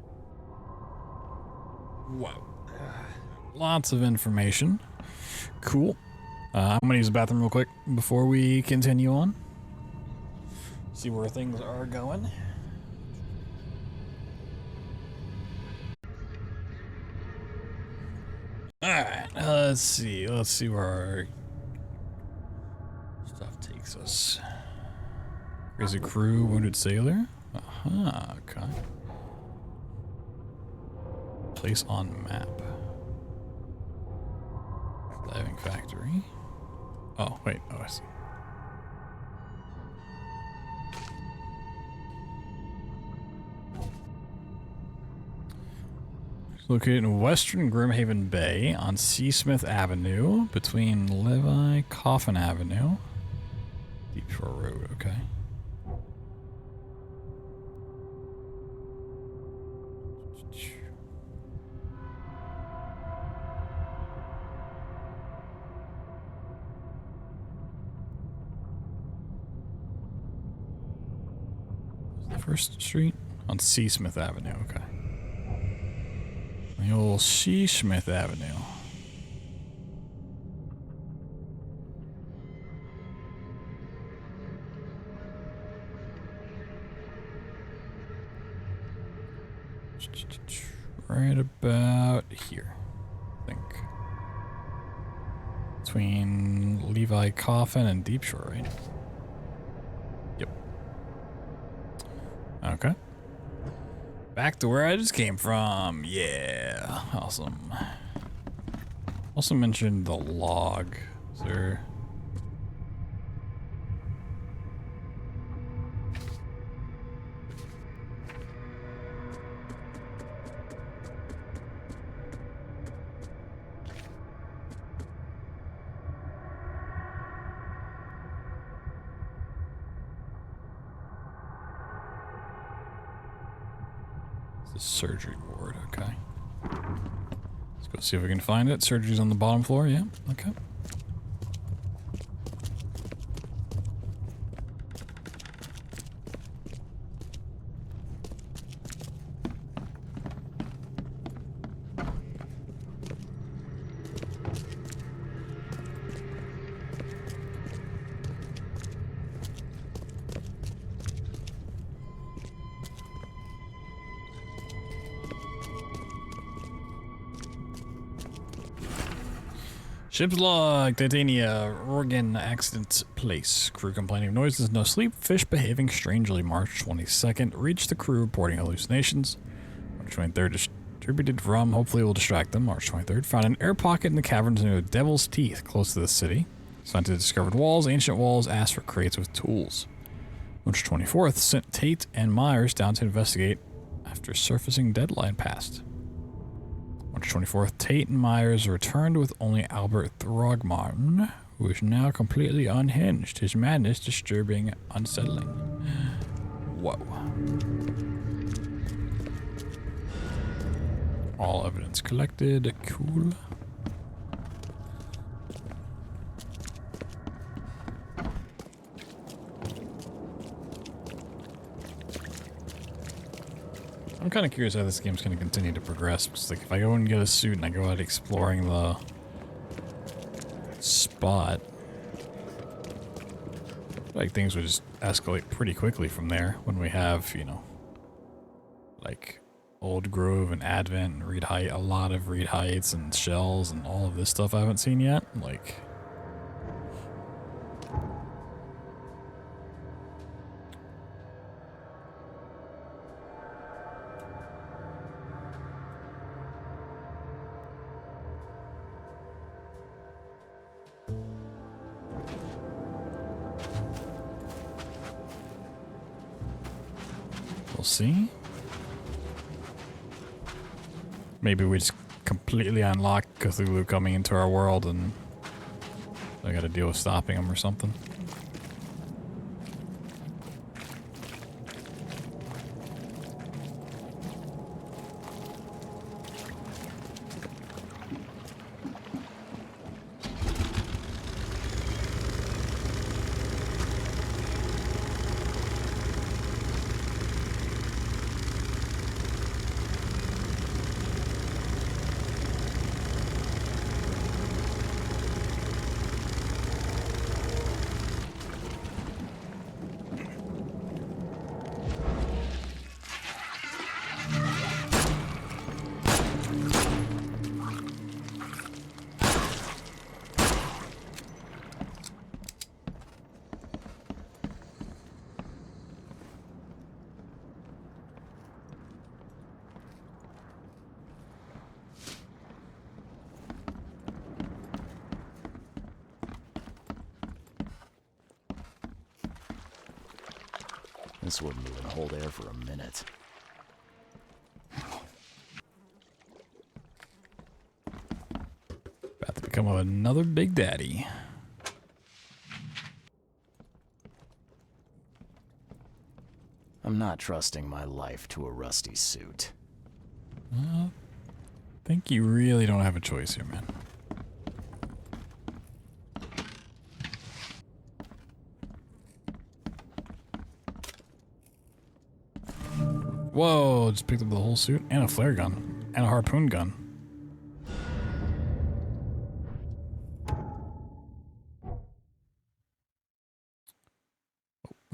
Whoa. Lots of information. Cool. I'm gonna use the bathroom real quick before we continue on. See where things are going. Alright, let's see. Let's see where our stuff takes us. Crazy crew, wounded sailor. Aha, okay. Place on map. Diving factory. Oh, wait. Oh, I see. It's located in western Grimhaven Bay on Seasmith Avenue between Levi Coffin Avenue. Deep Shore Road, okay. First Street on Seasmith Avenue, okay. The old Seasmith Avenue. Right about here, I think. Between Levi Coffin and Deep Shore, right? Yep. Okay. Back to where I just came from. Yeah. Awesome. Also mentioned the log. Is there... The surgery ward, okay. Let's go see if we can find it. Surgery's on the bottom floor, yeah, okay. Ship's log, Titania, Oregon, accident place. Crew complaining of noises, no sleep, fish behaving strangely. March 22nd, reached the crew reporting hallucinations. March 23rd, distributed rum, hopefully will distract them. March 23rd, found an air pocket in the caverns near the Devil's Teeth, close to the city. Scientists discovered walls, ancient walls, asked for crates with tools. March 24th, sent Tate and Myers down to investigate after surfacing deadline passed. March 24th, Tate and Myers returned with only Albert Throgmorton, who is now completely unhinged, his madness disturbing, unsettling. Whoa. All evidence collected, cool. I'm kind of curious how this game's going to continue to progress, because like if I go and get a suit and I go out exploring the spot, like things would just escalate pretty quickly from there when we have, you know, like Old Grove and Advent and Reed Height, a lot of Reed Heights and Shells and all of this stuff I haven't seen yet. Like, we'll see. Maybe we just completely unlock Cthulhu coming into our world and I gotta deal with stopping him or something. This wouldn't even hold air for a minute. About to become another Big Daddy. I'm not trusting my life to a rusty suit. I think you really don't have a choice here, man. Whoa, just picked up the whole suit and a flare gun and a harpoon gun.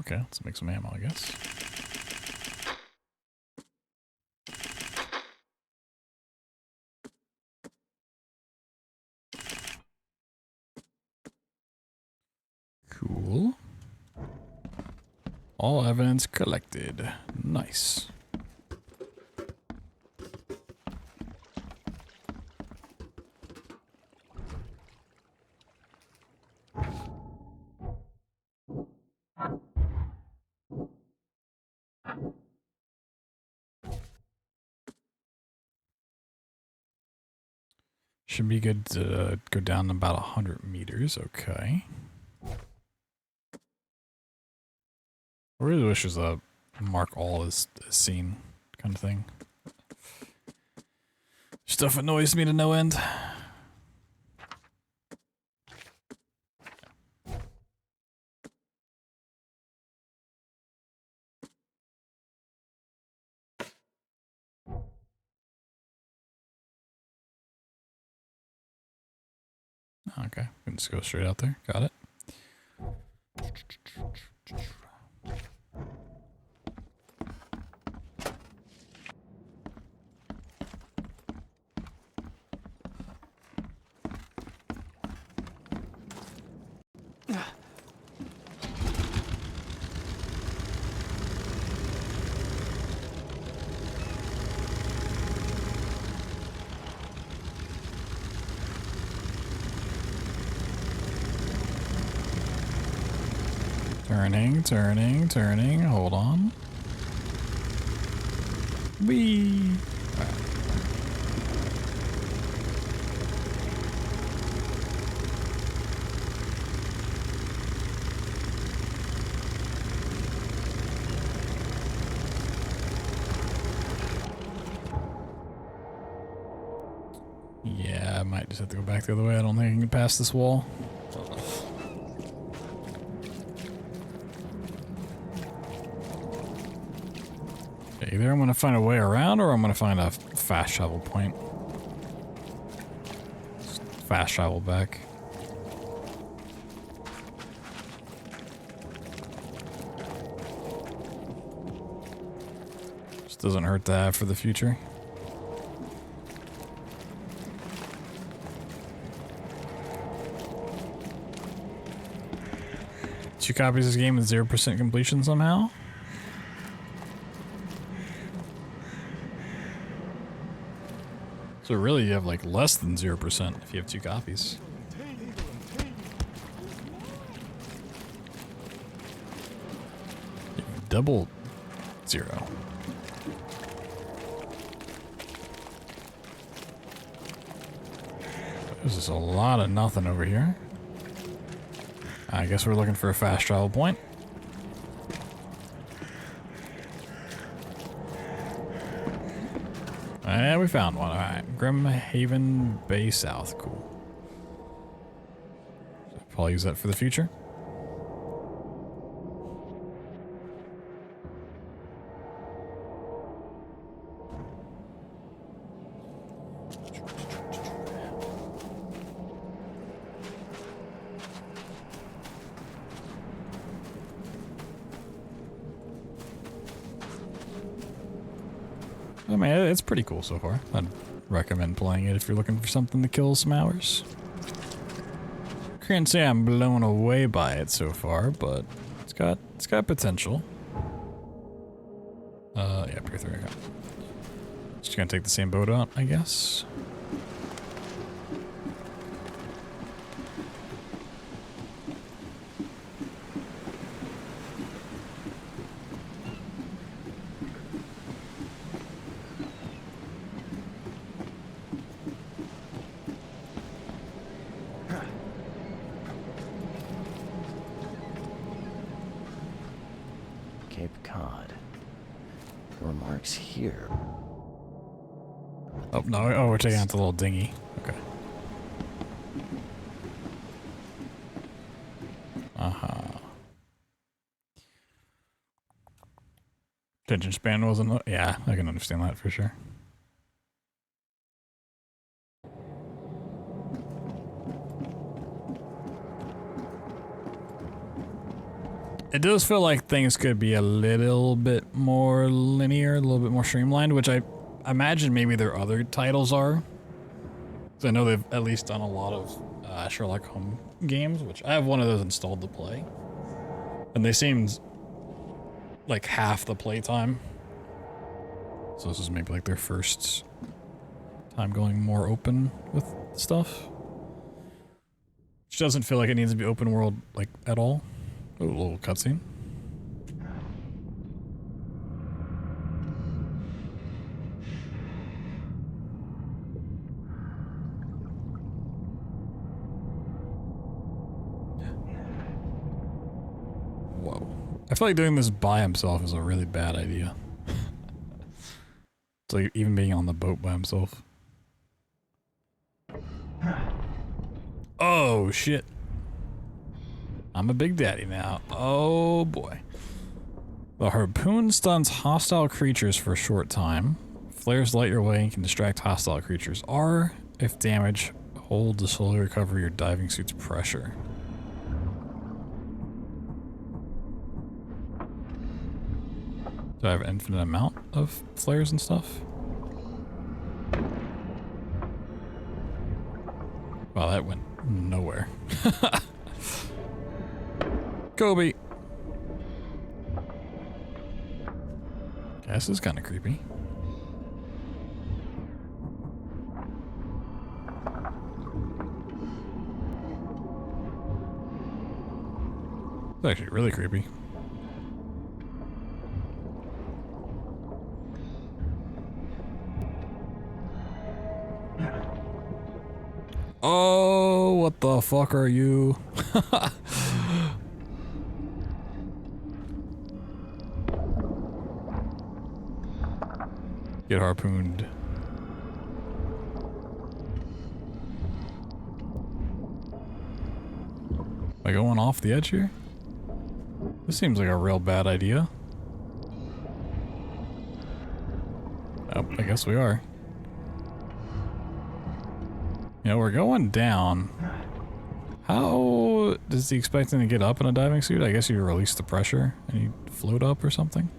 Okay, let's make some ammo, I guess. Cool. All evidence collected. Nice. Should be good to go down about 100 meters. Okay. I really wish there's a mark all as seen kind of thing. Stuff annoys me to no end. Okay, we can just go straight out there. Got it. Turning. Hold on. Whee! Right. Yeah, I might just have to go back the other way. I don't think I can pass this wall. Okay, either I'm gonna find a way around or I'm gonna find a fast travel point. Just fast travel back. Just doesn't hurt to have for the future. Two copies of this game with 0% completion somehow? So really you have like less than 0% if you have two copies. You have double 0. There's just a lot of nothing over here. I guess we're looking for a fast travel point. And we found one. Alright. Grimhaven Bay South. Cool. I'll probably use that for the future. I mean, it's pretty cool so far. I'd recommend playing it if you're looking for something to kill some hours. Can't say I'm blown away by it so far, but it's got potential. Yeah, peer through. Okay. Just gonna take the same boat out, I guess. Cape Cod. Remarks here. Oh, no. Oh, we're taking out the little dinghy. Okay. Uh-huh. Attention span wasn't... Yeah, I can understand that for sure. It does feel like things could be a little bit more linear, a little bit more streamlined, which I imagine maybe their other titles are. So I know they've at least done a lot of Sherlock Holmes games, which I have one of those installed to play. And they seemed like half the playtime. So this is maybe like their first time going more open with stuff. Which doesn't feel like it needs to be open world like at all. Oh, a little cutscene. Whoa. I feel like doing this by himself is a really bad idea. It's like even being on the boat by himself. Oh, shit. I'm a big daddy now. Oh boy. The harpoon stuns hostile creatures for a short time. Flares light your way and can distract hostile creatures. R, if damage, hold to slowly recover your diving suit's pressure. Do I have an infinite amount of flares and stuff? Wow, that went nowhere. Kobe. Yeah, this is kind of creepy. It's actually really creepy. Oh, what the fuck are you? Get harpooned. Am I going off the edge here? This seems like a real bad idea. Oh, I guess we are. You know, we're going down. How does he expect him to get up in a diving suit? I guess you release the pressure and you float up or something.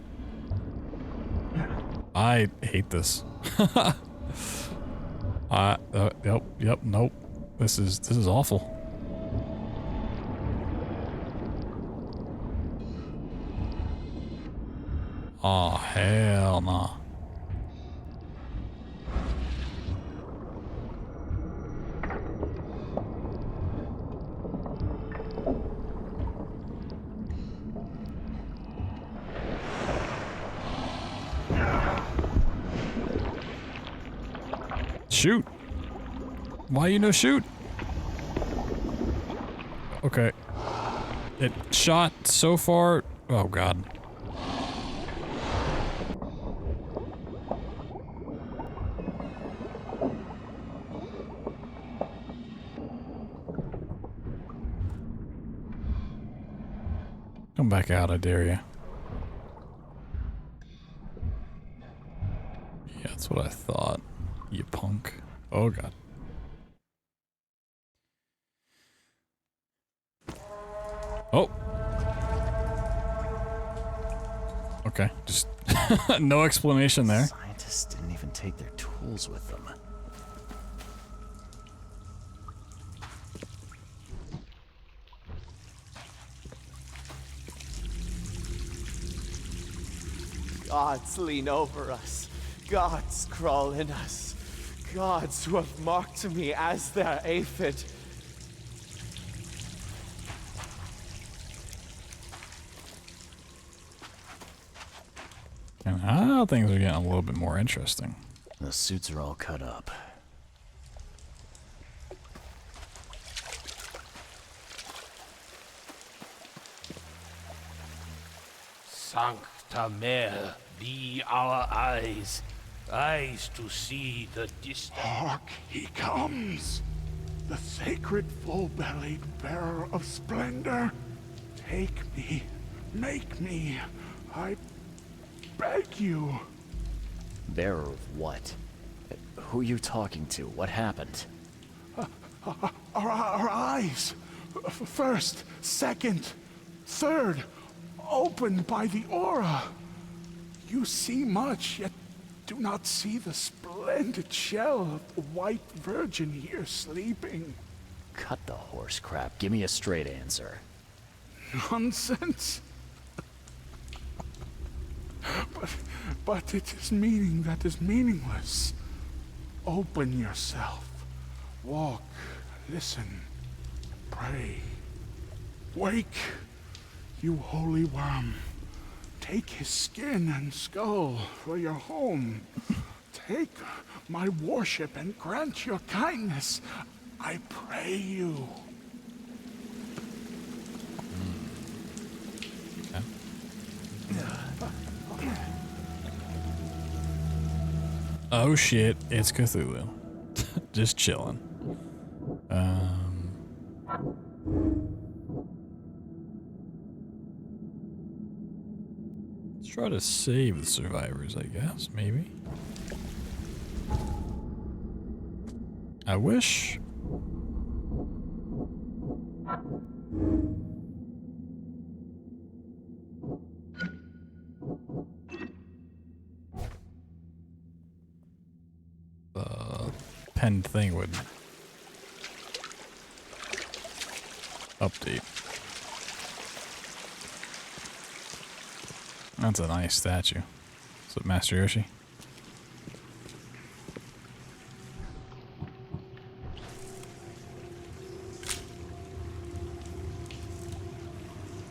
I hate this. Yep, nope. This is awful. Oh, hell no. Shoot. Why you no shoot? Okay. It shot so far. Oh god. Come back out, I dare you. Yeah, that's what I thought. You punk. Oh god. Oh. Okay, just no explanation there. Scientists didn't even take their tools with them. Gods lean over us. Gods crawl in us. Gods who have marked me as their aphid. And now things are getting a little bit more interesting. The suits are all cut up. Sancta Mare, be our eyes, eyes to see the distant. Hark, he comes! The sacred full-bellied bearer of splendor. Take me, make me, I beg you. Bearer of what? Who are you talking to? What happened? Our eyes. First, second, third, opened by the aura. You see much, yet do not see the splendid shell of the white virgin here sleeping. Cut the horse crap. Give me a straight answer. Nonsense. But it is meaning that is meaningless. Open yourself. Walk, listen, pray. Wake, you holy worm. Take his skin and skull for your home. Take my worship and grant your kindness. I pray you. Oh shit, it's Cthulhu. Just chilling. Let's try to save the survivors, I guess, maybe. I wish. The pen thing would update. That's a nice statue. Is it Master Yoshi?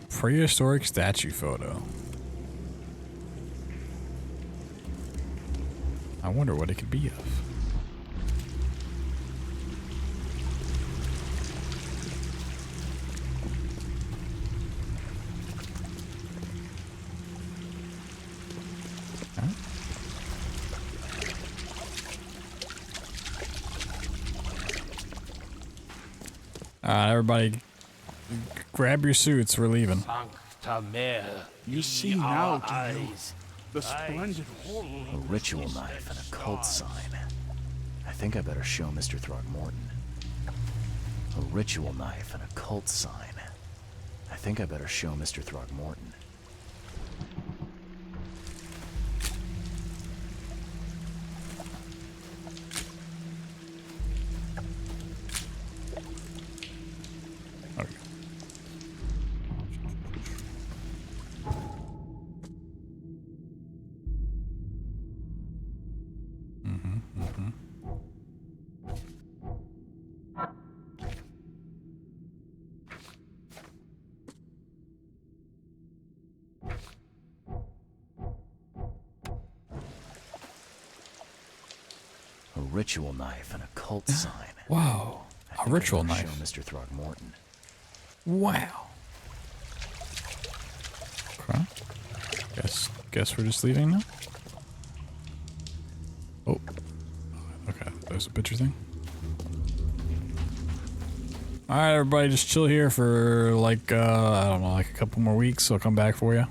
Prehistoric statue photo. I wonder what it could be of. Everybody, grab your suits. We're leaving. Sancta Mare, You see now, do you? The splendid horror. A ritual knife and a cult sign. I think I better show Mr. Throgmorton. A ritual knife and a cult sign. I think I better show Mr. Throgmorton. A ritual knife and a cult sign. Wow. A ritual knife. Show Mr. Throgmorton. Wow. Okay. Guess we're just leaving now? Oh. Okay, there's a picture thing. Alright, everybody, just chill here for like, I don't know, like a couple more weeks. I'll come back for you.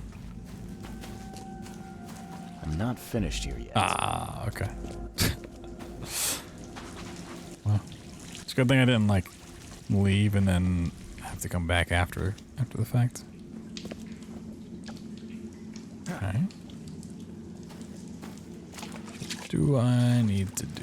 I'm not finished here yet. Ah, okay. Well, it's a good thing I didn't, like, leave and then have to come back after the fact. Okay. What do I need to do?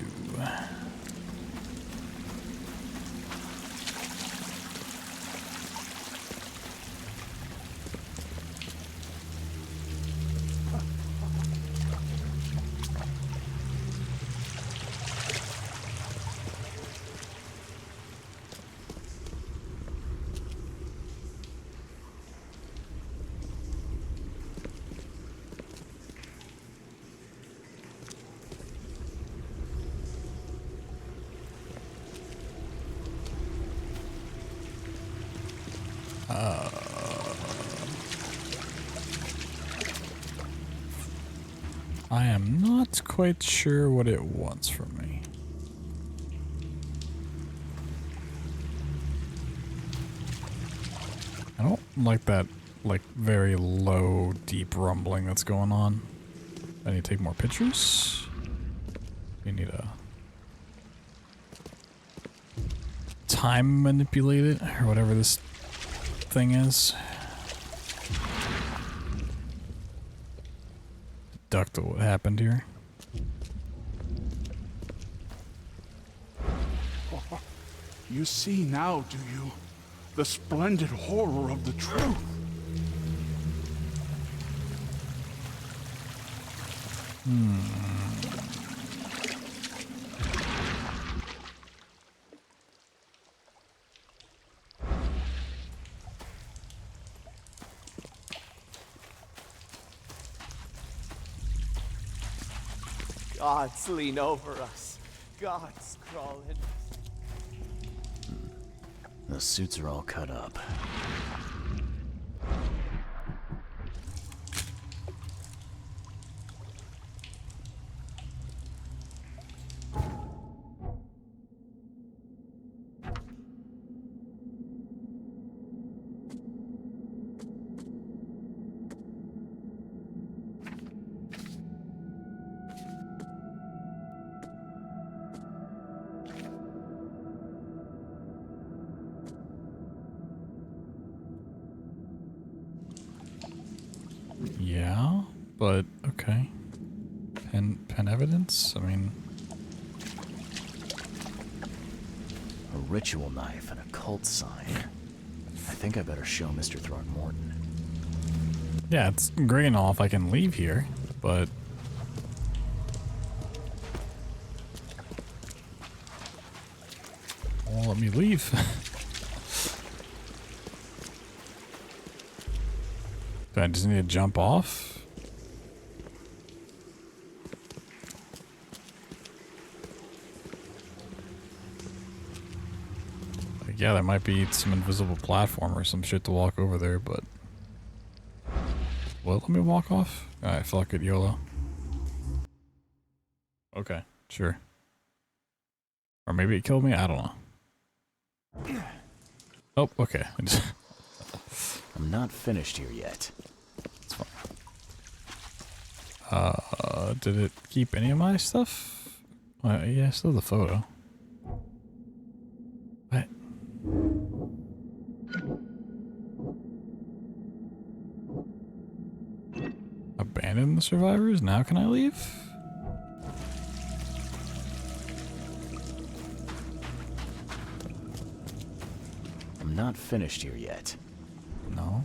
I am not quite sure what it wants from me. I don't like that, like, very low, deep rumbling that's going on. I need to take more pictures. We need to time manipulate it, or whatever this thing is. Deduct what happened here. You see now, do you? The splendid horror of the truth. Gods lean over us. Gods crawl in us. The suits are all cut up. Yeah, but okay. Pen evidence? I mean, A ritual knife and a cult sign. I think I better show Mr. Throgmorton. yeah, it's great and all if I can leave here, but won't let me leave. Do I just need to jump off? Like, yeah, there might be some invisible platform or some shit to walk over there, but... Well, let me walk off? Alright, fuck it, YOLO. Okay, sure. Or maybe it killed me? I don't know. Oh, okay. I'm not finished here yet. It's fine. Did it keep any of my stuff? Yeah, still the photo. What? Abandon the survivors? Now can I leave? I'm not finished here yet. No.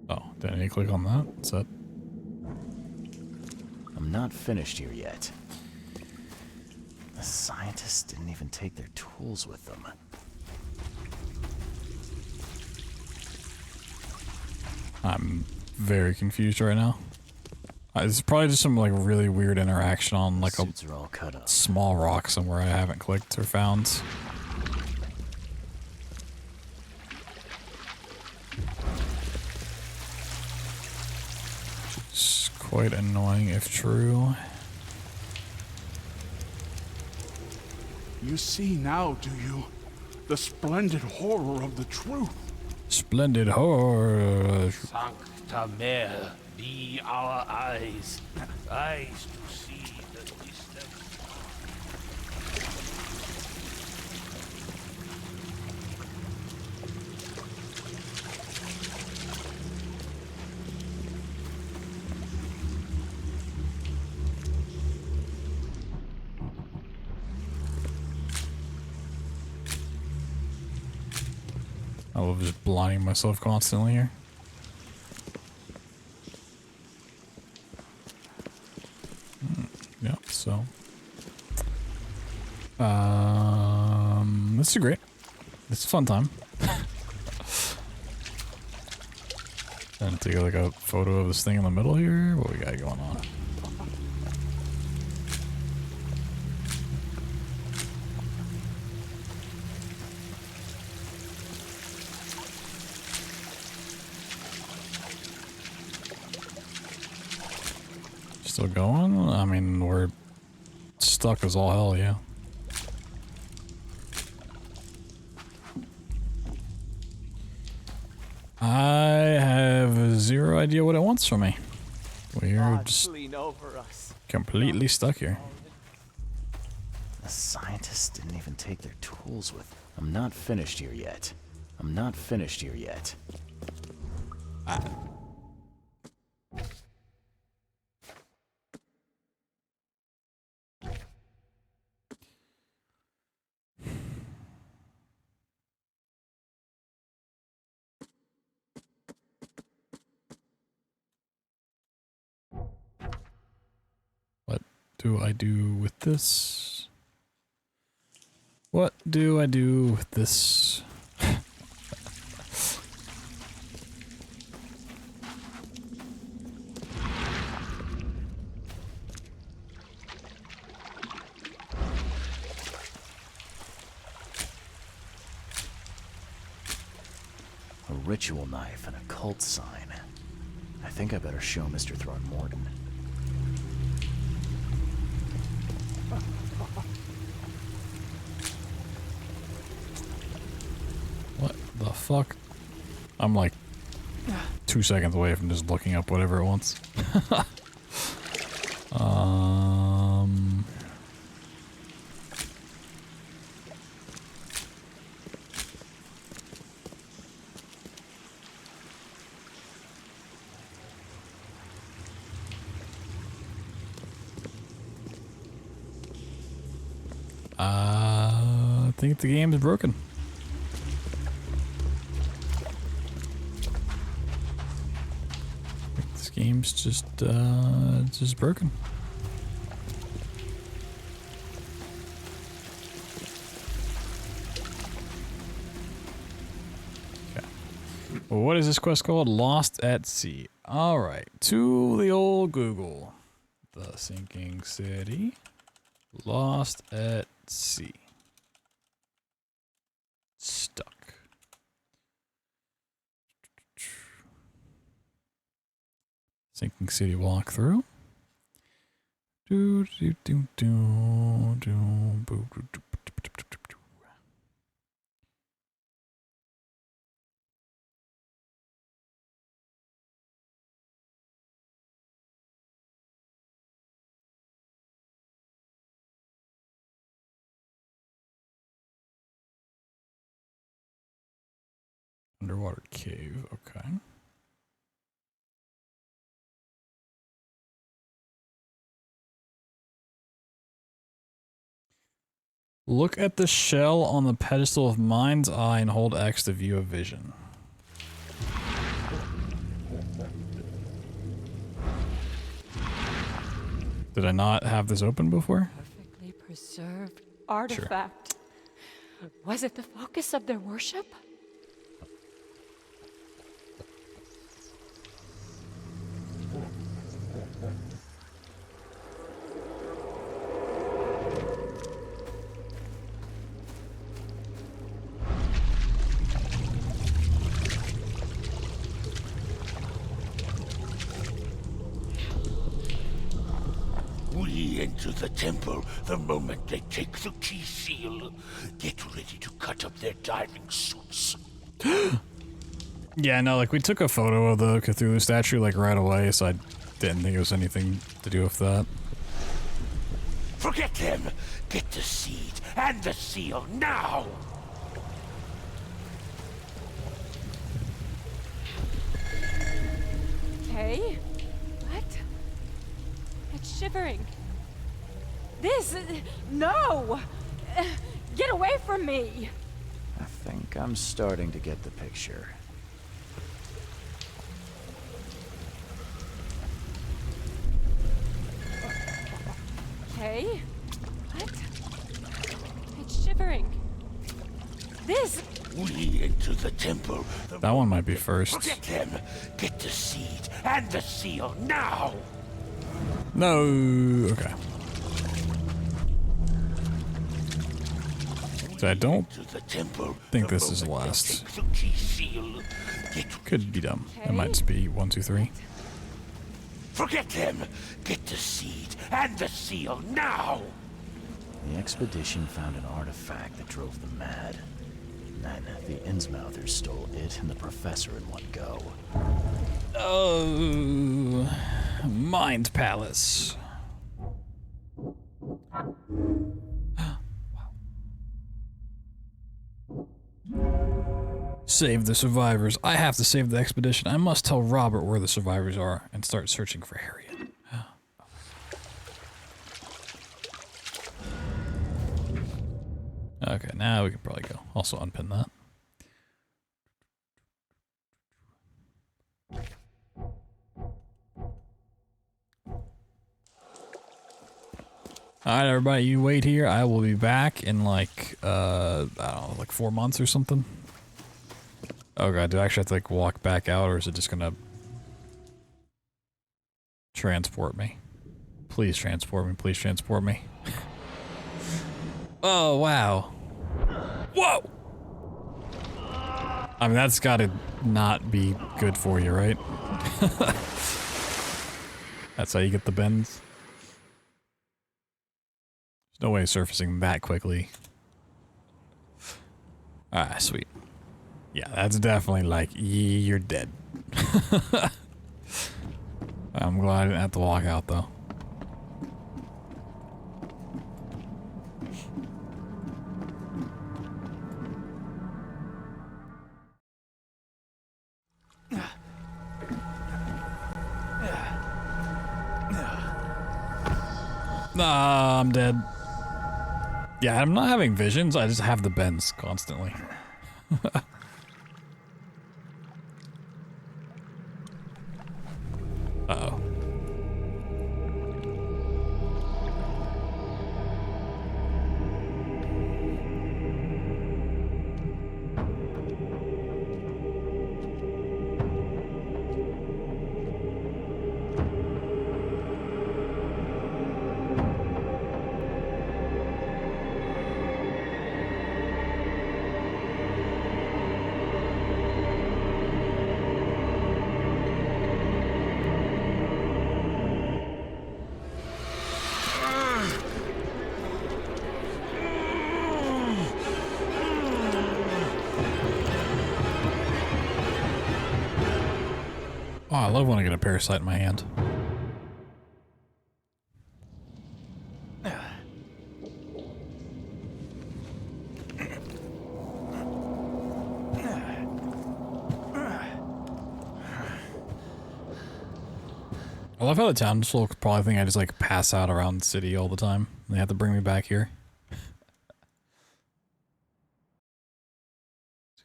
Oh, did I need to click on that? What's that? I'm not finished here yet. The scientists didn't even take their tools with them. I'm very confused right now. It's probably just some like really weird interaction on like a small rock somewhere I haven't clicked or found. It's quite annoying if true. You see now, do you? The splendid horror of the truth. Splendid horror. Sancta Mare, be our eyes, eyes to see the distant. I love just blinding myself constantly here. Yeah, so. This is great. It's a fun time. And take like a photo of this thing in the middle here. What we got going on? Still going? I mean, we're stuck as all hell, yeah. I have zero idea what it wants from me. We're just completely stuck here. The scientists didn't even take their tools with them. I'm not finished here yet. I'm not finished here yet. What do I do with this? What do I do with this? A ritual knife and a cult sign. I think I better show Mr. Throgmorton. What the fuck? I'm like 2 seconds away from just looking up whatever it wants. I think the game is broken. This game's just broken. Okay. Well, what is this quest called? Lost at Sea. All right, to the old Google. The sinking city. Lost at sea. Stuck. Sinking city walkthrough. Do do do do do. Underwater cave, okay. Look at the shell on the pedestal of Mind's Eye and hold X to view a vision. Did I not have this open before? Perfectly preserved artifact. Sure. Was it the focus of their worship? We enter the temple the moment they take the key seal. Get ready to cut up their diving suits. Yeah, no, like we took a photo of the Cthulhu statue like right away, so I didn't think it was anything to do with that. Forget them! Get the seed and the seal now! Okay. What? It's shivering. This... No! Get away from me! I think I'm starting to get the picture. Okay. What? It's shivering. This... We enter the temple. That one might be first. Forget them! Get the seed and the seal now! No, okay. So I don't think this is the last. Could be dumb. It might just be 1, 2, 3. Forget them! Get the seed and the seal now! The expedition found an artifact that drove them mad. Then the Innsmouthers stole it and the professor in one go. Oh, Mind Palace. Save the survivors. I have to save the expedition. I must tell Robert where the survivors are and start searching for Harriet. Okay, now we can probably go. Also unpin that. Alright, everybody, you wait here. I will be back in like, I don't know, like 4 months or something. Oh god, do I actually have to like walk back out, or is it just gonna transport me? Please transport me, please transport me. Oh, wow. Whoa! I mean, that's gotta not be good for you, right? That's how you get the bends. There's no way of surfacing that quickly. Ah, sweet. Yeah, that's definitely like, you're dead. I'm glad I didn't have to walk out, though. Nah, I'm dead. Yeah, I'm not having visions, I just have the bends constantly. Uh-oh. I love when I get a parasite in my hand. I love how the townsfolk probably think I just like pass out around the city all the time. They have to bring me back here. It's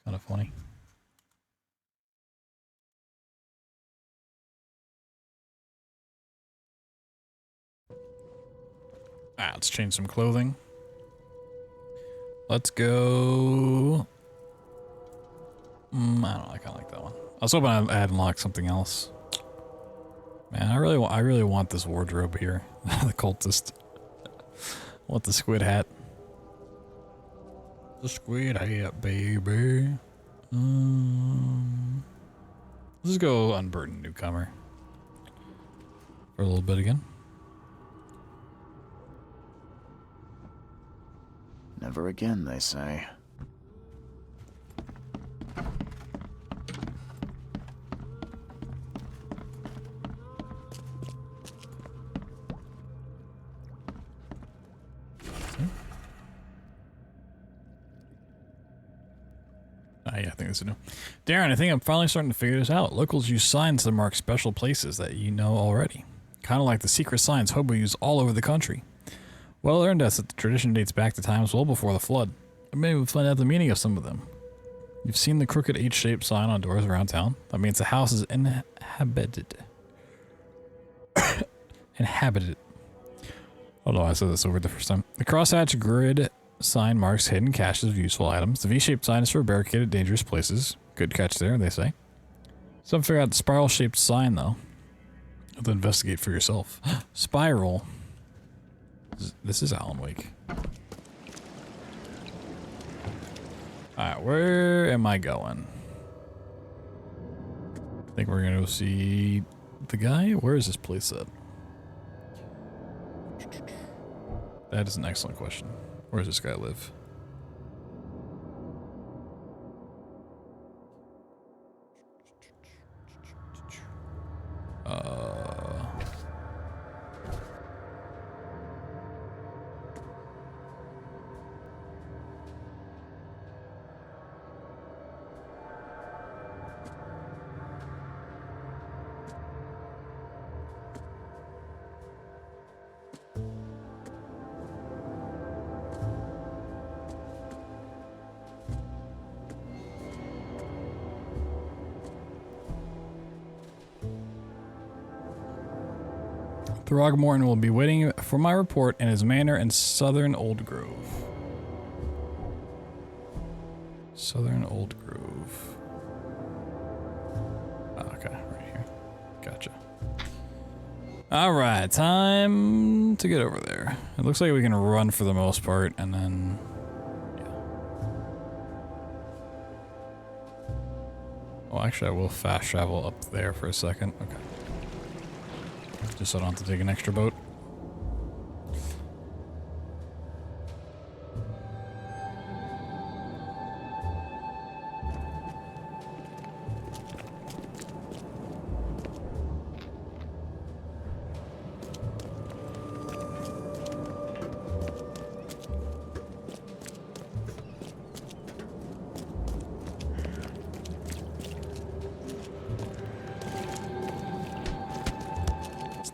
kind of funny. Let's change some clothing. Let's go. I don't know. I kind of like that one. I was hoping I had unlocked something else. Man, I really want this wardrobe here. The cultist. I want the squid hat. The squid hat, baby. Let's go unburdened newcomer for a little bit again. Never again, they say. Yeah, I think this is new. Darren, I think I'm finally starting to figure this out. Locals use signs to mark special places that you know already. Kind of like the secret signs Hobo use all over the country. Well learned us that the tradition dates back to times well before the flood. Maybe we'll find out the meaning of some of them. You've seen the crooked H-shaped sign on doors around town. That means the house is inhabited. Inhabited. Oh no, I said this over the first time. The crosshatch grid sign marks hidden caches of useful items. The V-shaped sign is for barricaded, dangerous places. Good catch there, they say. Some figure out the spiral-shaped sign, though. You have to investigate for yourself. Spiral. This is Alan Wake. Alright, where am I going? I think we're gonna go see the guy. Where is this place at? That is an excellent question. Where does this guy live? Throgmorton will be waiting for my report in his manor in southern Old Grove. Southern Old Grove. Oh, okay, right here. Gotcha. Alright, time to get over there. It looks like we can run for the most part, and then... yeah. Oh, actually, I will fast travel up there for a second. Okay. Just so I don't have to take an extra boat.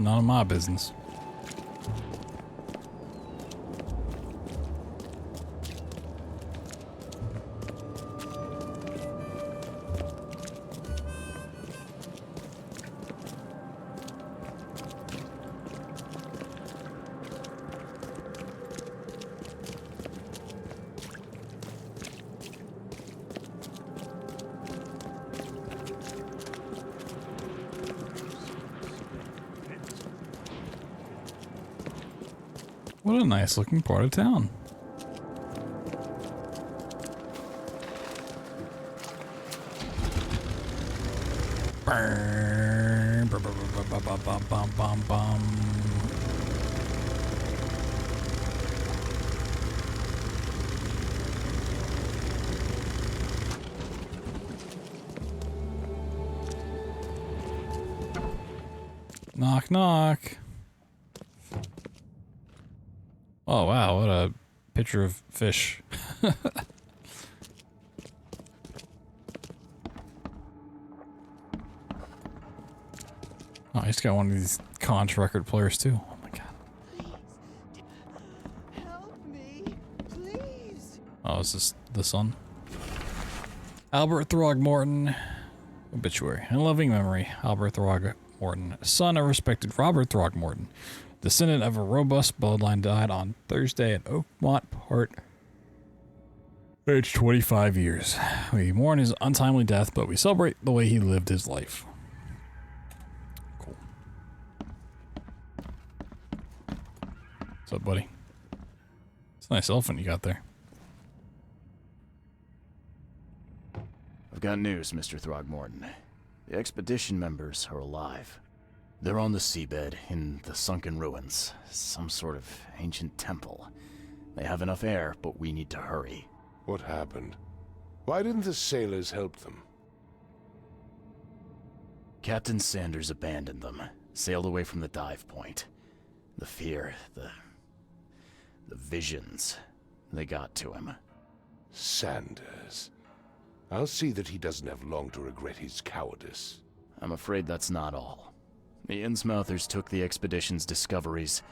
None of my business. What a nice looking part of town. Knock, knock. Oh, wow, what a picture of fish. Oh, he's got one of these conch record players, too. Oh, my God. Help me, please. Oh, is this the son? Albert Throgmorton. Obituary. In loving memory, Albert Throgmorton, son of respected Robert Throgmorton, descendant of a robust bloodline, died on Thursday at Oakmont Park, aged 25 years. We mourn his untimely death, but we celebrate the way he lived his life. Cool. What's up, buddy? It's a nice elephant you got there. I've got news, Mr. Throgmorton. The expedition members are alive. They're on the seabed in the sunken ruins. Some sort of ancient temple. They have enough air, but we need to hurry. What happened? Why didn't the sailors help them? Captain Sanders abandoned them, sailed away from the dive point. The fear, the visions, they got to him. Sanders. I'll see that he doesn't have long to regret his cowardice. I'm afraid that's not all. The Innsmouthers took the expedition's discoveries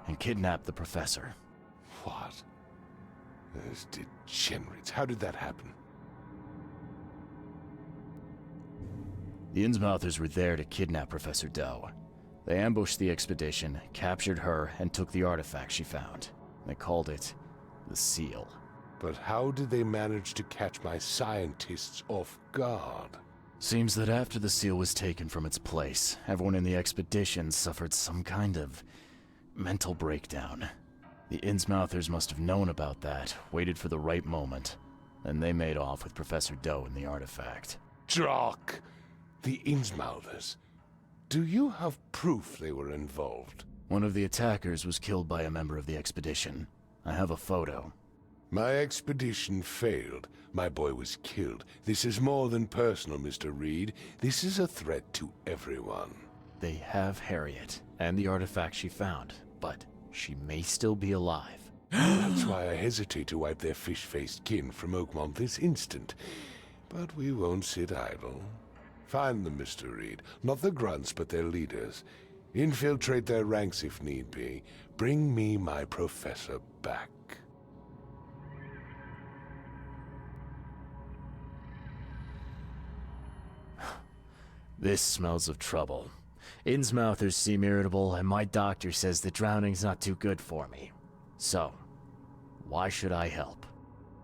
and kidnapped the professor. What? Those degenerates. How did that happen? The Innsmouthers were there to kidnap Professor Doe. They ambushed the expedition, captured her, and took the artifact she found. They called it the Seal. But how did they manage to catch my scientists off guard? Seems that after the seal was taken from its place, everyone in the expedition suffered some kind of mental breakdown. The Innsmouthers must have known about that, waited for the right moment, then they made off with Professor Doe and the artifact. Drock! The Innsmouthers. Do you have proof they were involved? One of the attackers was killed by a member of the expedition. I have a photo. My expedition failed. My boy was killed. This is more than personal, Mr. Reed. This is a threat to everyone. They have Harriet, and the artifact she found, but she may still be alive. That's why I hesitate to wipe their fish-faced kin from Oakmont this instant. But we won't sit idle. Find them, Mr. Reed. Not the grunts, but their leaders. Infiltrate their ranks if need be. Bring me my professor back. This smells of trouble. Innsmouthers seem irritable, and my doctor says that drowning's not too good for me. So, why should I help?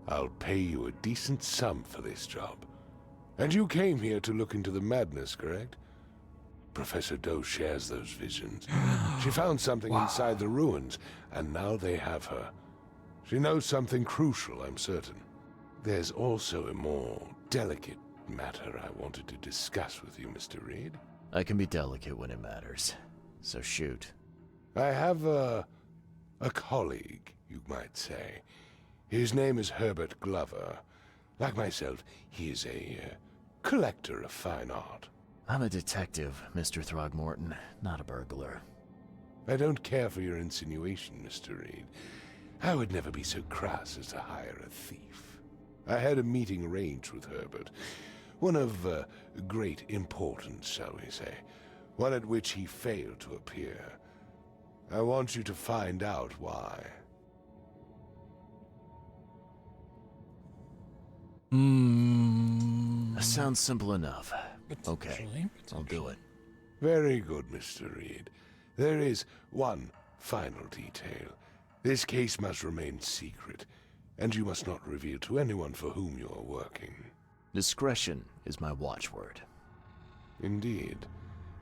I'll pay you a decent sum for this job. And you came here to look into the madness, correct? Professor Doe shares those visions. She found something inside the ruins, and now they have her. She knows something crucial, I'm certain. There's also a more delicate matter I wanted to discuss with you, Mr. Reed. I can be delicate when it matters, so shoot. I have a colleague, you might say. His name is Herbert Glover. Like myself, he is a collector of fine art. I'm a detective, Mr. Throgmorton, not a burglar. I don't care for your insinuation, Mr. Reed. I would never be so crass as to hire a thief. I had a meeting arranged with Herbert. One of great importance, shall we say. One at which he failed to appear. I want you to find out why. Sounds simple enough. Okay, I'll do it. Very good, Mr. Reed. There is one final detail. This case must remain secret, and you must not reveal to anyone for whom you are working. Discretion is my watchword. Indeed.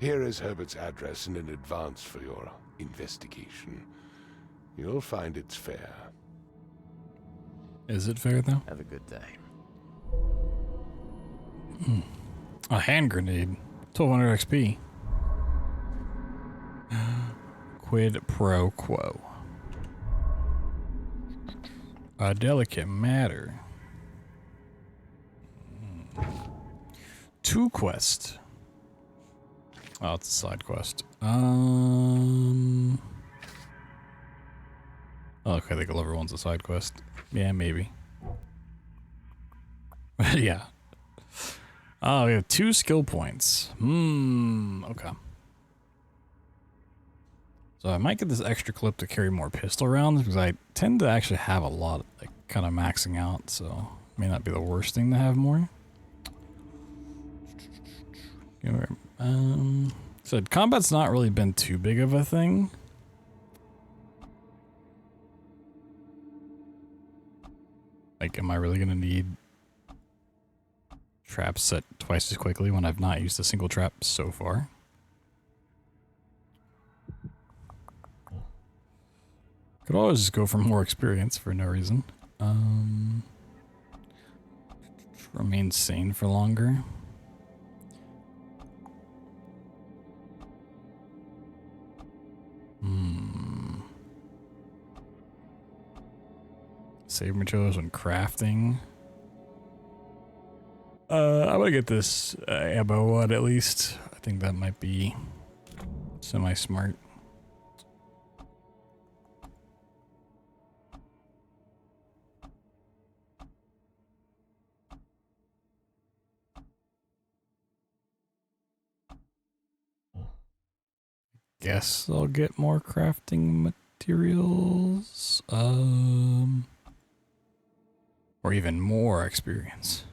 Here is Herbert's address and an advance for your investigation. You'll find it's fair. Is it fair, though? Have a good day. A hand grenade. 1200 XP. Quid pro quo. A delicate matter. 2 quests. Oh, it's a side quest. Okay, the Glover one's a side quest. Yeah, maybe. Yeah. Oh, we have 2 skill points. Okay. So I might get this extra clip to carry more pistol rounds because I tend to actually have a lot, like, kind of maxing out, so it may not be the worst thing to have more. So combat's not really been too big of a thing. Like, am I really gonna need traps set twice as quickly when I've not used a single trap so far? Could always just go for more experience for no reason. Remain sane for longer. Save materials when crafting. I'm gonna get this ammo one at least. I think that might be semi-smart. Guess I'll get more crafting materials. Or even more experience.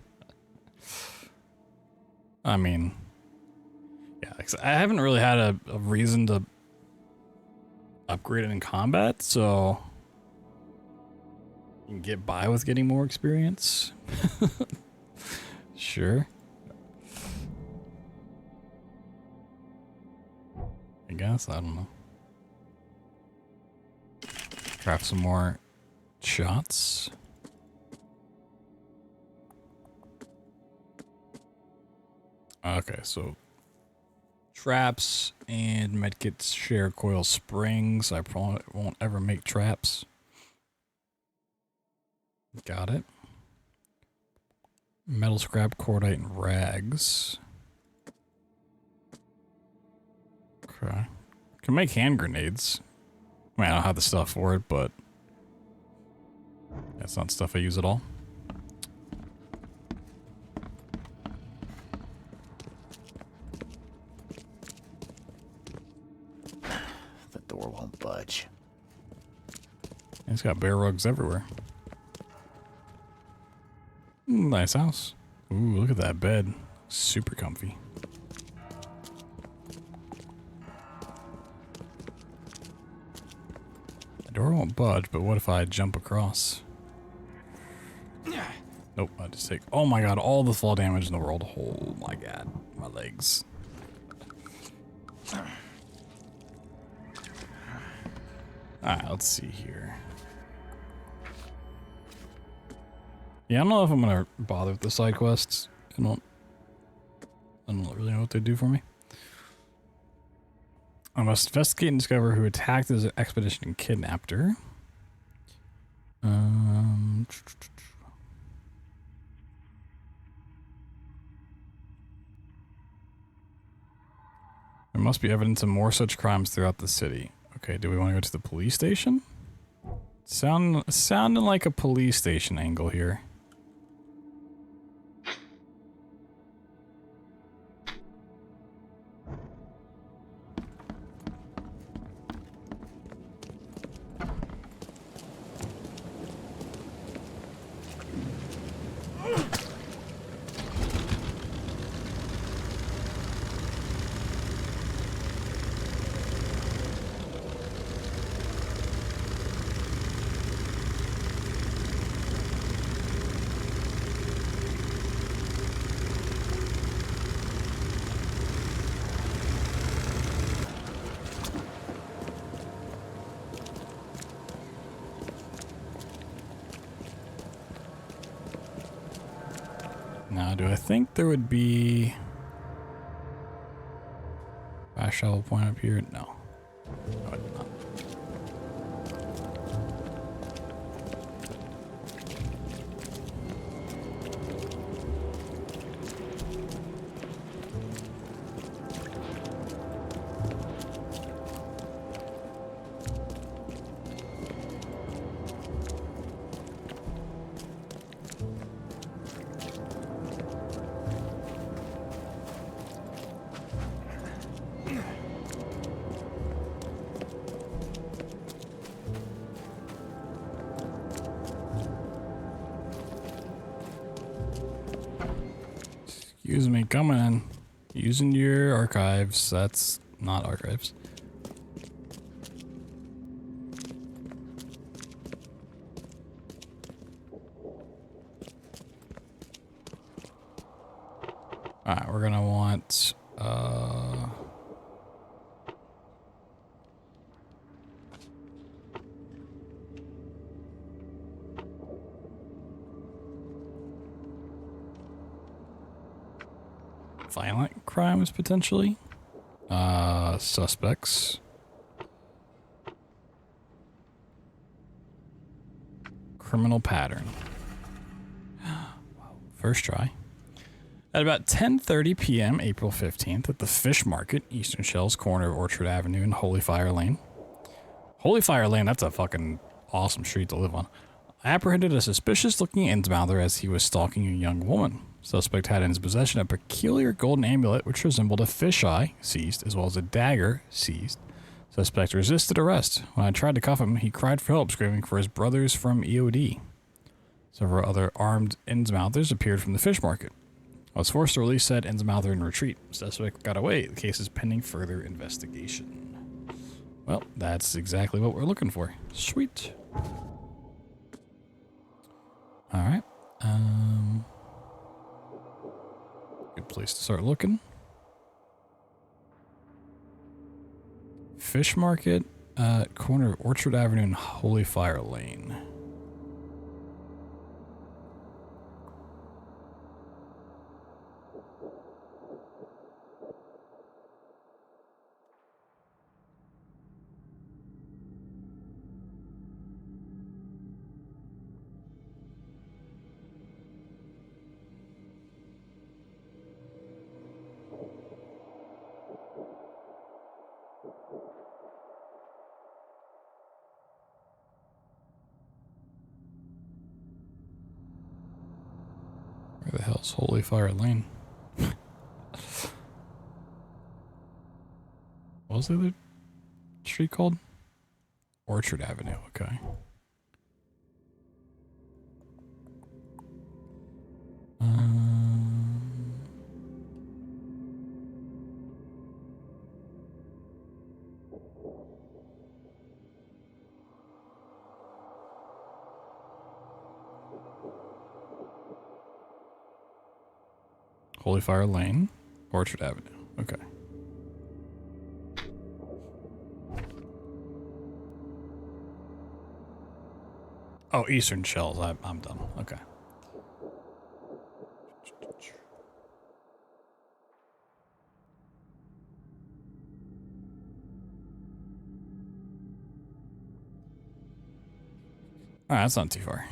I mean, yeah, I haven't really had a reason to upgrade it in combat, so you can get by with getting more experience. Sure. I guess, I don't know. Craft some more shots. Okay, so traps and medkits share coil springs. I probably won't ever make traps. Got it. Metal scrap, cordite, and rags. Okay. Can make hand grenades. I mean, I don't have the stuff for it, but that's not stuff I use at all. The door won't budge. It's got bear rugs everywhere. Nice house. Ooh, look at that bed. Super comfy. The door won't budge, but what if I jump across? Nope, I just take... Oh my god, all the fall damage in the world. Oh my god, my legs. Alright, let's see here. Yeah, I don't know if I'm gonna bother with the side quests. I don't really know what they do for me. I must investigate and discover who attacked his expedition and kidnapped her. There must be evidence of more such crimes throughout the city. Okay, do we want to go to the police station? Sounding like a police station angle here. Now, do I think there would be a shovel point up here? No. No, I did not. Excuse me, coming in. Using your archives. That's not archives. Alright, we're gonna want violent crimes potentially. Suspects. Criminal pattern. First try. At about 10:30 p.m. April 15th at the Fish Market, Eastern Shells, corner of Orchard Avenue and Holy Fire Lane. Holy Fire Lane, that's a fucking awesome street to live on. Apprehended a suspicious-looking Innsmouther as he was stalking a young woman. Suspect had in his possession a peculiar golden amulet which resembled a fisheye, seized, as well as a dagger, seized. Suspect resisted arrest. When I tried to cuff him, he cried for help, screaming for his brothers from EOD. Several other armed Innsmouthers appeared from the Fish Market. I was forced to release said Innsmouther in retreat. Suspect got away. The case is pending further investigation. Well, that's exactly what we're looking for. Sweet. Alright. Good place to start looking. Fish Market, corner of Orchard Avenue and Holy Fire Lane. Where the hell's Holy Fire Lane? What was the other street called? Orchard Avenue, okay. Holy Fire Lane, Orchard Avenue. Okay. Oh, Eastern Shells. I'm done. Okay. All right, that's not too far.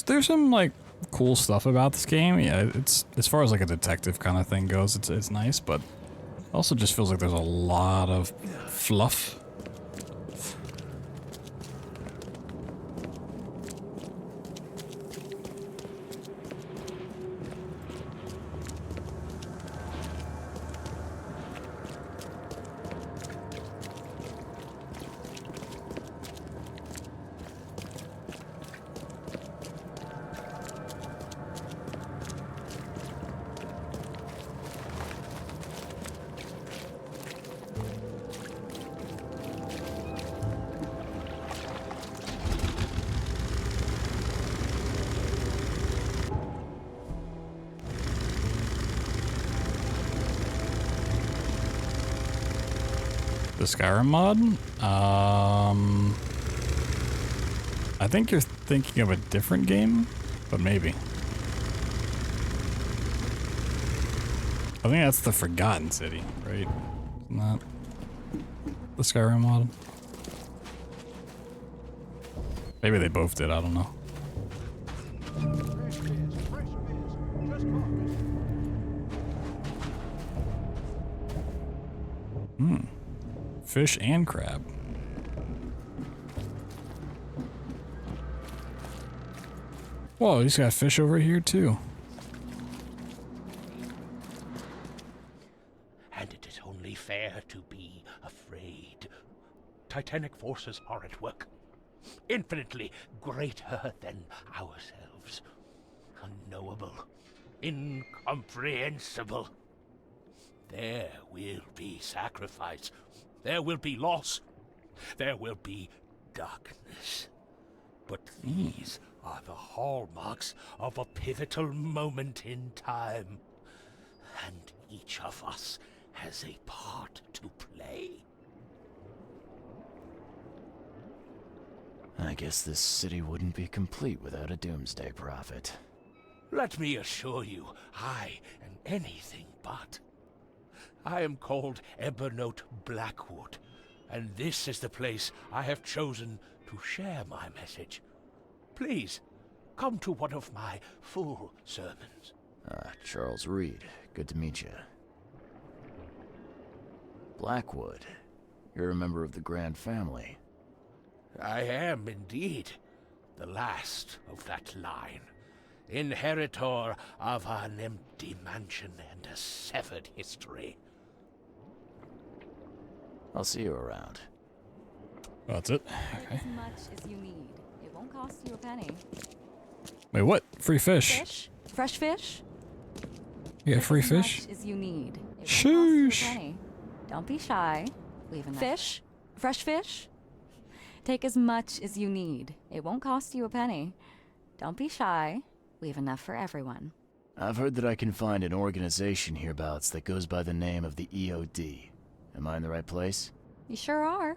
There's some like cool stuff about this game. Yeah, it's as far as like a detective kind of thing goes, it's nice, but also just feels like there's a lot of fluff. The Skyrim mod? I think you're thinking of a different game, but maybe. I think that's the Forgotten City, right? Isn't that the Skyrim mod? Maybe they both did, I don't know. Fish and crab. Whoa, he's got fish over here too. Handed it only fair to be afraid. Titanic forces are at work, infinitely greater than ourselves. Unknowable, incomprehensible. There will be sacrifice. There will be loss. There will be darkness. But these are the hallmarks of a pivotal moment in time. And each of us has a part to play. I guess this city wouldn't be complete without a doomsday prophet. Let me assure you, I am anything but. I am called Ebernote Blackwood, and this is the place I have chosen to share my message. Please, come to one of my full sermons. Charles Reed. Good to meet you. Blackwood. You're a member of the Grand Family. I am indeed the last of that line. Inheritor of an empty mansion and a severed history. I'll see you around. That's it. Okay. As much as you need. It won't cost you a penny. Wait, what? Free fish? Fish? Fresh fish? You get free fish? As much as you need. It Sheesh. won't cost you a penny. Don't be shy. We have enough. Fish? Fresh fish? Take as much as you need. It won't cost you a penny. Don't be shy. We have enough for everyone. I've heard that I can find an organization hereabouts that goes by the name of the EOD. Am I in the right place? You sure are.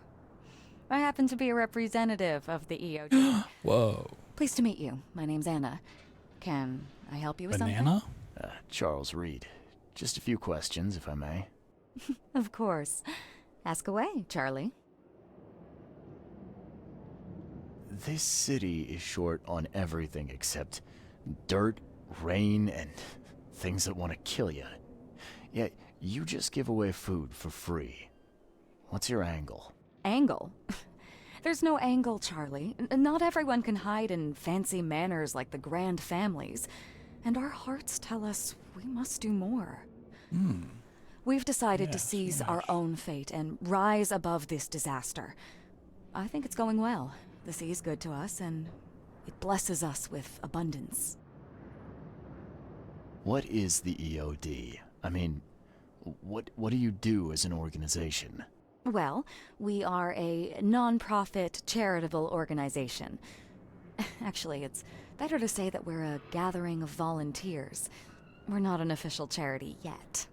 I happen to be a representative of the EOD. Whoa. Pleased to meet you. My name's Anna. Can I help you with Banana? something? Charles Reed. Just a few questions, if I may. Of course. Ask away, Charlie. This city is short on everything except dirt, rain, and things that want to kill you. Yet, you just give away food for free. What's your angle? Angle? There's no angle, Charlie. Not everyone can hide in fancy manners like the grand families. And our hearts tell us we must do more. We've decided to seize our own fate and rise above this disaster. I think it's going well. The sea's good to us, and it blesses us with abundance. What is the EOD? I mean, what do you do as an organization? Well, we are a non-profit charitable organization. Actually, it's better to say that we're a gathering of volunteers. We're not an official charity yet.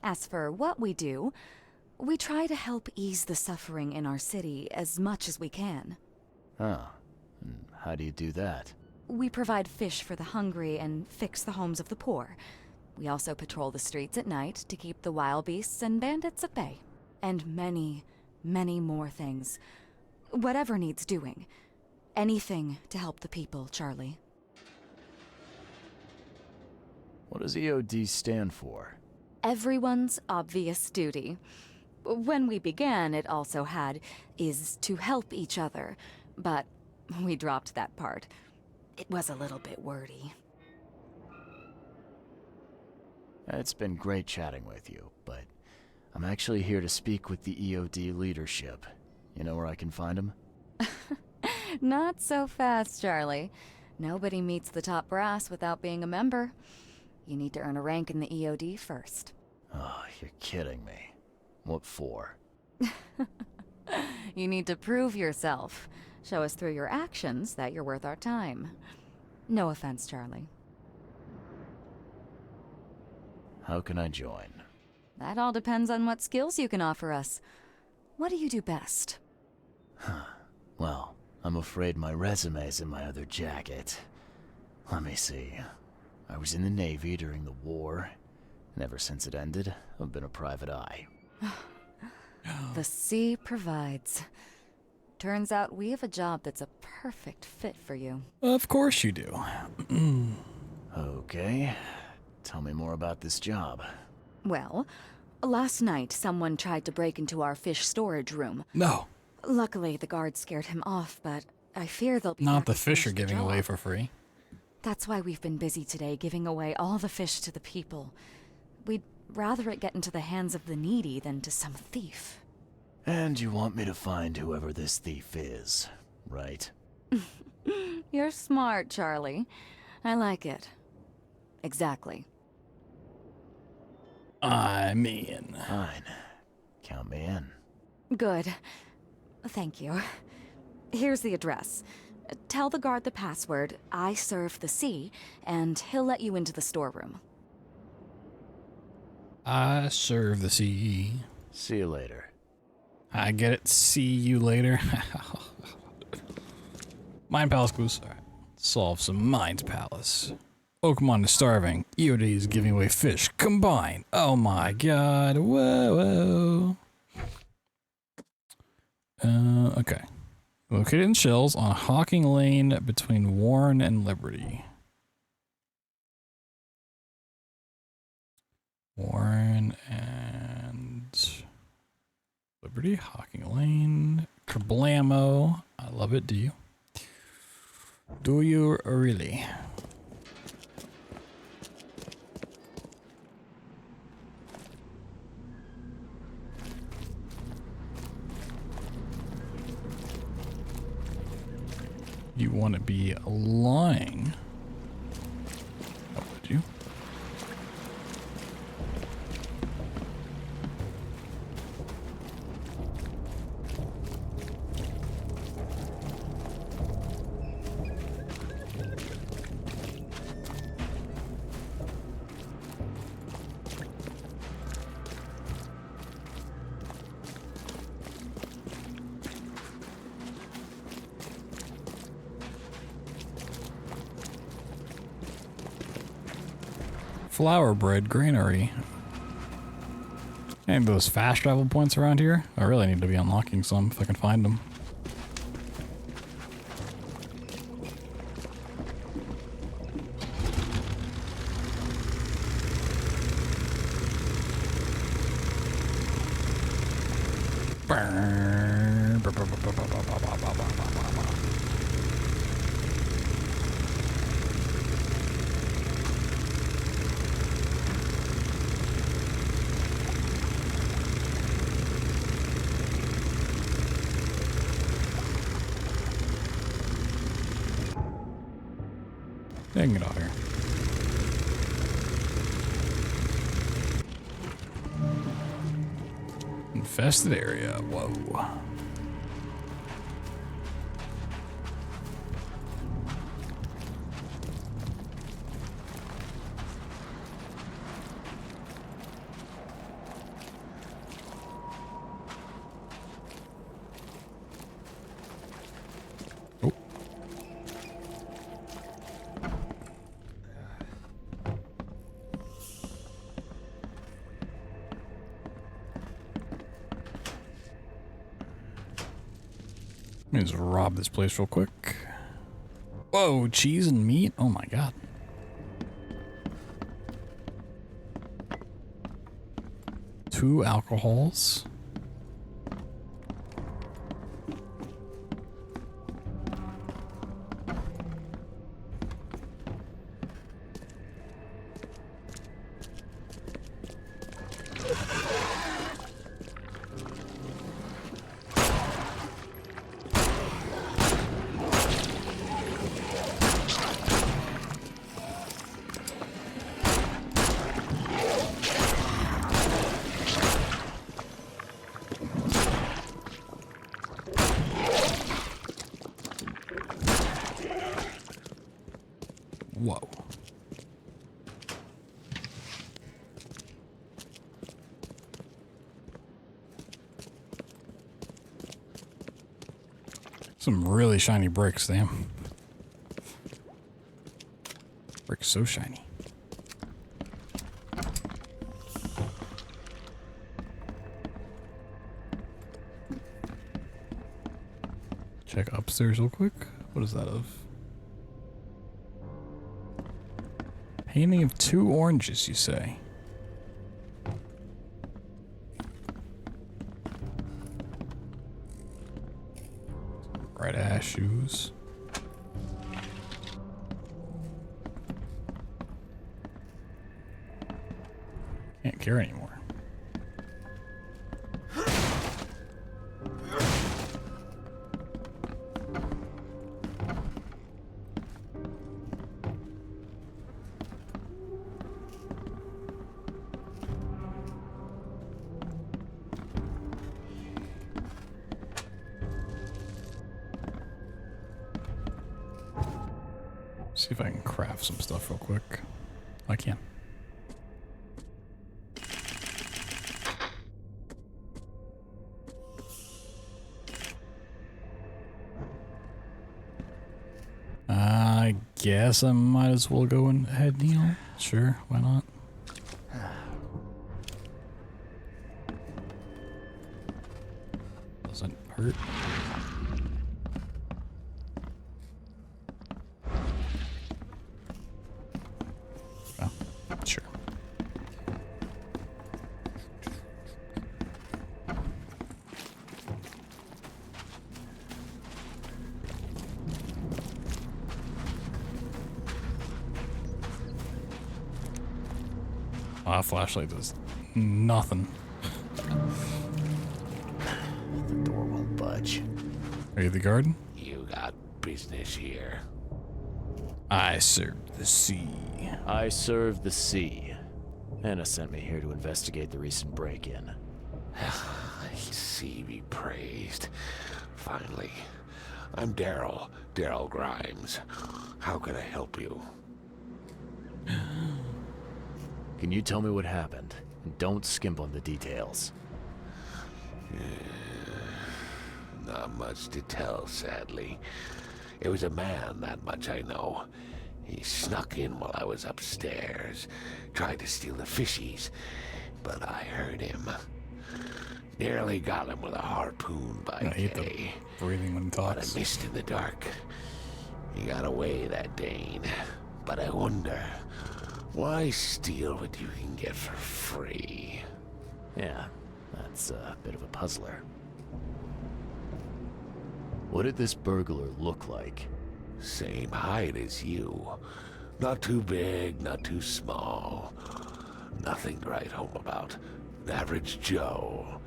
As for what we do, we try to help ease the suffering in our city as much as we can. Oh, and how do you do that? We provide fish for the hungry and fix the homes of the poor. We also patrol the streets at night to keep the wild beasts and bandits at bay. And many, many more things. Whatever needs doing. Anything to help the people, Charlie. What does EOD stand for? Everyone's obvious duty. When we began, it also had, is to help each other. But we dropped that part. It was a little bit wordy. It's been great chatting with you, but I'm actually here to speak with the EOD leadership. You know where I can find them? Not so fast, Charlie. Nobody meets the top brass without being a member. You need to earn a rank in the EOD first. Oh, you're kidding me. What for? You need to prove yourself. Show us through your actions that you're worth our time. No offense, Charlie. How can I join? That all depends on what skills you can offer us. What do you do best? Well, I'm afraid my resume's in my other jacket. Let me see. I was in the Navy during the war, and ever since it ended, I've been a private eye. The sea provides. Turns out we have a job that's a perfect fit for you. Of course you do. Okay. Tell me more about this job. Well, last night someone tried to break into our fish storage room. No. Luckily, the guards scared him off, but I fear they'll be Not back the to fish finish you're the giving job. away for free. That's why we've been busy today, giving away all the fish to the people. we'd rather it get into the hands of the needy than to some thief. And you want me to find whoever this thief is, right? You're smart, Charlie. I like it. Exactly. I'm in. Fine. Count me in. Good. Thank you. Here's the address. Tell the guard the password, I serve the sea, and he'll let you into the storeroom. I serve the CE. See you later. I get it. See you later. Mind Palace clues. All right. Solve some Mind Palace. Oakmont is starving. EOD is giving away fish. Combine. Oh my god. Whoa, whoa. Okay. Located in Shells on Hawking Lane between Warren and Liberty. Warren and Liberty, Hawking Lane, Kablamo. I love it. Do you? Do you really? You want to be lying? Oh, would you? Flower Bread Granary. And those fast travel points around here? I really need to be unlocking some if I can find them. Dang it out here. Infested area. Whoa. Let me just rob this place real quick. Whoa, cheese and meat? Oh my god. Two alcohols. Whoa. Some really shiny bricks, damn. Bricks so shiny. Check upstairs real quick. What is that of? Painting of two oranges, you say? Red ass shoes. Can't care anymore. See if I can craft some stuff real quick. I can. I guess I might as well go ahead and heal. Sure, why not? Doesn't hurt. Oh, sure. Flashlight does nothing. The door won't budge. Are you the guard? You got business here. I serve the sea. I serve the sea. Anna sent me here to investigate the recent break-in. Sea be praised. Finally. I'm Daryl Grimes. How can I help you? Can you tell me what happened? And don't skimp on the details. Not much to tell, sadly. It was a man, that much I know. He snuck in while I was upstairs, tried to steal the fishies, but I heard him. Nearly got him with a harpoon by I hate day. the breathing when he But talks. I missed in the dark. He got away, that Dane. But I wonder, why steal what you can get for free? Yeah, that's a bit of a puzzler. What did this burglar look like? Same height as you. Not too big, not too small. Nothing to write home about. An average Joe.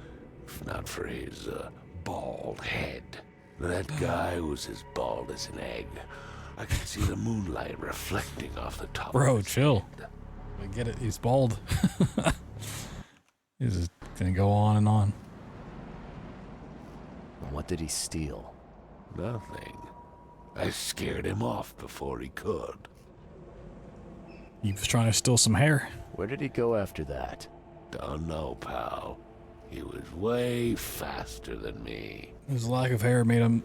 If not for his bald head. That guy was as bald as an egg. I could see the moonlight reflecting off the top Bro, of his chill. I get it. He's bald. He's just gonna go on and on. What did he steal? Nothing. I scared him off before he could. He was trying to steal some hair. Where did he go after that? Don't know, pal. He was way faster than me. His lack of hair made him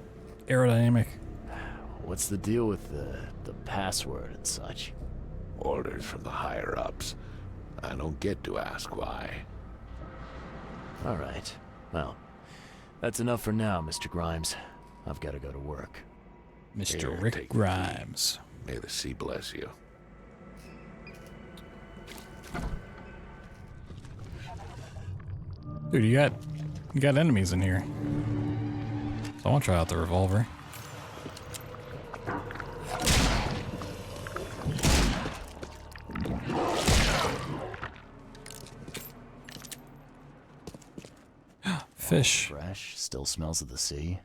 aerodynamic. What's the deal with the password and such? Orders from the higher-ups. I don't get to ask why. All right. Well, that's enough for now, Mr. Grimes. I've got to go to work. Mr. Here, Rick take Grimes. May the sea bless you. Dude, you got enemies in here. So I want to try out the revolver. Fish. Fresh, still smells of the sea.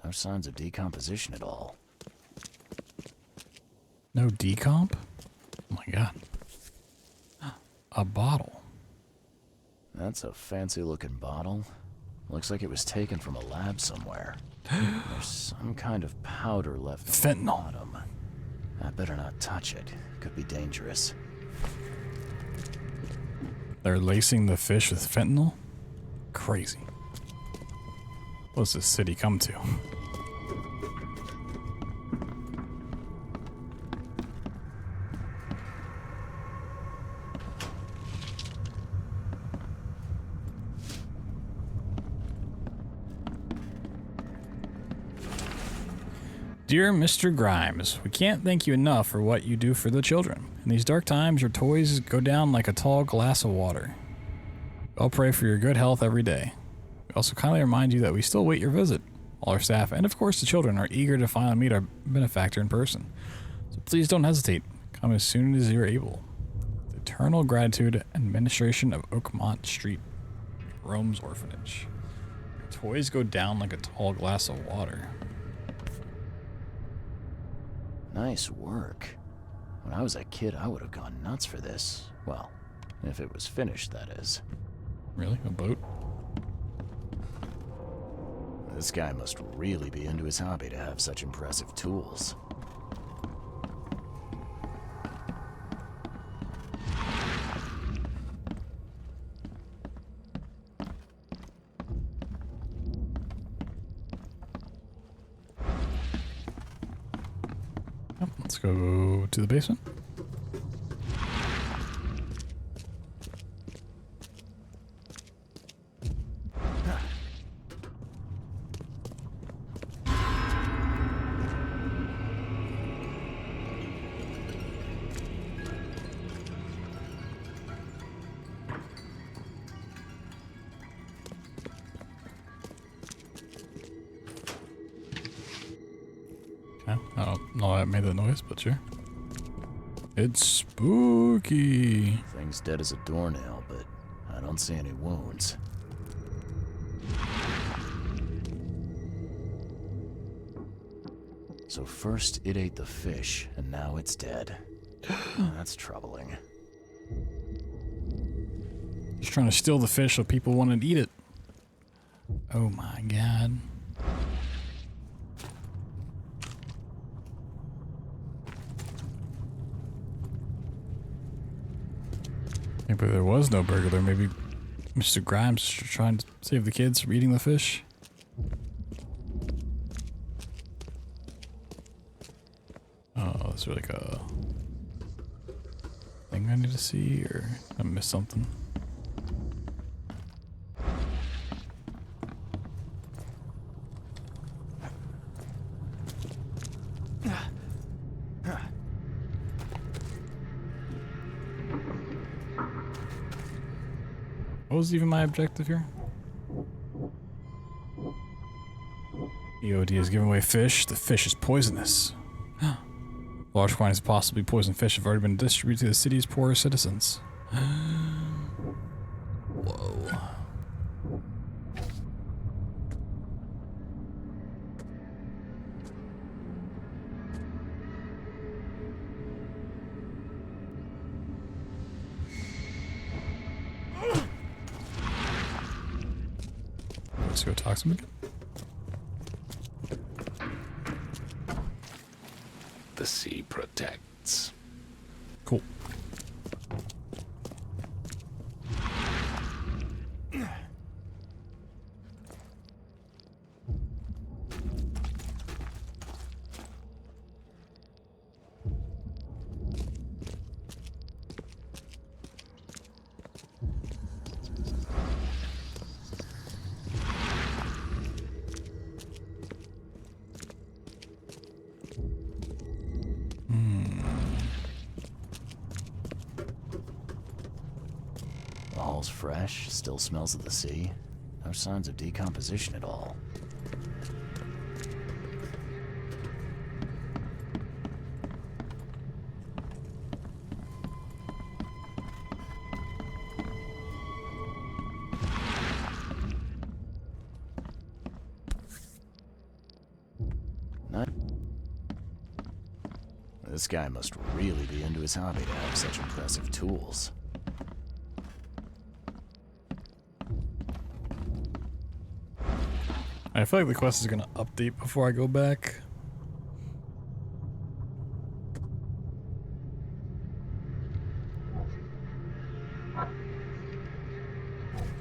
No signs of decomposition at all. No decomp? Oh my god. A bottle. That's a fancy looking bottle. Looks like it was taken from a lab somewhere. There's some kind of powder left at the bottom. I better not touch it. Could be dangerous. They're lacing the fish with fentanyl? Crazy. What's this city come to? Dear Mr. Grimes, we can't thank you enough for what you do for the children. In these dark times, your toys go down like a tall glass of water. I'll pray for your good health every day. We also kindly remind you that we still wait your visit. All our staff, and of course the children, are eager to finally meet our benefactor in person. So please don't hesitate. Come as soon as you're able. The Eternal Gratitude Administration of Oakmont Street, Rome's orphanage. Toys go down like a tall glass of water. Nice work. When I was a kid, I would have gone nuts for this. Well, if it was finished, that is. Really? A boat? This guy must really be into his hobby to have such impressive tools. Let's go to the basement. Okay, I don't know why I made that noise, but sure. It's spooky. Thing's dead as a doornail, but I don't see any wounds. So first it ate the fish, and now it's dead. That's troubling. He's trying to steal the fish so people want to eat it. Oh my god. Maybe there was no burglar. Maybe Mr. Grimes is trying to save the kids from eating the fish. Oh, is there like a thing I need to see, or I missed something? What was even my objective here? EOD has given away fish. The fish is poisonous. Large quantities of possibly poisoned fish have already been distributed to the city's poorest citizens. Whoa. Let's go talk to him again. The sea protects. Cool. All's fresh, still smells of the sea. No signs of decomposition at all. This guy must really be into his hobby to have such impressive tools. I feel like the quest is gonna update before I go back.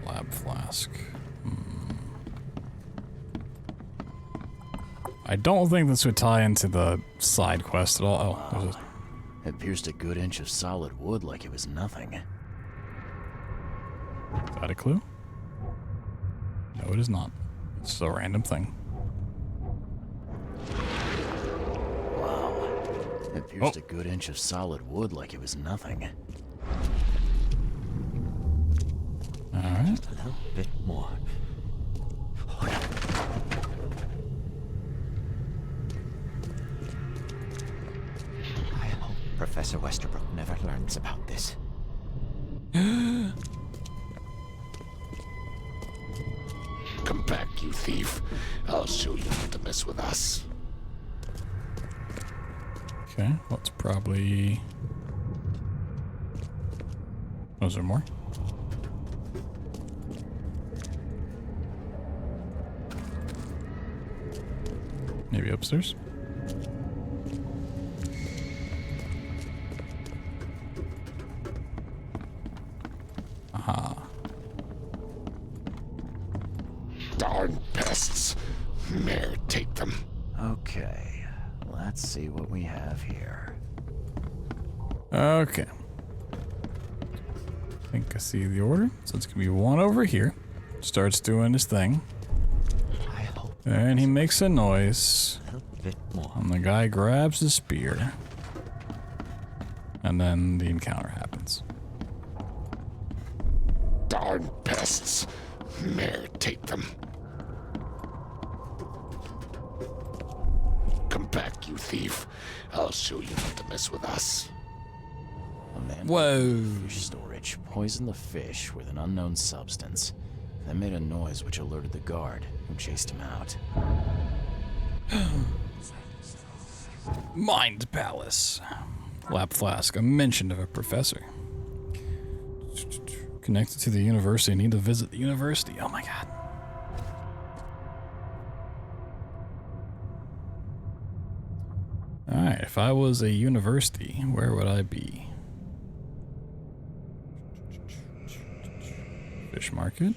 Lab flask. I don't think this would tie into the side quest at all. Oh, there's a... It pierced a good inch of solid wood like it was nothing. Is that a clue? No, it is not. It's a random thing. Wow. It pierced a good inch of solid wood like it was nothing. Alright. Just a little bit more. I hope Professor Westerbrook never learns about this. Come back, you thief. I'll show you not to mess with us. Okay, well, it's probably... Oh, is there more? Maybe upstairs? Aha. Darn pests. Mayor, take them. Okay, let's see what we have here. Okay. I think I see the order. So it's gonna be one over here. Starts doing his thing. And he makes a noise. And the guy grabs his spear. And then the encounter happens. Darn pests. Mayor, take them. Come back, you thief. I'll show you not to mess with us. A man Whoa. fish storage poisoned the fish with an unknown substance. That made a noise which alerted the guard, who chased him out. Mind Palace. Lap flask, a mention of a professor. Connected to the university. Need to visit the university. Oh my god. Alright, if I was a university, where would I be? Fish market?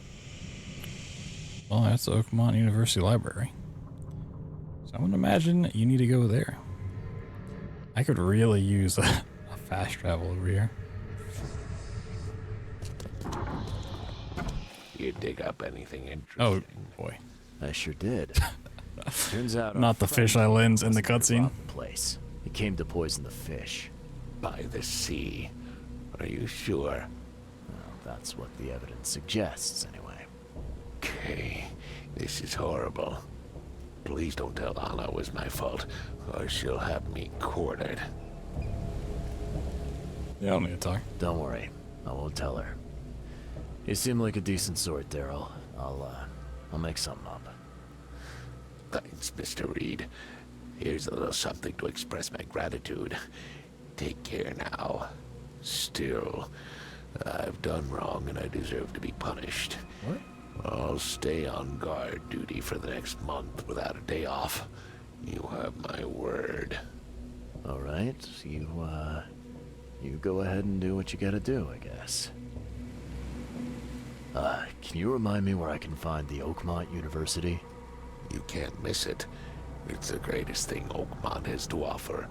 Well, that's the Oakmont University Library. So I would imagine you need to go there. I could really use a fast travel over here. You dig up anything interesting? Oh, boy. I sure did. Turns out Not the fish islands in the cutscene. Place. He came to poison the fish. By the sea. Are you sure? Well, that's what the evidence suggests, anyway. Okay, this is horrible. Please don't tell Anna it was my fault, or she'll have me quartered. Yeah, I don't need to talk. Don't worry, I won't tell her. You seem like a decent sort, Daryl. I'll make something up. Thanks, Mr. Reed. Here's a little something to express my gratitude. Take care now. Still, I've done wrong and I deserve to be punished. What? I'll stay on guard duty for the next month without a day off. You have my word. All right, you go ahead and do what you gotta do, I guess. Can you remind me where I can find the Oakmont University? You can't miss it. It's the greatest thing Oakmont has to offer,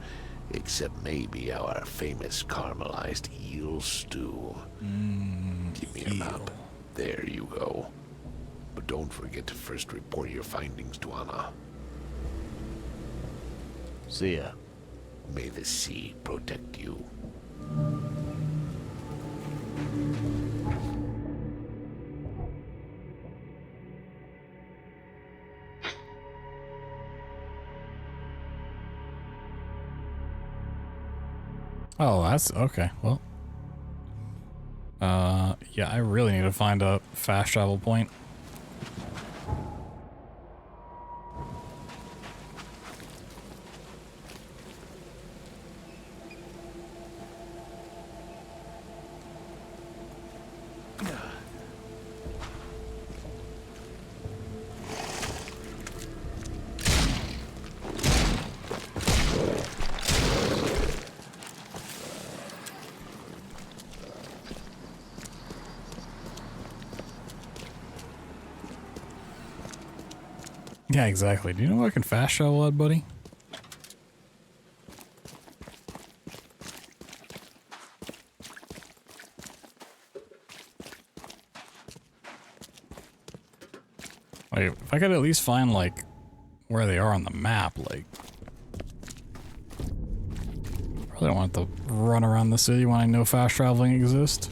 except maybe our famous caramelized eel stew. Give me a map. There you go. But don't forget to first report your findings to Anna. See ya. May the sea protect you. Oh, that's okay. Well, yeah, I really need to find a fast travel point. Yeah, exactly. Do you know where I can fast travel at, buddy? Like, if I could at least find, like, where they are on the map, like... I really don't want to run around the city when I know fast traveling exists.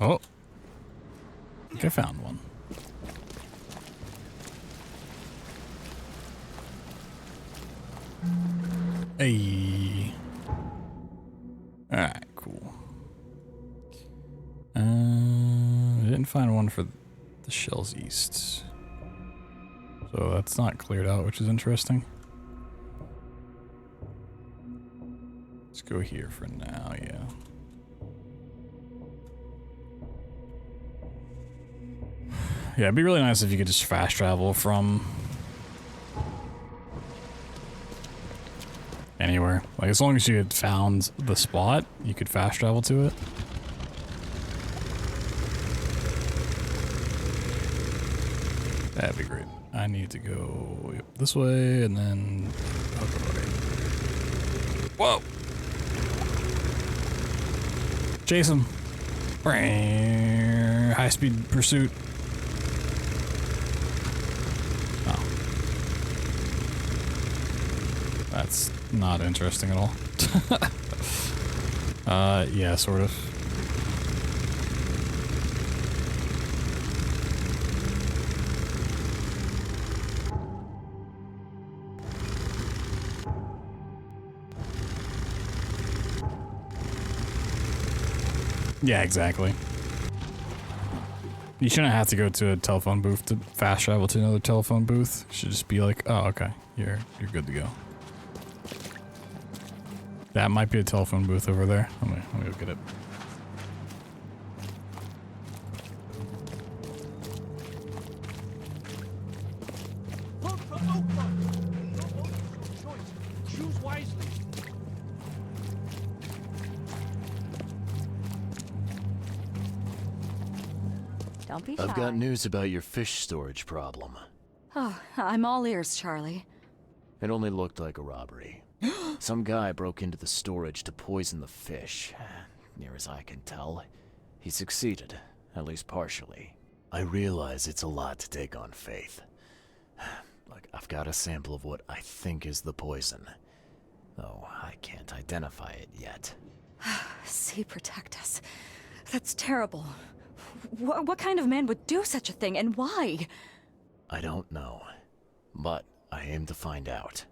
Oh. I think I found one. Hey. Alright, cool. I didn't find one for the shells east. So that's not cleared out, which is interesting. Let's go here for now, yeah. Yeah, it'd be really nice if you could just fast travel from anywhere. Like, as long as you had found the spot, you could fast travel to it. That'd be great. I need to go this way and then I'll go right. Whoa! Chase him. High speed pursuit. Oh. That's not interesting at all. Yeah, sort of. Yeah, exactly. You shouldn't have to go to a telephone booth to fast travel to another telephone booth. You should just be like, oh, okay, you're good to go. That might be a telephone booth over there. Let me go get it. Choose wisely. Don't be shy. I've got news about your fish storage problem. Oh, I'm all ears, Charlie. It only looked like a robbery. Some guy broke into the storage to poison the fish. Near as I can tell, he succeeded, at least partially. I realize it's a lot to take on faith. Look, I've got a sample of what I think is the poison, though I can't identify it yet. See, protect us. That's terrible. What kind of man would do such a thing, and why? I don't know, but I aim to find out.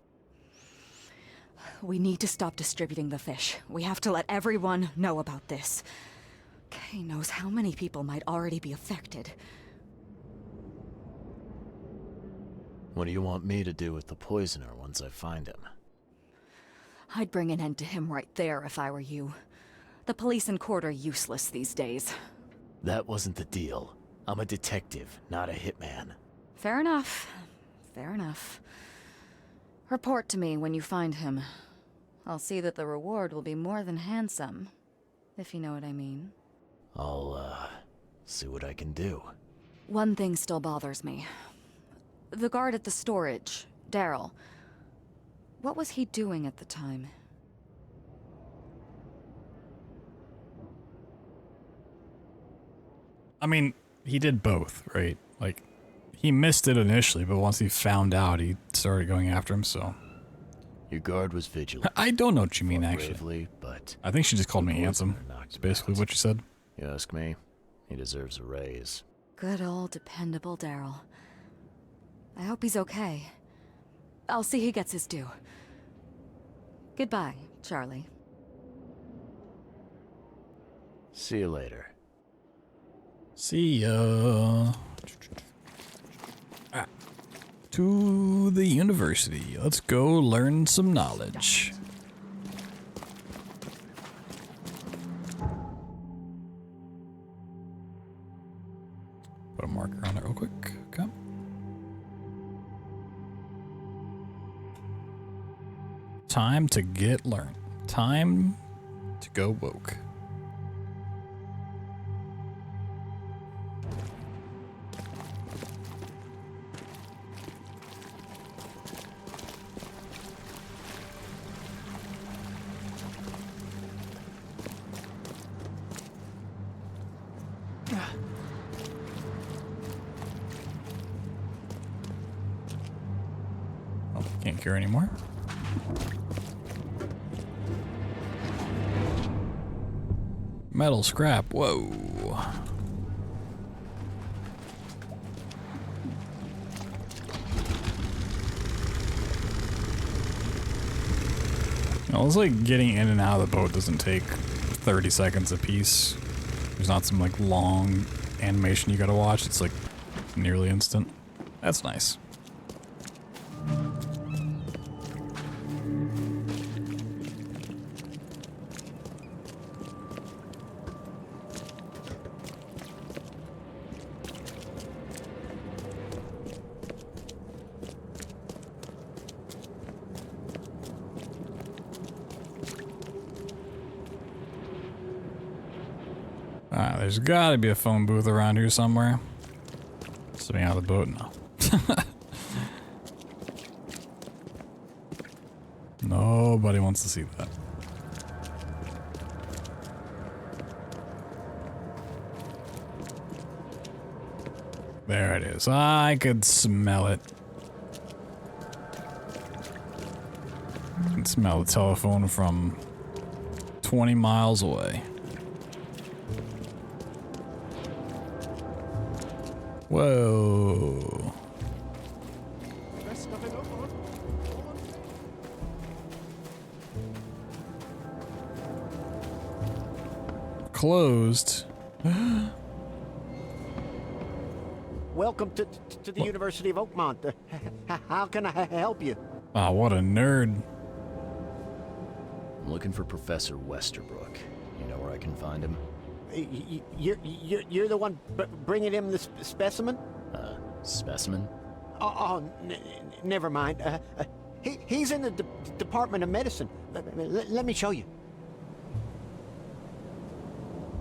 We need to stop distributing the fish. We have to let everyone know about this. Kay knows how many people might already be affected. What do you want me to do with the poisoner once I find him? I'd bring an end to him right there if I were you. The police and court are useless these days. That wasn't the deal. I'm a detective, not a hitman. Fair enough. Fair enough. Report to me when you find him. I'll see that the reward will be more than handsome, if you know what I mean. I'll, see what I can do. One thing still bothers me. The guard at the storage, Daryl. What was he doing at the time? I mean, he did both, right? Like, he missed it initially, but once he found out, he started going after him, so... Your guard was vigilant. I don't know what you mean, Fought actually. bravely, but I think she just called me handsome. That's basically what you said. You ask me, he deserves a raise. Good old dependable Daryl. I hope he's okay. I'll see he gets his due. Goodbye, Charlie. See you later. See ya. To the university. Let's go learn some knowledge. Put a marker on it real quick. Okay. Time to get learned. Time to go woke. Oh, can't cure anymore. Metal scrap. Whoa. It looks like getting in and out of the boat doesn't take 30 seconds a piece. There's not some like long animation you gotta watch. It's like nearly instant. That's nice. There's gotta be a phone booth around here somewhere. Sitting out of the boat now. Nobody wants to see that. There it is. I could smell it. I can smell the telephone from 20 miles away. Whoa. Closed. Welcome to the University of Oakmont. How can I help you? Ah, what a nerd. I'm looking for Professor Westerbrook. You know where I can find him? You're the one bringing him the specimen? Specimen? Never mind. He's in the Department of Medicine. Let me show you.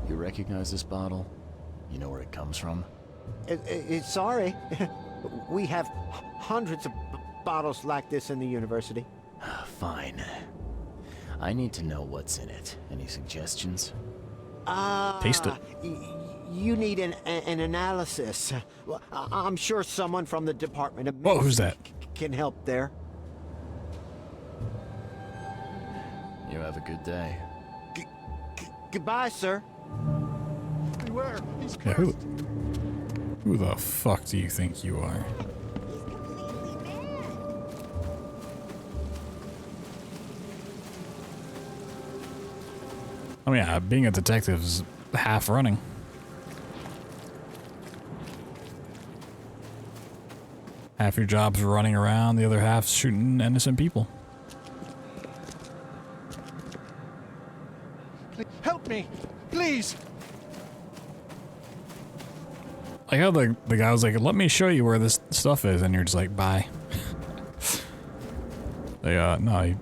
You recognize this bottle? You know where it comes from? Sorry. We have hundreds of bottles like this in the university. Fine. I need to know what's in it. Any suggestions? Taste it. You need an analysis. Well, I'm sure someone from the Department of Medicine who's that? Can help there. You have a good day. Goodbye, sir. Beware, he's Yeah, who the fuck do you think you are? I mean, yeah, being a detective is half running. Half your job's running around, the other half's shooting innocent people. Please, help me, please. Like how the guy was like, let me show you where this stuff is, and you're just like, bye. No, he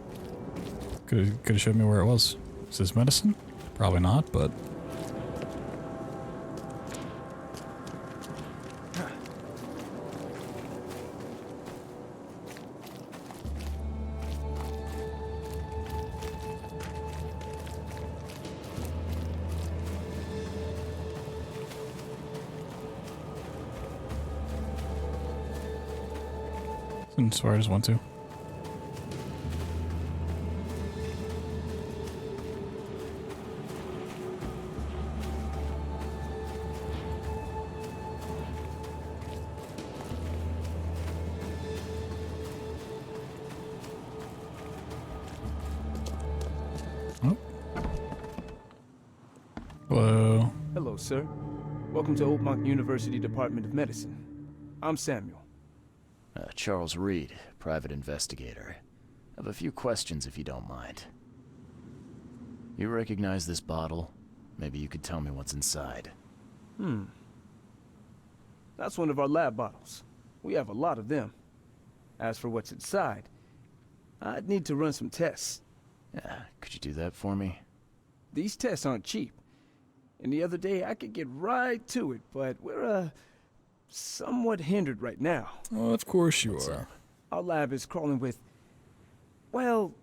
could have showed me where it was. Is this medicine? Probably not, but... As far as 1, 2. Oh. Hello. Hello, sir. Welcome to Oakmont University Department of Medicine. I'm Samuel. Charles Reed, private investigator. I have a few questions if you don't mind. You recognize this bottle? Maybe you could tell me what's inside. That's one of our lab bottles. We have a lot of them. As for what's inside, I'd need to run some tests. Could you do that for me? These tests aren't cheap. And the other day I could get right to it, but we're, somewhat hindered right now. Oh, of course you are. Our lab is crawling with, well,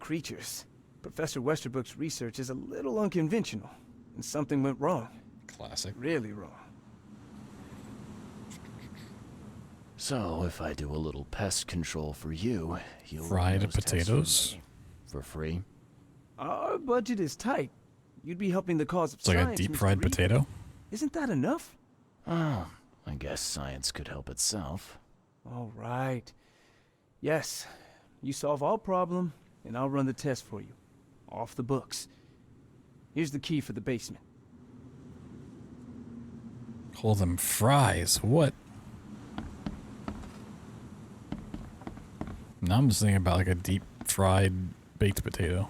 creatures. Professor Westerbrook's research is a little unconventional, and something went wrong. Classic. Really wrong. So, if I do a little pest control for you, you'll fried potatoes for free? Our budget is tight, you'd be helping the cause of It's like science. a deep Mr. fried Reed. potato. Isn't that enough? Oh, I guess science could help itself. All right. Yes, you solve our problem, and I'll run the test for you. Off the books. Here's the key for the basement. Call them fries. What? Now I'm just thinking about like a deep fried baked potato.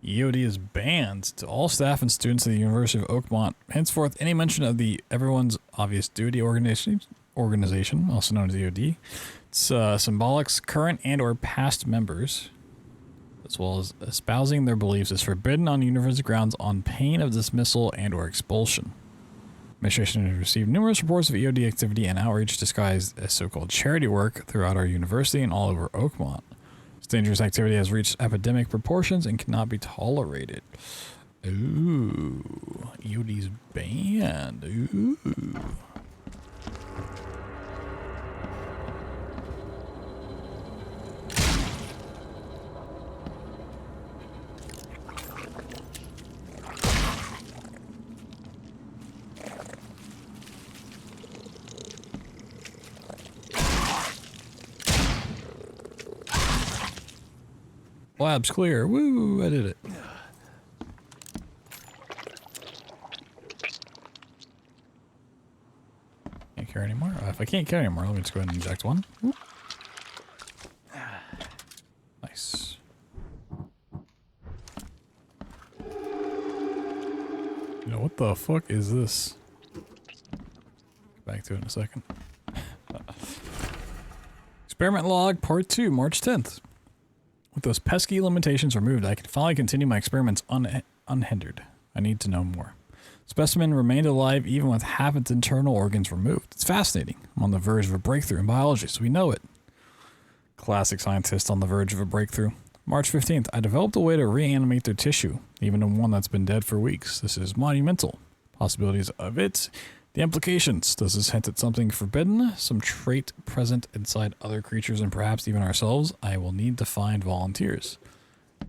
EOD is banned to all staff and students of the University of Oakmont. Henceforth, any mention of the Everyone's Obvious Duty organization, also known as EOD, its symbolics, current and or past members, as well as espousing their beliefs, is forbidden on university grounds on pain of dismissal and or expulsion. Administration has received numerous reports of EOD activity and outreach disguised as so-called charity work throughout our university and all over Oakmont. This dangerous activity has reached epidemic proportions and cannot be tolerated. Ooh, EOD's banned. Ooh. Lab's clear. Woo, I did it. Can't carry anymore? If I can't carry anymore, let me just go ahead and inject one. Woo. Nice. You know, what the fuck is this? Back to it in a second. Experiment log part 2, March 10th. With those pesky limitations removed, I can finally continue my experiments unhindered. I need to know more. Specimen remained alive even with half its internal organs removed. It's fascinating. I'm on the verge of a breakthrough in biology, so we know it. Classic scientist on the verge of a breakthrough. March 15th, I developed a way to reanimate their tissue, even in one that's been dead for weeks. This is monumental. Possibilities of it. The implications. Does this hint at something forbidden? Some trait present inside other creatures and perhaps even ourselves? I will need to find volunteers.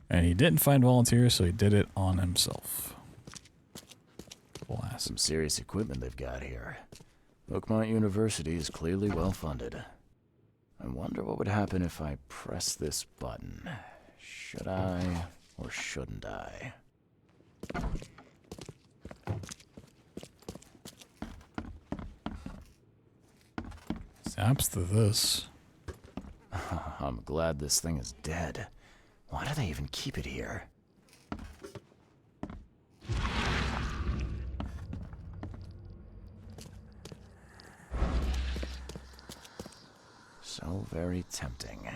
And he didn't find volunteers, so he did it on himself. Some serious equipment they've got here. Oakmont University is clearly well funded. I wonder what would happen if I press this button. Should I or shouldn't I? Zaps to this. I'm glad this thing is dead. Why do they even keep it here? So very tempting.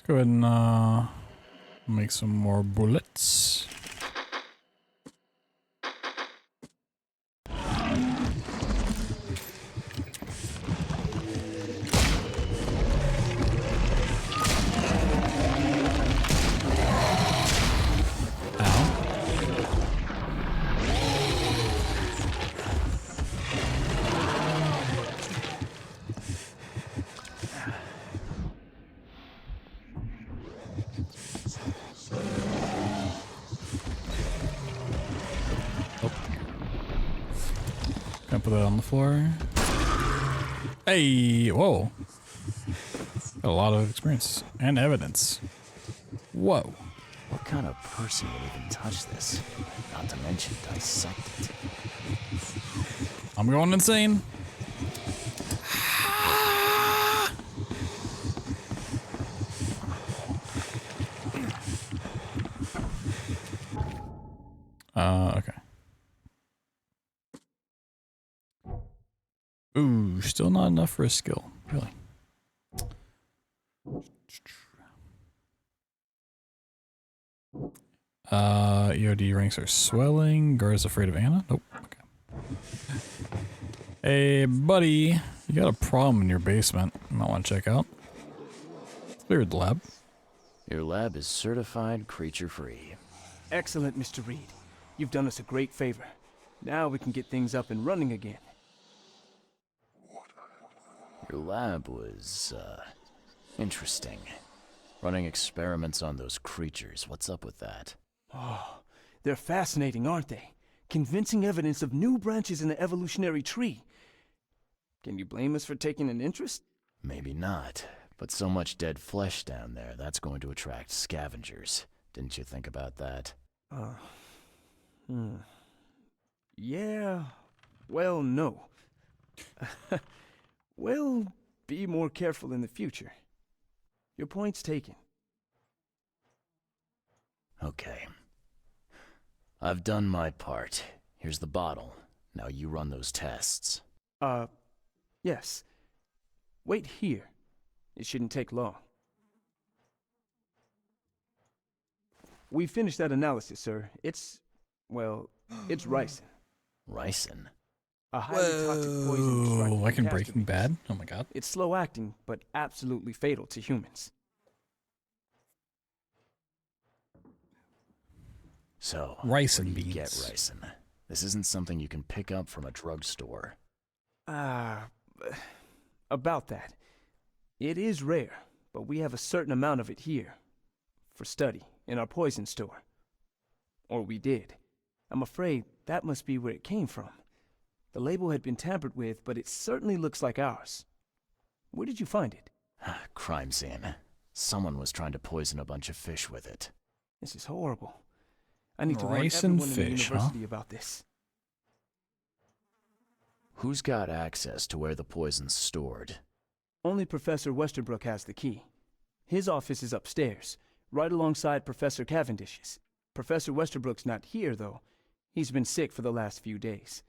Go ahead and make some more bullets. Put that on the floor. Hey, whoa. Got a lot of experience and evidence. Whoa. What kind of person would even touch this? Not to mention dissect it. I'm going insane. Okay. Ooh, still not enough for a skill. Really. EOD ranks are swelling. Guard's afraid of Anna? Nope. Okay. Hey, buddy. You got a problem in your basement. You might want to check out. Cleared the lab. Your lab is certified creature-free. Excellent, Mr. Reed. You've done us a great favor. Now we can get things up and running again. Your lab was, interesting. Running experiments on those creatures. What's up with that? Oh, they're fascinating, aren't they? Convincing evidence of new branches in the evolutionary tree. Can you blame us for taking an interest? Maybe not. But so much dead flesh down there, that's going to attract scavengers. Didn't you think about that? Yeah, well, no. We'll be more careful in the future. Your point's taken. Okay. I've done my part. Here's the bottle. Now you run those tests. Yes. Wait here. It shouldn't take long. We finished that analysis, sir. It's ricin. Ricin? A highly toxic poison. Like in Breaking Bad? Oh my god. It's slow acting, but absolutely fatal to humans. So, ricin where do you beans. get ricin? This isn't something you can pick up from a drugstore. About that. It is rare, but we have a certain amount of it here. For study, in our poison store. Or we did. I'm afraid that must be where it came from. The label had been tampered with, but it certainly looks like ours. Where did you find it? Crime scene. Someone was trying to poison a bunch of fish with it. This is horrible. I need to warn Rice everyone and in the fish, university about this. Who's got access to where the poison's stored? Only Professor Westerbrook has the key. His office is upstairs, right alongside Professor Cavendish's. Professor Westerbrook's not here, though. He's been sick for the last few days.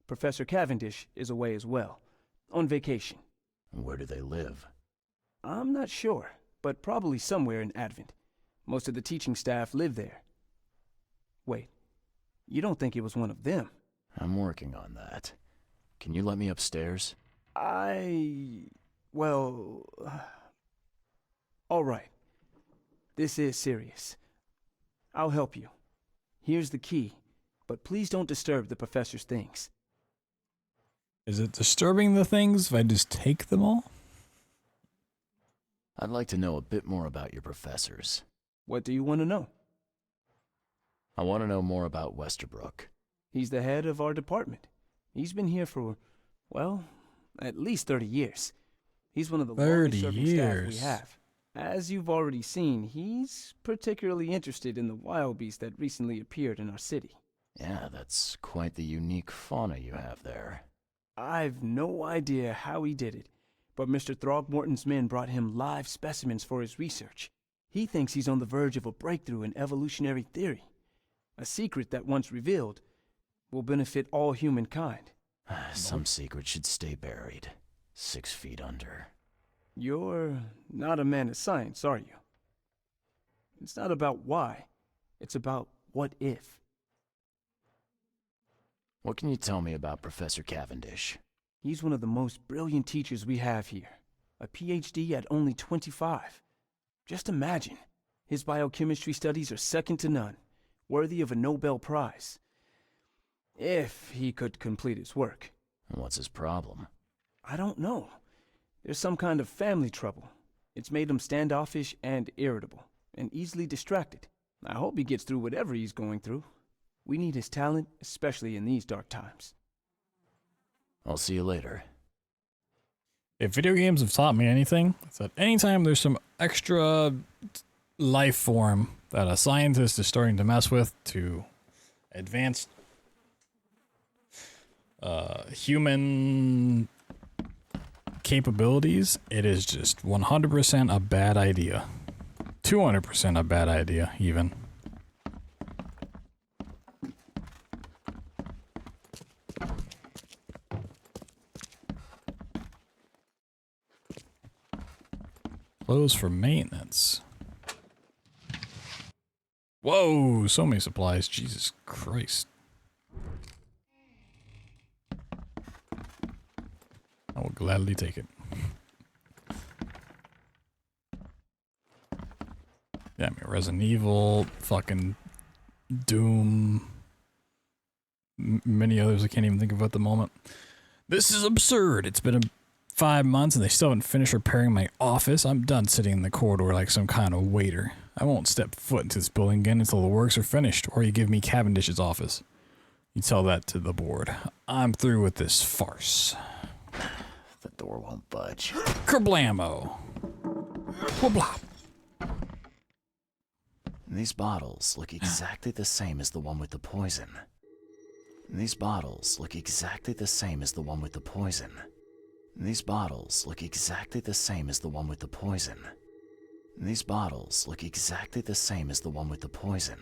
Professor Cavendish is away as well, on vacation. Where do they live? I'm not sure, but probably somewhere in Advent. Most of the teaching staff live there. Wait, you don't think it was one of them? I'm working on that. Can you let me upstairs? Well... all right. This is serious. I'll help you. Here's the key, but please don't disturb the professor's things. Is it disturbing the things if I just take them all? I'd like to know a bit more about your professors. What do you want to know? I want to know more about Westerbrook. He's the head of our department. He's been here for, well, at least 30 years. He's one of the longest-serving staff we have. As you've already seen, he's particularly interested in the wild beast that recently appeared in our city. Yeah, that's quite the unique fauna you have there. I've no idea how he did it, but Mr. Throgmorton's men brought him live specimens for his research. He thinks he's on the verge of a breakthrough in evolutionary theory. A secret that, once revealed, will benefit all humankind. Some secret should stay buried, 6 feet under. You're not a man of science, are you? It's not about why. It's about what if. What can you tell me about Professor Cavendish? He's one of the most brilliant teachers we have here. A PhD at only 25. Just imagine. His biochemistry studies are second to none, worthy of a Nobel Prize. If he could complete his work. What's his problem? I don't know. There's some kind of family trouble. It's made him standoffish and irritable, and easily distracted. I hope he gets through whatever he's going through. We need his talent, especially in these dark times. I'll see you later. If video games have taught me anything, it's that anytime there's some extra life form that a scientist is starting to mess with to advance human capabilities, it is just 100% a bad idea. 200% a bad idea, even. Close for maintenance. Whoa, so many supplies. Jesus Christ. I will gladly take it. Yeah, I mean, Resident Evil, fucking Doom, many others I can't even think of at the moment. This is absurd. It's been 5 months and they still haven't finished repairing my office. I'm done sitting in the corridor like some kind of waiter. I won't step foot into this building again until the works are finished, or you give me Cavendish's office. You tell that to the board. I'm through with this farce. The door won't budge. Kerblamo. Whoop-blop. These bottles look exactly the same as the one with the poison. These bottles look exactly the same as the one with the poison. These bottles look exactly the same as the one with the poison. These bottles look exactly the same as the one with the poison.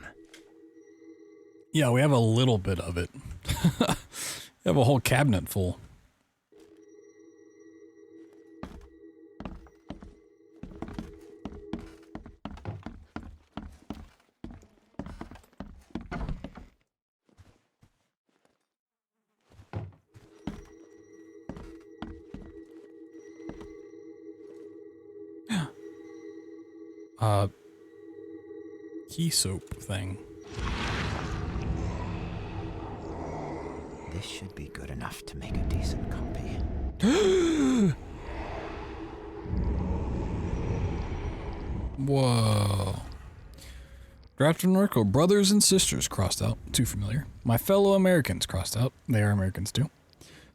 Yeah, we have a little bit of it. We have a whole cabinet full. Key soap thing. This should be good enough to make a decent copy. Whoa. Draft and Oracle, brothers and sisters, crossed out. Too familiar. My fellow Americans, crossed out. They are Americans too.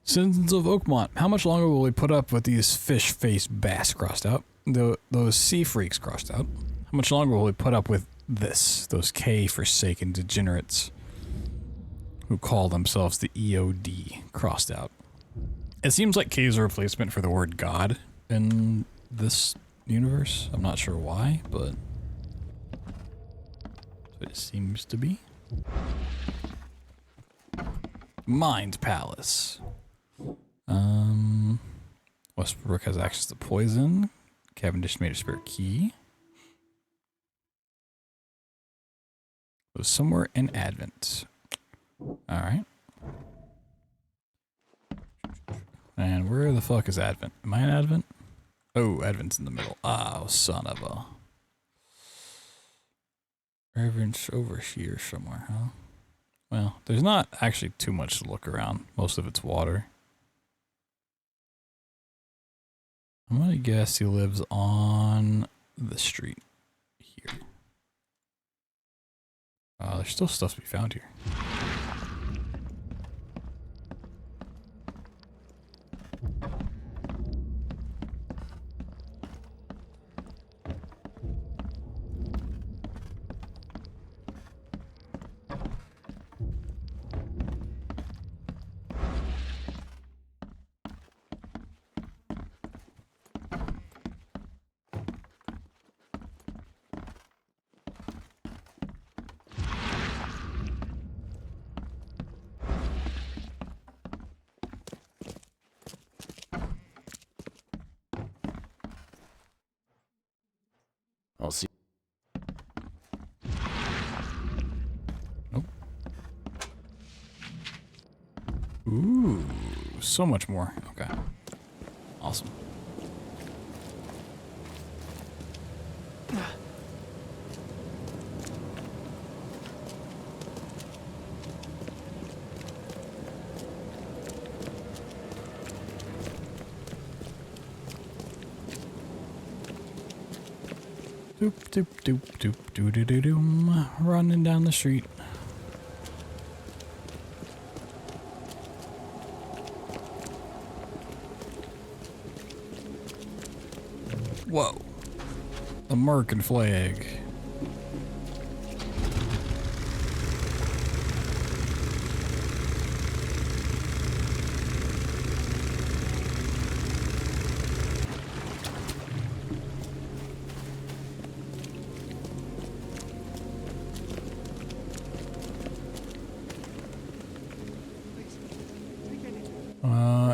Citizens of Oakmont, how much longer will we put up with these fish-faced bass, crossed out? Those sea freaks, crossed out. How much longer will we put up with this? Those K-forsaken degenerates who call themselves the EOD, crossed out. It seems like K is a replacement for the word God in this universe. I'm not sure why, but it seems to be. Mind Palace. Westbrook has access to poison. Cavendish made a spare key. It was somewhere in Advent. Alright. And where the fuck is Advent? Am I in Advent? Oh, Advent's in the middle. Oh, son of a... Advent's over here somewhere, huh? Well, there's not actually too much to look around. Most of it's water. I'm gonna guess he lives on the street here. There's still stuff to be found here. I'll see. Nope. Ooh, so much more. Okay. Awesome. Doop doop doop doop doo doo doo doom. Running down the street. Whoa. American flag.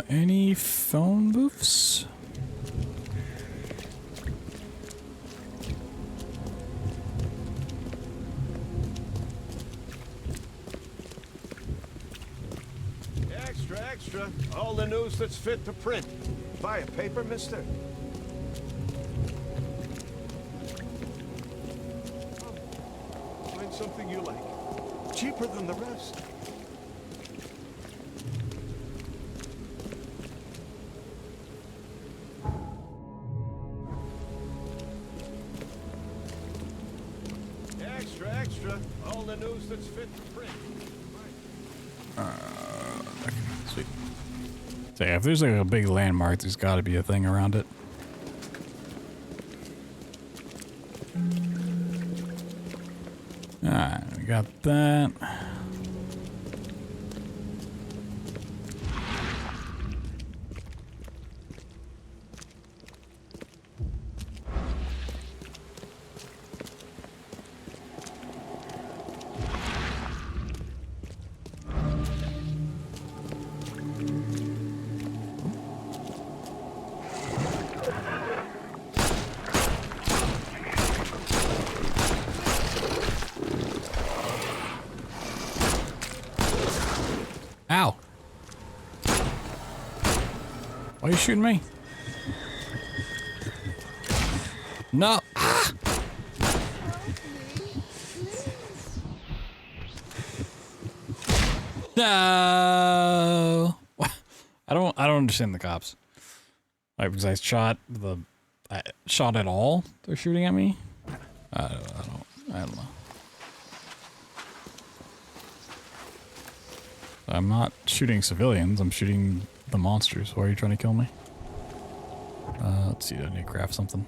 Any phone booths? Extra, extra. All the news that's fit to print. Buy a paper, mister? Find something you like. Cheaper than the rest. Extra, extra. All the news that's fit to print. Sweet. So yeah, if there's like a big landmark, there's got to be a thing around it. Alright, we got that. Ow! Why are you shooting me? No! Ah! No! I don't understand the cops. Like, because I shot at all? They're shooting at me? I don't know. I'm not shooting civilians, I'm shooting the monsters. Why are you trying to kill me? Let's see, I need to craft something.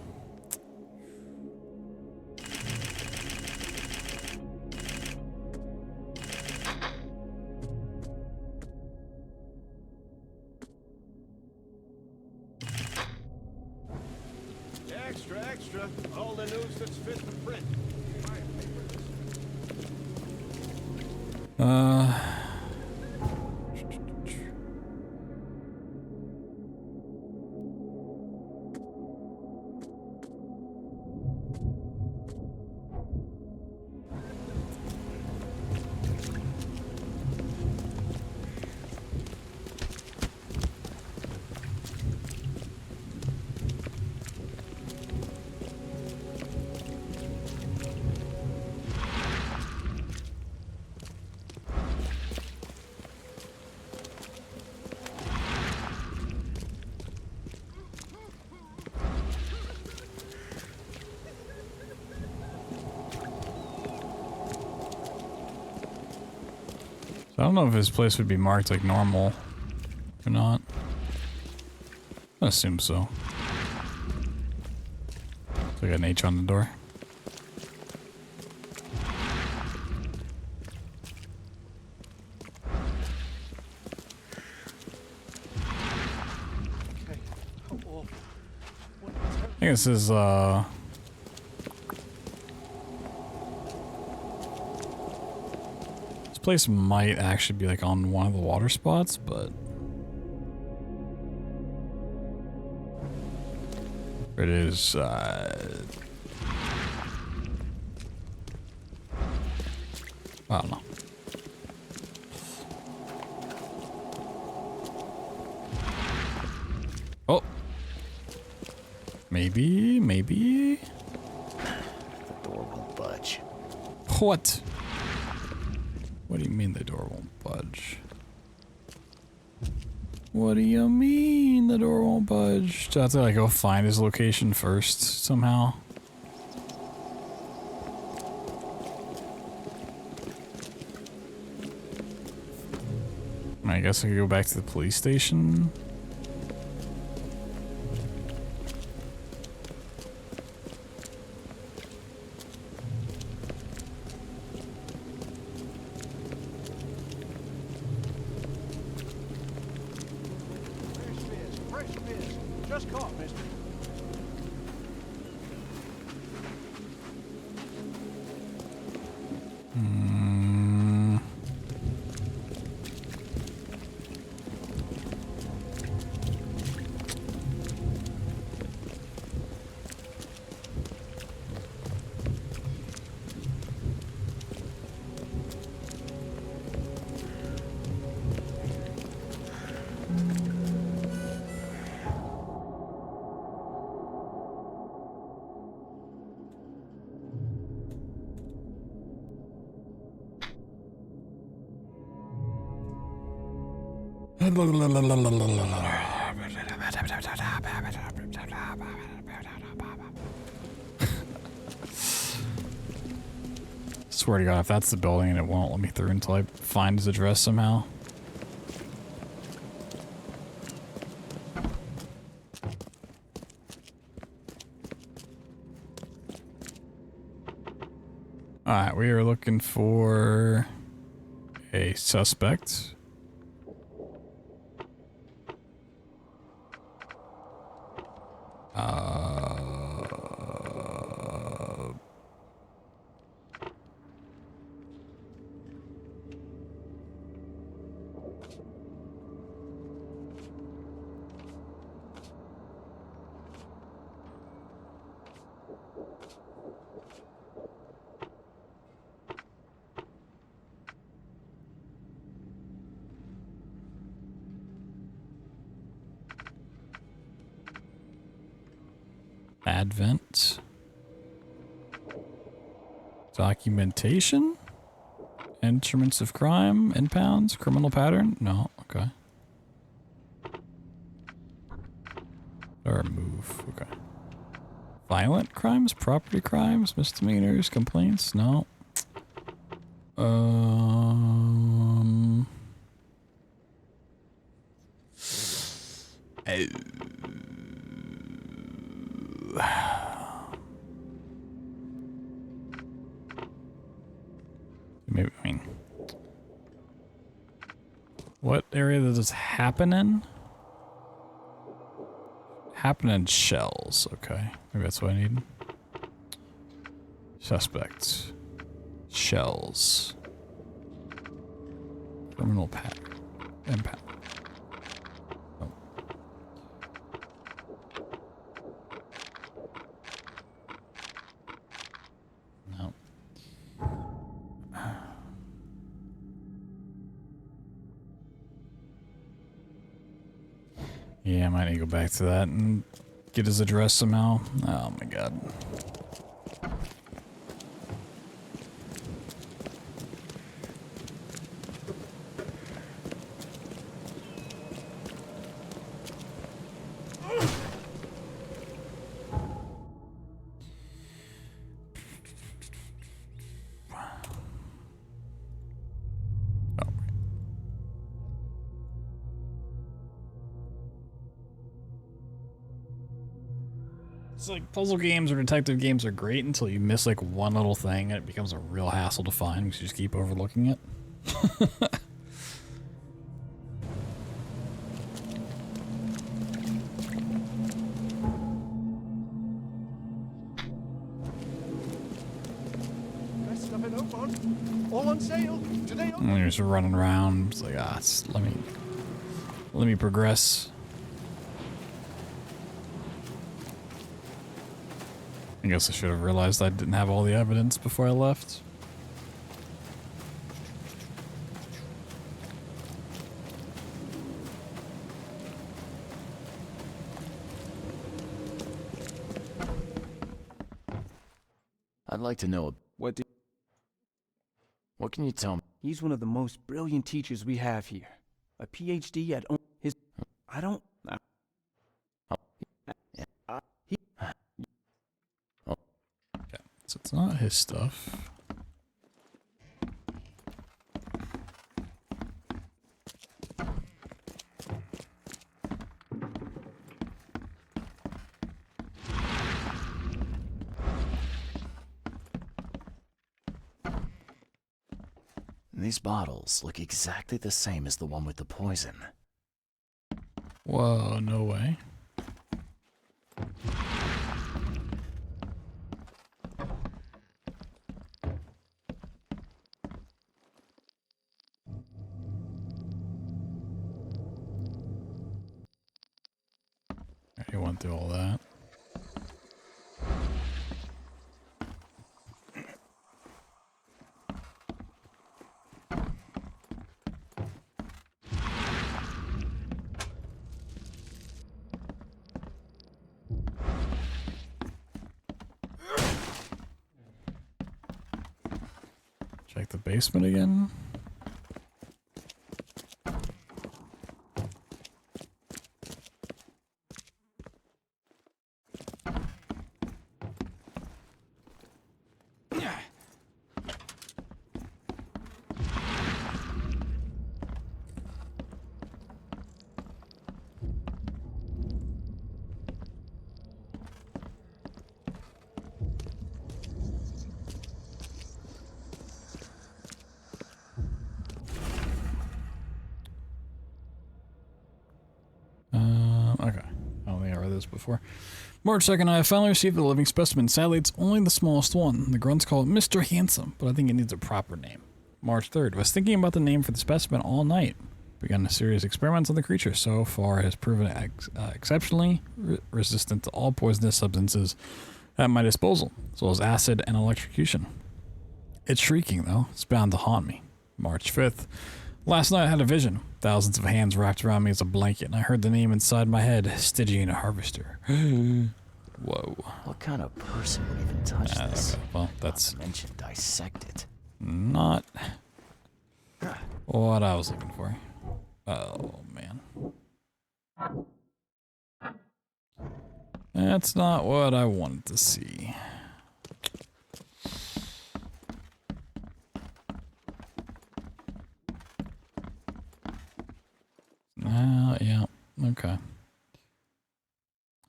Extra, extra. All the news that's fit to print. Buy a paper, mister? I don't know if this place would be marked like normal or not. I assume so. So we got an H on the door. I think this is this place might actually be like on one of the water spots, but it is I don't know. Oh, maybe. The door won't budge. What? What do you mean the door won't budge? What do you mean the door won't budge? Do I have to like go find his location first somehow? I guess I could go back to the police station. Just caught, mister. Swear to God, if that's the building and it won't let me through until I find his address somehow. Alright, we are looking for a suspect. Advent. Documentation? Instruments of crime? Impounds? Criminal pattern? No, okay. Or move, okay. Violent crimes? Property crimes? Misdemeanors? Complaints? No. Maybe, I mean, what area does this happen in? Happen in shells, okay. Maybe that's what I need. Suspects. Shells. Criminal pattern. Impact. Oh. No. Yeah, I might need to go back to that and get his address somehow. Oh my God. It's like puzzle games or detective games are great until you miss like one little thing and it becomes a real hassle to find because you just keep overlooking it. All on sale. Today. And you're just running around. It's like, let me progress. I guess I should have realized I didn't have all the evidence before I left. I'd like to know what can you tell me? He's one of the most brilliant teachers we have here. A PhD at his... I don't... Okay, so it's not his stuff. These bottles look exactly the same as the one with the poison. Whoa, no way. You went through all that. Check the basement again. before. March 2nd, I finally received the living specimen. Sadly, it's only the smallest one. The grunts call it Mr. Handsome, but I think it needs a proper name. March 3rd, was thinking about the name for the specimen all night. Begun a series of experiments on the creature. So far, it has proven exceptionally resistant to all poisonous substances at my disposal, as well as acid and electrocution. It's shrieking, though. It's bound to haunt me. March 5th. Last night I had a vision. Thousands of hands wrapped around me as a blanket, and I heard the name inside my head, Stygian Harvester. Whoa. What kind of person would even touch this? Okay. Well, that's... Not to mention dissect it. Not what I was looking for. Oh, man. That's not what I wanted to see. Yeah, okay.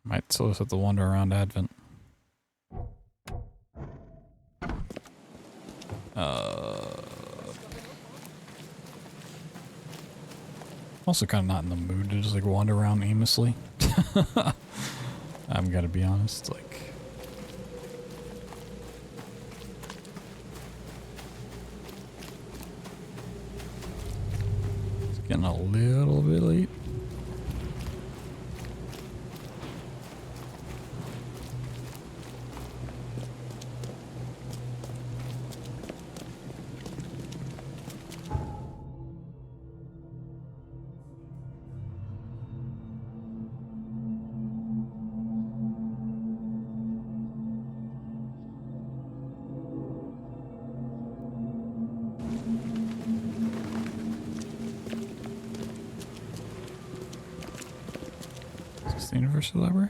Might still just have to wander around Advent. Also kind of not in the mood to just like wander around aimlessly. I'm gonna be honest, like... It's getting a little bit late. The University Library?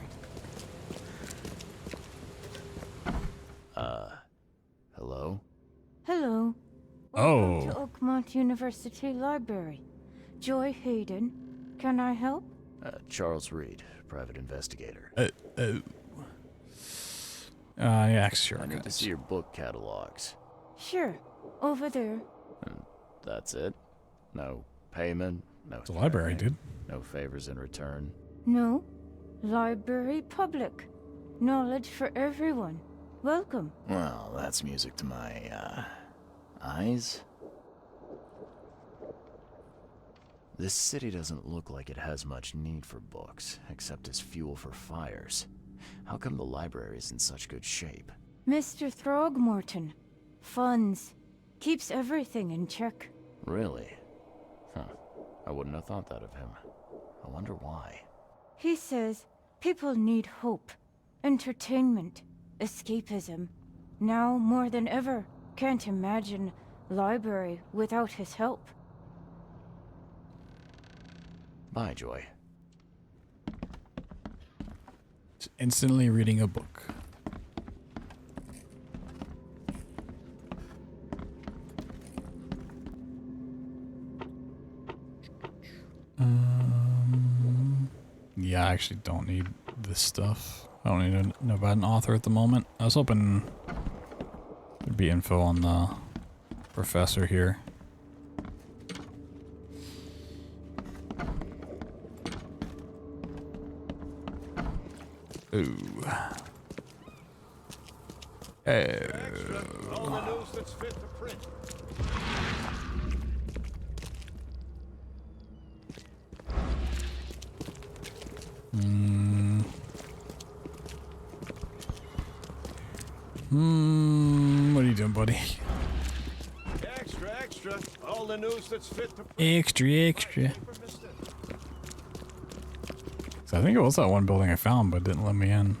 Hello? Hello. Oh. Welcome to Oakmont University Library. Joy Hayden. Can I help? Charles Reed, private investigator. Yeah, sure. I need to see your book catalogs. Sure. Over there. And that's it? No payment? No. It's a library, dude. No favors in return? No. Library public. Knowledge for everyone. Welcome. Well, that's music to my, eyes. This city doesn't look like it has much need for books, except as fuel for fires. How come the library is in such good shape? Mr. Throgmorton. Funds. Keeps everything in check. Really? Huh. I wouldn't have thought that of him. I wonder why. He says people need hope, entertainment, escapism. Now more than ever, can't imagine library without his help. Bye, Joy. Just instantly reading a book. Yeah, I actually don't need this stuff. I don't need to know about an author at the moment. I was hoping there'd be info on the professor here. Ooh. All the news that's fit to print. What are you doing, buddy? Extra, extra. All the news that's fit to print. Extra. So I think it was that one building I found, but it didn't let me in.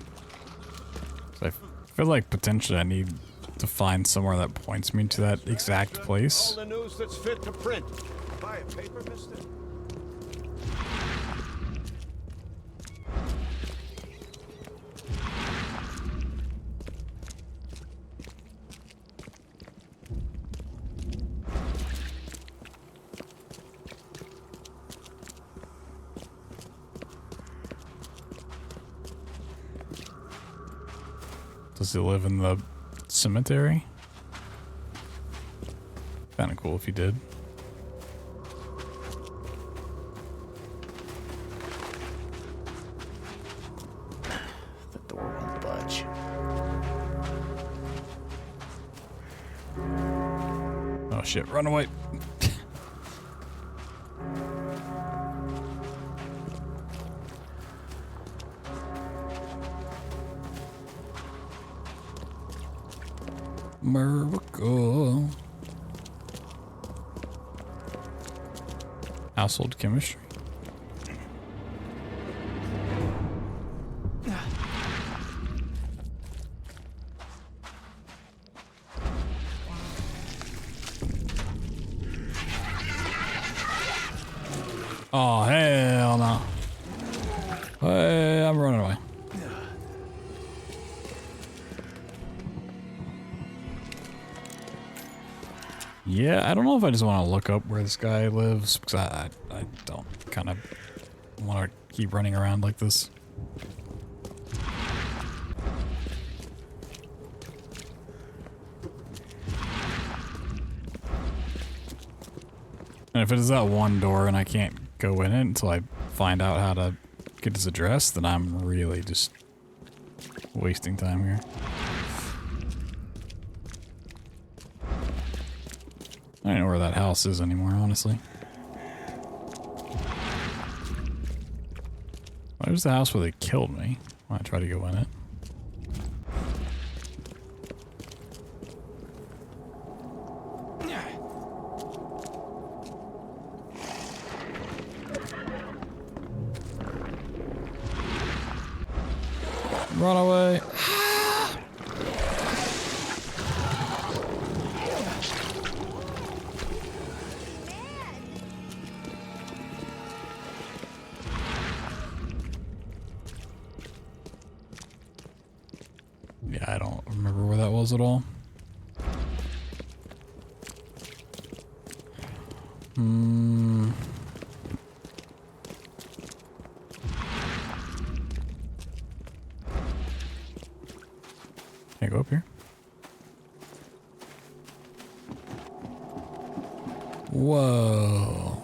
So I feel like potentially I need to find somewhere that points me to that exact place. All the news that's fit to print. Buy a paper, mister? Does he live in the cemetery? Kinda cool if he did. Oh shit, run away. America. Household chemistry. Oh, hell no. Hey, I'm running away. Yeah, I don't know if I just want to look up where this guy lives, because I don't kind of want to keep running around like this. And if it is that one door and I can't go in it until I find out how to get his address, then I'm really just wasting time here. I don't know where that house is anymore, honestly. Where's the house where they killed me? I try to go in it. Run away. Yeah, I don't remember where that was at all. Can I go up here? Whoa.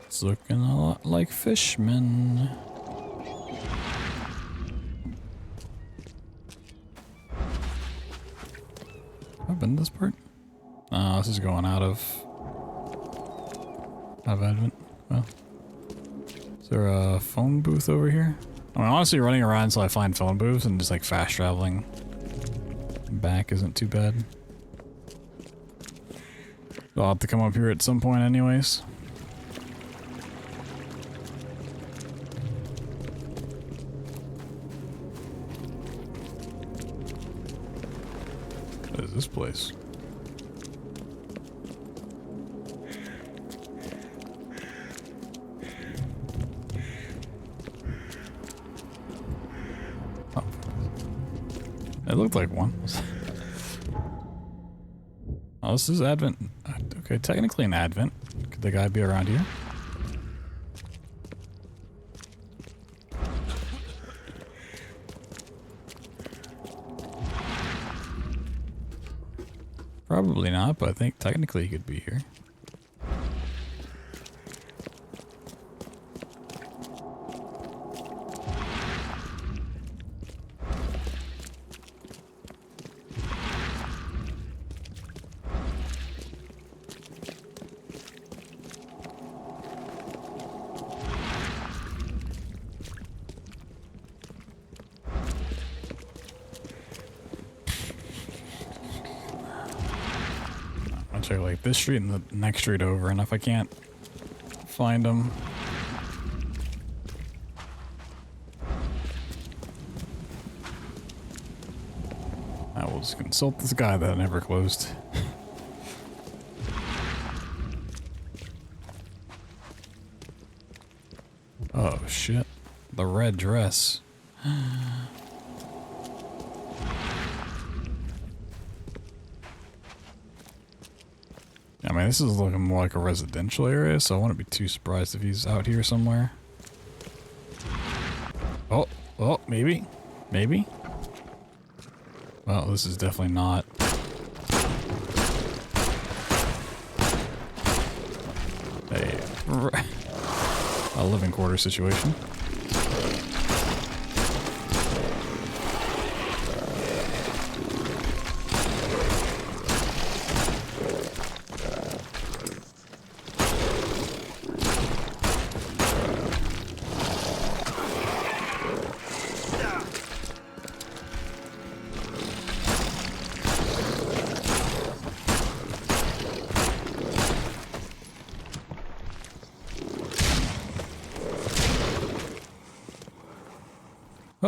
It's looking a lot like Fishman. I've been to this part? Oh, this is going out of Advent. Well. Is there a phone booth over here? I mean, honestly, running around until I find phone booths and just like fast traveling back isn't too bad. I'll have to come up here at some point anyways. What is this place? It looked like one. Oh, this is Advent. Okay, technically an Advent. Could the guy be around here? Probably not, but I think technically he could be here. Check like this street and the next street over, and if I can't find them, I will just consult this guy that I never closed. Oh shit, the red dress. I mean, this is looking more like a residential area, so I wouldn't be too surprised if he's out here somewhere. Oh, maybe. Maybe. Well, this is definitely not. A living quarter situation.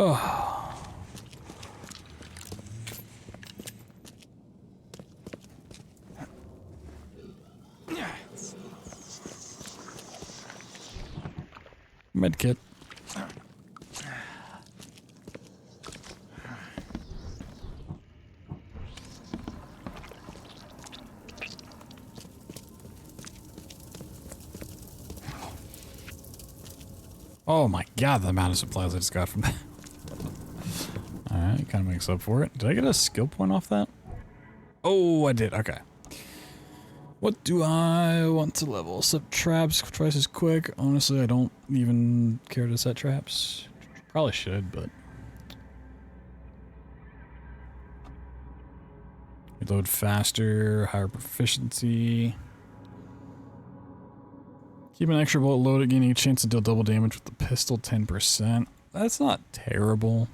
Oh. Medkit. Oh my god, the amount of supplies I just got from that. Alright, kind of makes up for it. Did I get a skill point off that? Oh, I did. Okay. What do I want to level? Set traps twice as quick. Honestly, I don't even care to set traps. Probably should, but... Reload faster, higher proficiency. Keep an extra bullet loaded, gaining a chance to deal double damage with the pistol, 10%. That's not terrible.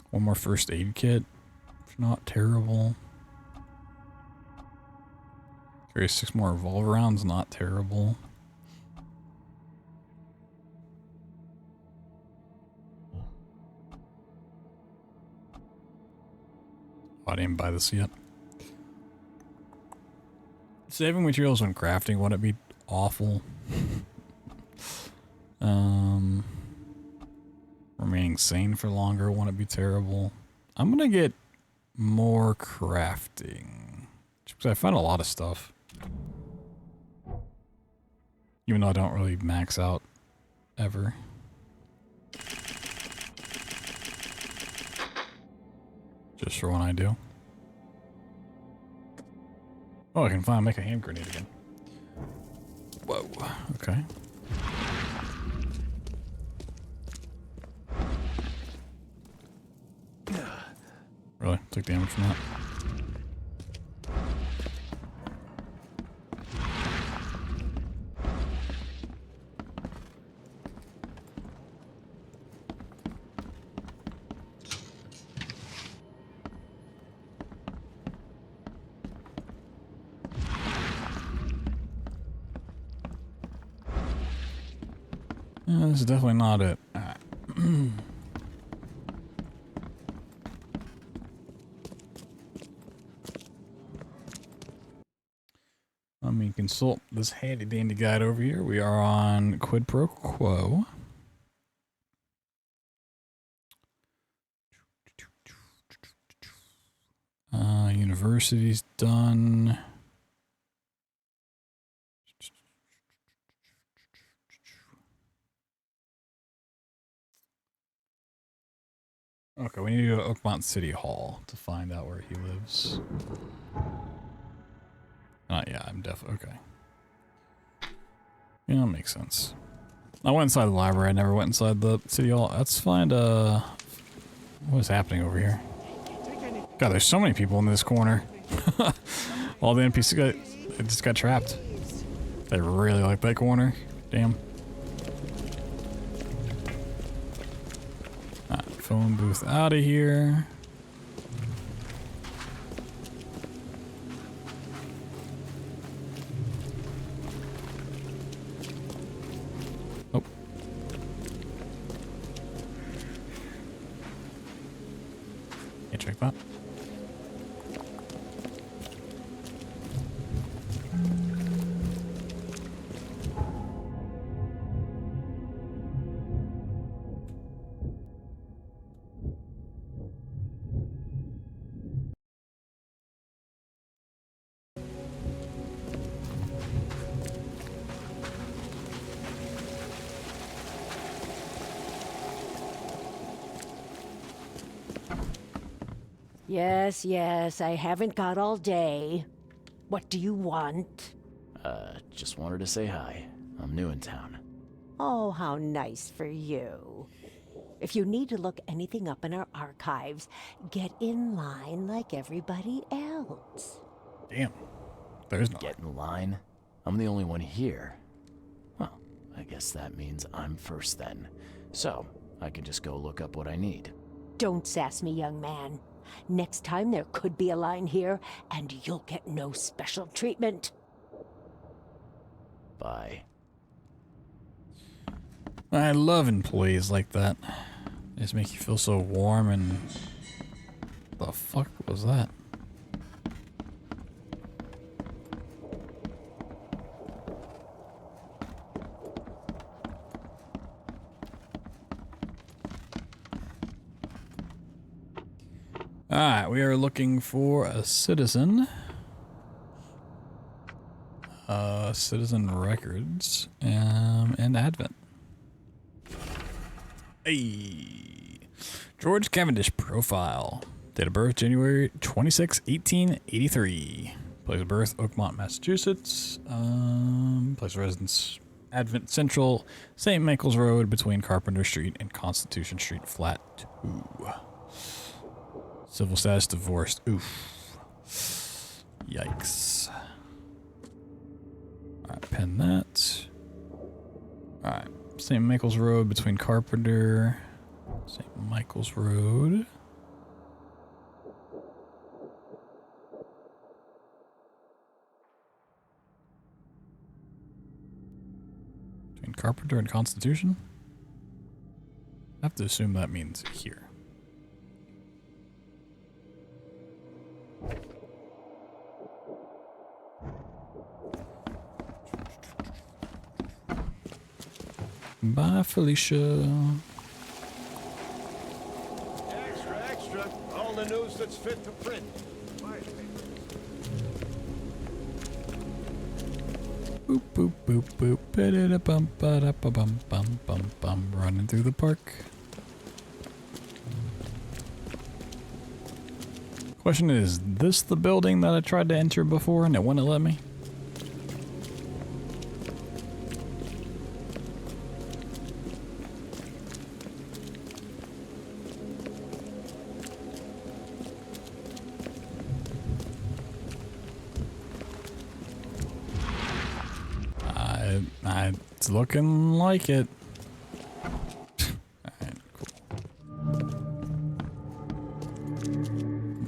One more first aid kit. Not terrible. Carry 6 more revolver rounds, not terrible. I didn't buy this yet. Saving materials when crafting, wouldn't it be awful? Remaining sane for longer, wouldn't it be terrible? I'm gonna get more crafting. Because I found a lot of stuff. Even though I don't really max out ever. Just for when I do. Oh, I can finally make a hand grenade again. Whoa, okay. Really? Took damage from that? This is definitely not it. Let me consult this handy dandy guide over here. We are on Quid Pro Quo. University's done. Okay, we need to go to Oakmont City Hall to find out where he lives. Yeah, I'm definitely okay. Yeah, that makes sense. I went inside the library. I never went inside the City Hall. Let's find what is happening over here? God, there's so many people in this corner. All the NPCs just got trapped. They really like that corner. Damn. Phone booth out of here. Oh. Yeah, check that. Yes, yes, I haven't got all day. What do you want? Just wanted to say hi. I'm new in town. Oh, how nice for you. If you need to look anything up in our archives, get in line like everybody else. Damn. There's no Get in line? I'm the only one here. Well, I guess that means I'm first then. So, I can just go look up what I need. Don't sass me, young man. Next time there could be a line here, and you'll get no special treatment. Bye. I love employees like that. They just make you feel so warm and... The fuck was that? Alright, we are looking for a citizen. Citizen records and Advent. Hey, George Cavendish profile. Date of birth January 26, 1883. Place of birth Oakmont, Massachusetts. Place of residence Advent Central, St. Michael's Road between Carpenter Street and Constitution Street, flat 2. Civil status divorced. Oof. Yikes. Alright, pen that. Alright, St. Michael's Road between Carpenter. St. Michael's Road. Between Carpenter and Constitution? I have to assume that means here. Bye, Felicia. Extra, extra. All the news that's fit to print. Fire papers. Boop, boop, boop, boop. Ba-da-da-bum, ba-da-ba-bum, bum, bum, bum. Running through the park. Question is this the building that I tried to enter before and it wouldn't let me? It's looking like it. Alright, cool.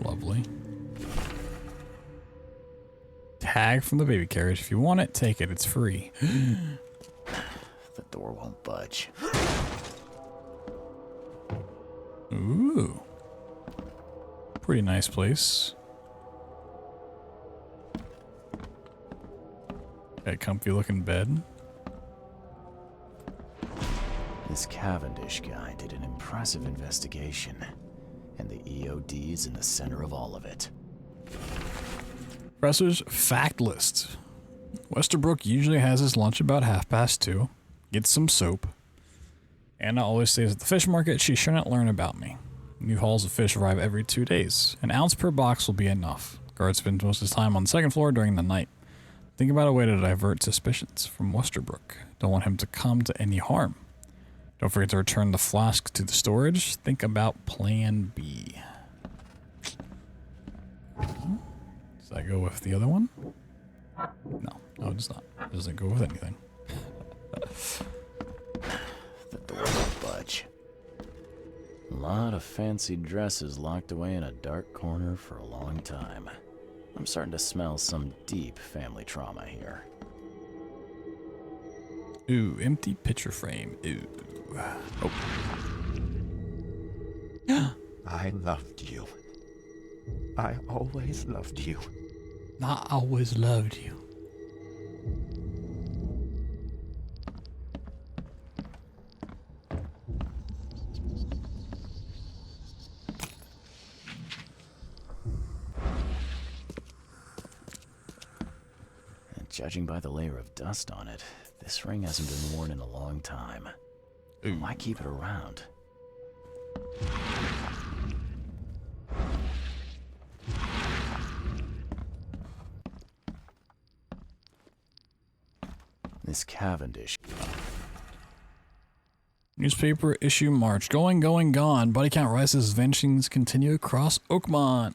Lovely. Tag from the baby carriage. If you want it, take it. It's free. The door won't budge. Ooh. Pretty nice place. Got a comfy looking bed. This Cavendish guy did an impressive investigation, and the EOD is in the center of all of it. Professor's fact list. Westerbrook usually has his lunch about 2:30. Gets some soap. Anna always stays at the fish market. She shouldn't learn about me. New hauls of fish arrive every 2 days. An ounce per box will be enough. Guard spends most of his time on the second floor during the night. Think about a way to divert suspicions from Westerbrook. Don't want him to come to any harm. Don't forget to return the flask to the storage. Think about plan B. Does that go with the other one? No, it does not. It doesn't go with anything. The door won't budge. A lot of fancy dresses locked away in a dark corner for a long time. I'm starting to smell some deep family trauma here. Ooh, empty picture frame. Ooh. Oh. I loved you. I always loved you. I always loved you. And judging by the layer of dust on it, this ring hasn't been worn in a long time. Ooh. Why keep it around? This Cavendish. Newspaper issue March. Going, gone. Body count rises. Vanishings continue across Oakmont.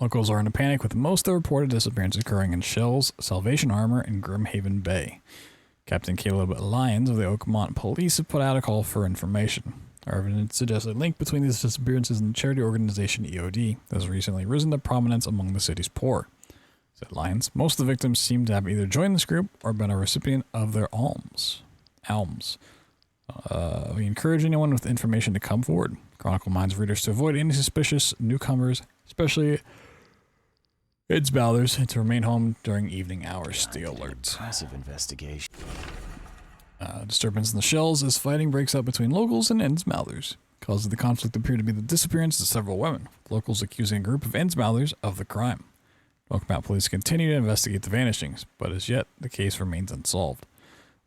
Locals are in a panic with most of the reported disappearances occurring in Shell's, Salvation Armor, and Grimhaven Bay. Captain Caleb Lyons of the Oakmont Police have put out a call for information. Our evidence suggests a link between these disappearances and the charity organization EOD that has recently risen to prominence among the city's poor. Said Lyons, most of the victims seem to have either joined this group or been a recipient of their alms. We encourage anyone with information to come forward. Chronicle reminds readers to avoid any suspicious newcomers, especially Innsmouthers, and to remain home during evening hours. Stay alert. Impressive investigation. Disturbance in the shells as fighting breaks out between locals and Innsmouthers. Cause of the conflict appeared to be the disappearance of several women, locals accusing a group of Innsmouthers of the crime. Oakmont police continue to investigate the vanishings, but as yet, the case remains unsolved.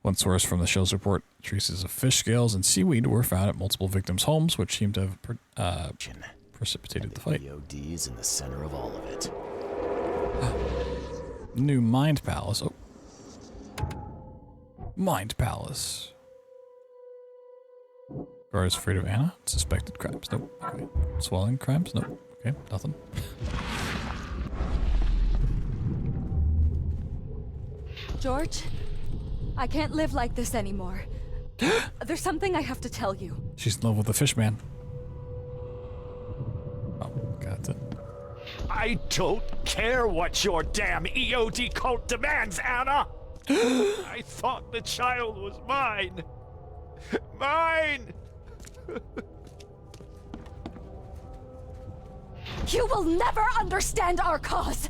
One source from the show's report, traces of fish scales and seaweed were found at multiple victims' homes, which seemed to have precipitated the fight. EOD is in the center of all of it. New Mind Palace. Oh. Mind Palace. Guard is afraid of Anna. Suspected crimes. Nope. Okay. Swelling crimes. Nope. Okay. Nothing. George, I can't live like this anymore. There's something I have to tell you. She's in love with the fish man. Oh, got it. I don't care what your damn EOD cult demands, Anna! I thought the child was mine. Mine! You will never understand our cause!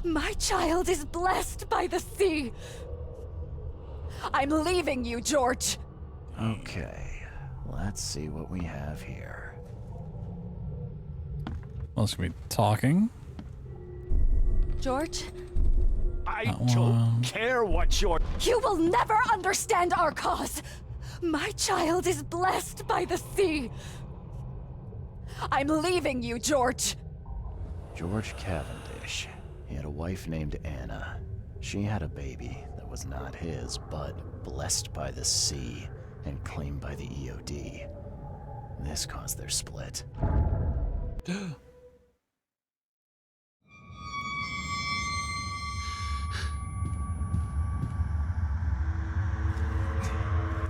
My child is blessed by the sea! I'm leaving you, George! Okay, let's see what we have here. Well, it's gonna be talking. George? I don't care what your... You will never understand our cause! My child is blessed by the sea! I'm leaving you, George! George Cavendish. He had a wife named Anna. She had a baby that was not his, but blessed by the sea and claimed by the EOD. This caused their split.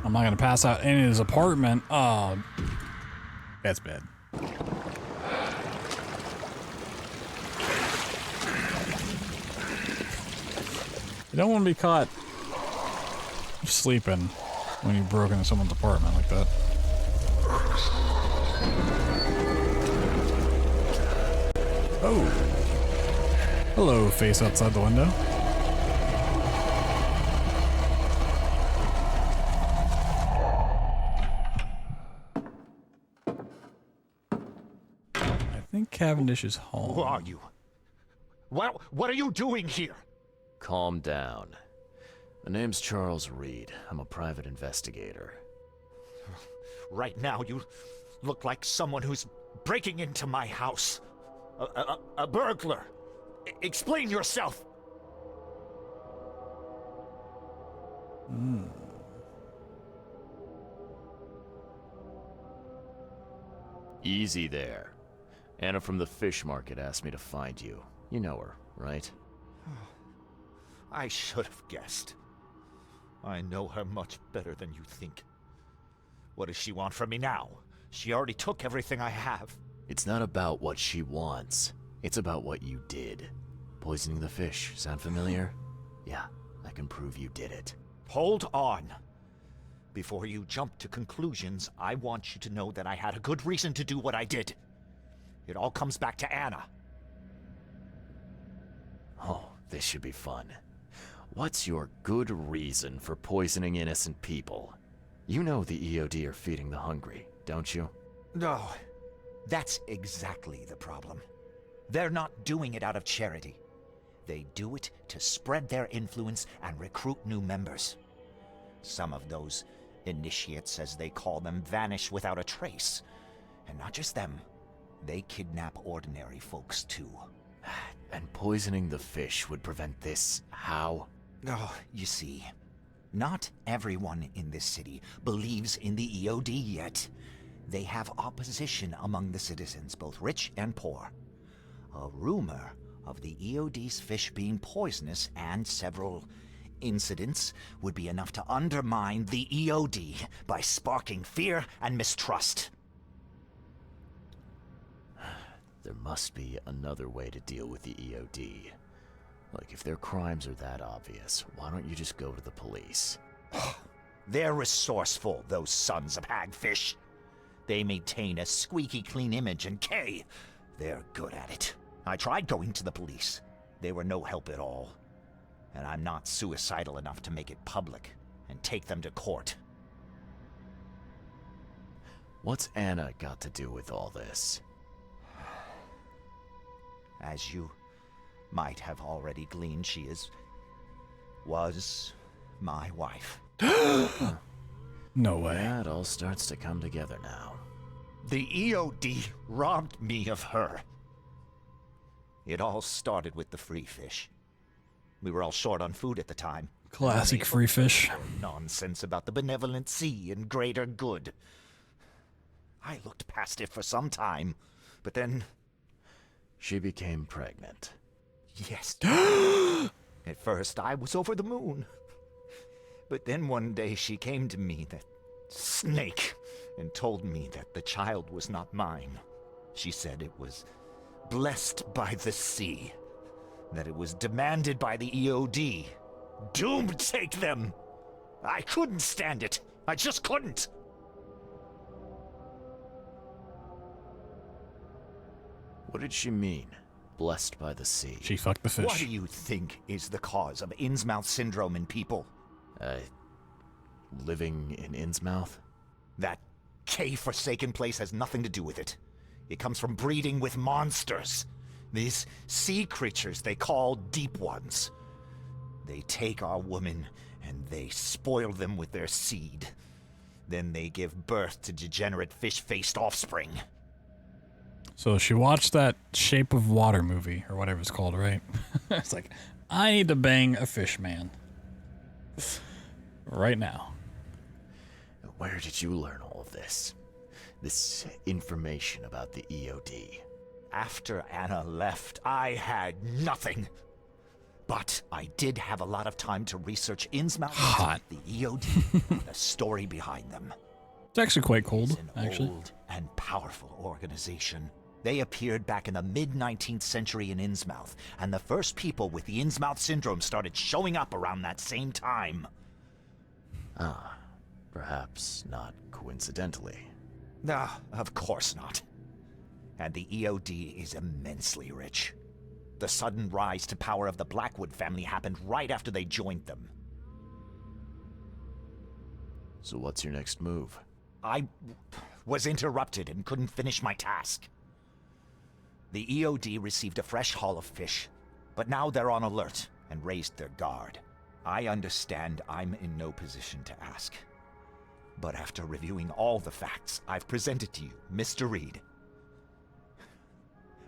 I'm not gonna pass out in his apartment. Oh, that's bad. You don't want to be caught sleeping when you broke into someone's apartment like that. Oh. Hello, face outside the window. I think Cavendish is home. Who are you? What are you doing here? Calm down. My name's Charles Reed. I'm a private investigator. Right now, you look like someone who's breaking into my house. A burglar. Explain yourself. Easy there. Anna from the fish market asked me to find you. You know her, right? I should have guessed. I know her much better than you think. What does she want from me now? She already took everything I have. It's not about what she wants. It's about what you did. Poisoning the fish. Sound familiar? Yeah, I can prove you did it. Hold on. Before you jump to conclusions, I want you to know that I had a good reason to do what I did. It all comes back to Anna. Oh, this should be fun. What's your good reason for poisoning innocent people? You know the EOD are feeding the hungry, don't you? No, that's exactly the problem. They're not doing it out of charity. They do it to spread their influence and recruit new members. Some of those initiates, as they call them, vanish without a trace. And not just them, they kidnap ordinary folks too. And poisoning the fish would prevent this. How? Oh, you see, not everyone in this city believes in the EOD yet. They have opposition among the citizens, both rich and poor. A rumor of the EOD's fish being poisonous and several incidents would be enough to undermine the EOD by sparking fear and mistrust. There must be another way to deal with the EOD. Like, if their crimes are that obvious, why don't you just go to the police? They're resourceful, those sons of hagfish. They maintain a squeaky clean image, and Kay, they're good at it. I tried going to the police. They were no help at all. And I'm not suicidal enough to make it public and take them to court. What's Anna got to do with all this? As you might have already gleaned, she was my wife. No way. Yeah, it all starts to come together now. The EOD robbed me of her. It all started with the free fish. We were all short on food at the time. Classic free fish. Nonsense about the benevolent sea and greater good. I looked past it for some time, but then... She became pregnant. Yes. At first, I was over the moon. But then one day she came to me, that snake, and told me that the child was not mine. She said it was blessed by the sea, that it was demanded by the EOD. Doomed take them! I couldn't stand it. I just couldn't. What did she mean? Blessed by the sea. She fucked the fish. What do you think is the cause of Innsmouth syndrome in people? Living in Innsmouth? That K-forsaken place has nothing to do with it. It comes from breeding with monsters. These sea creatures they call Deep Ones. They take our women and they spoil them with their seed. Then they give birth to degenerate fish-faced offspring. So she watched that Shape of Water movie, or whatever it's called, right? It's like, I need to bang a fish man. Right now. Where did you learn all of this? This information about the EOD? After Anna left, I had nothing. But I did have a lot of time to research Innsmouth, the EOD, and the story behind them. It's actually quite cold, actually. Old and powerful organization. They appeared back in the mid-19th century in Innsmouth, and the first people with the Innsmouth syndrome started showing up around that same time. Ah, perhaps not coincidentally. Ah, of course not. And the EOD is immensely rich. The sudden rise to power of the Blackwood family happened right after they joined them. So what's your next move? I was interrupted and couldn't finish my task. The EOD received a fresh haul of fish, but now they're on alert and raised their guard. I understand I'm in no position to ask. But after reviewing all the facts I've presented to you, Mr. Reed,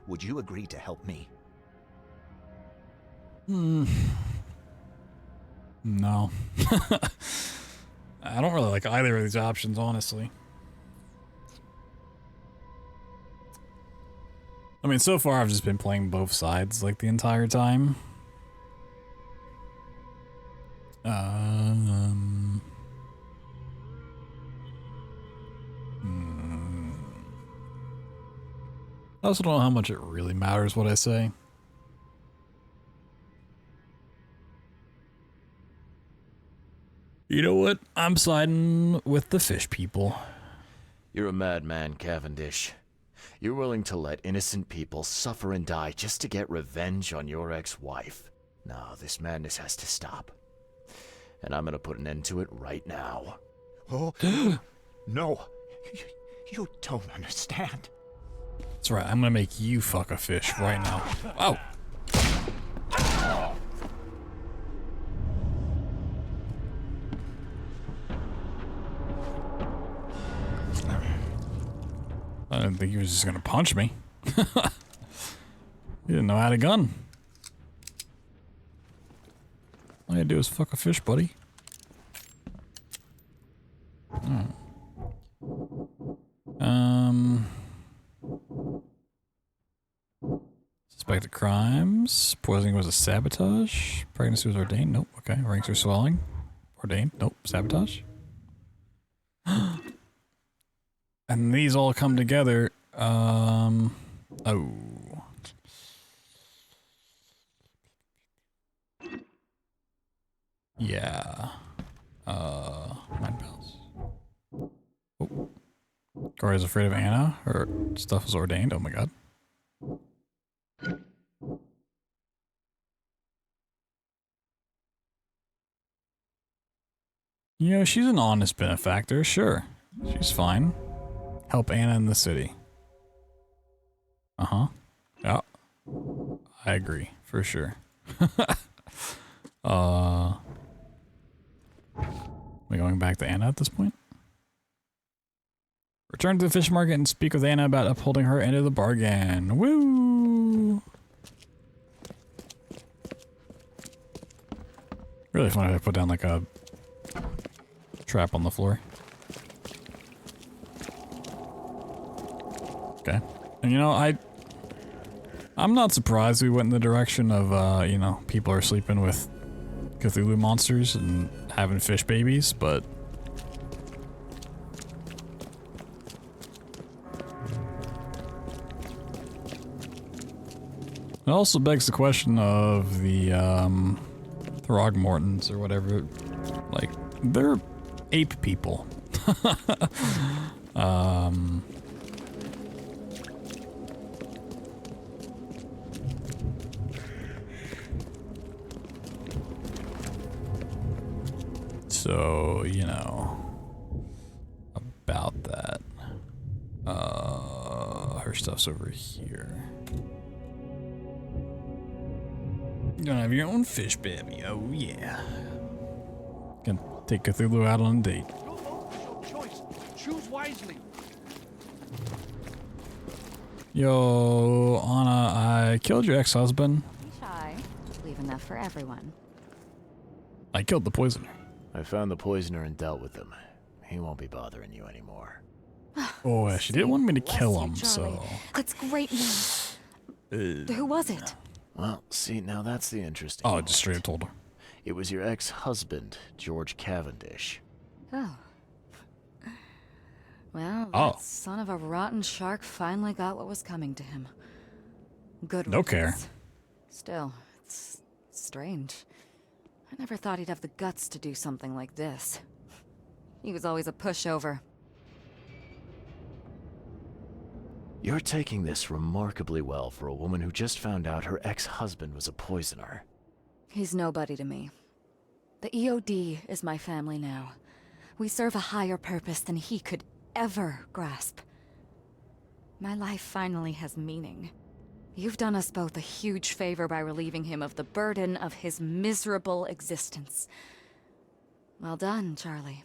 would you agree to help me? No. I don't really like either of these options, honestly. I mean, so far I've just been playing both sides like the entire time. I also don't know how much it really matters what I say. You know what? I'm siding with the fish people. You're a madman, Cavendish. You're willing to let innocent people suffer and die just to get revenge on your ex-wife. No, this madness has to stop. And I'm gonna put an end to it right now. Oh, no. You don't understand. That's right, I'm gonna make you fuck a fish right now. Oh! I didn't think he was just gonna punch me. He didn't know I had a gun. All you gotta do is fuck a fish, buddy. Suspected crimes. Poisoning was a sabotage. Pregnancy was ordained. Nope. Okay. Ranks are swelling. Ordained. Nope. Sabotage. And these all come together. Oh. Yeah. Might Corey's afraid of Anna? Her stuff is ordained? Oh my god. You know, she's an honest benefactor, sure. She's fine. Help Anna in the city. Uh-huh. Yeah. I agree, for sure. We going back to Anna at this point? Return to the fish market and speak with Anna about upholding her end of the bargain. Woo! Really funny if I put down like a trap on the floor. Okay. And you know, I'm not surprised we went in the direction of, you know, people are sleeping with Cthulhu monsters and having fish babies, but it also begs the question of the Throgmortons or whatever. Like, they're ape people. So, you know, about that. Her stuff's over here. You're gonna have your own fish, baby. Oh, yeah. Gonna take Cthulhu out on a date. Choice. Choose wisely. Yo, Anna, I killed your ex-husband. Be shy. Leave enough for everyone. I killed the poisoner. I found the poisoner and dealt with him. He won't be bothering you anymore. Oh, yeah, she didn't want me to kill him, Charlie. so... That's great news. Who was it? Well, see, now that's the interesting Oh, I moment. just straight up told her. It was your ex-husband, George Cavendish. Oh. Well, Oh. that son of a rotten shark finally got what was coming to him. Good No care. riddance. Still, it's strange. I never thought he'd have the guts to do something like this. He was always a pushover. You're taking this remarkably well for a woman who just found out her ex-husband was a poisoner. He's nobody to me. The EOD is my family now. We serve a higher purpose than he could ever grasp. My life finally has meaning. You've done us both a huge favor by relieving him of the burden of his miserable existence. Well done, Charlie.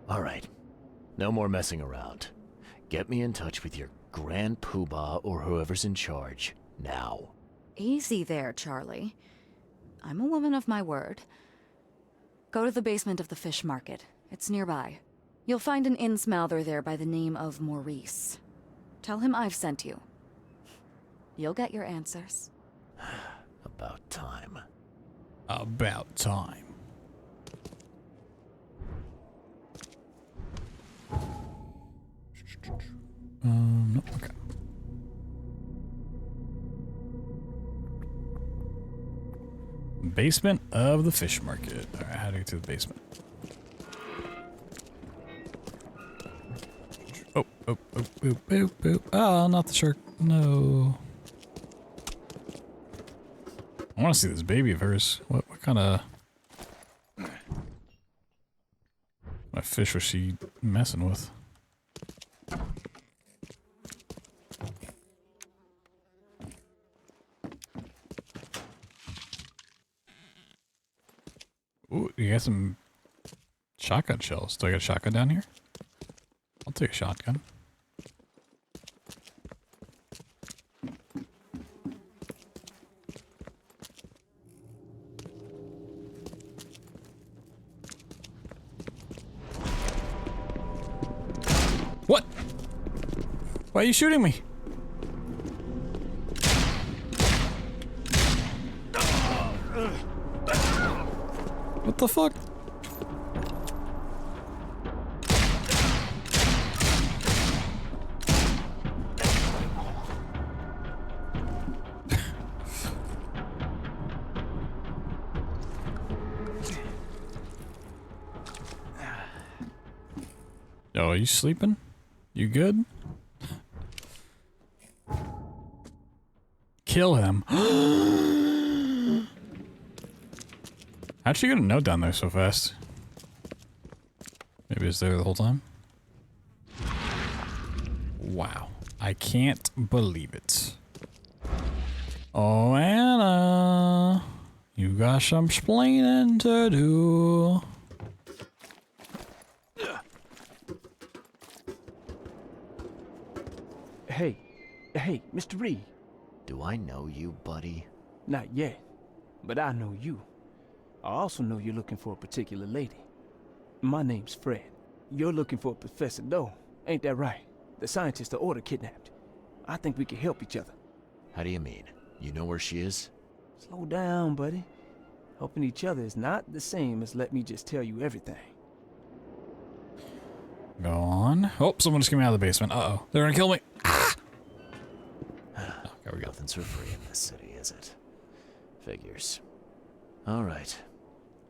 All right. No more messing around. Get me in touch with your Grand Poobah or whoever's in charge, now. Easy there, Charlie. I'm a woman of my word. Go to the basement of the fish market. It's nearby. You'll find an Innsmouther there by the name of Maurice. Tell him I've sent you. You'll get your answers. About time. About time. No, okay. Basement of the fish market. Alright, how do I get to the basement? Oh, oh, oh, oh, oh, oh. Oh, not the shark. No. I want to see this baby of hers. What kind of... What fish was she messing with? Ooh, you got some shotgun shells. Do I got a shotgun down here? I'll take a shotgun. What? Why are you shooting me? What the fuck? Oh, are you sleeping? You good? Kill him. How'd she get a note down there so fast? Maybe it's there the whole time? Wow. I can't believe it. Oh, Anna. You got some splaining to do. Hey, Mr. Reed. Do I know you, buddy? Not yet, but I know you. I also know you're looking for a particular lady. My name's Fred. You're looking for Professor Doe, ain't that right? The scientist the Order kidnapped. I think we can help each other. How do you mean? You know where she is? Slow down, buddy. Helping each other is not the same as let me just tell you everything. Go on. Oh, someone just came out of the basement. Uh-oh. They're gonna kill me. Ah! Oh, there we go. Nothing's for free in this city, is it? Figures. All right.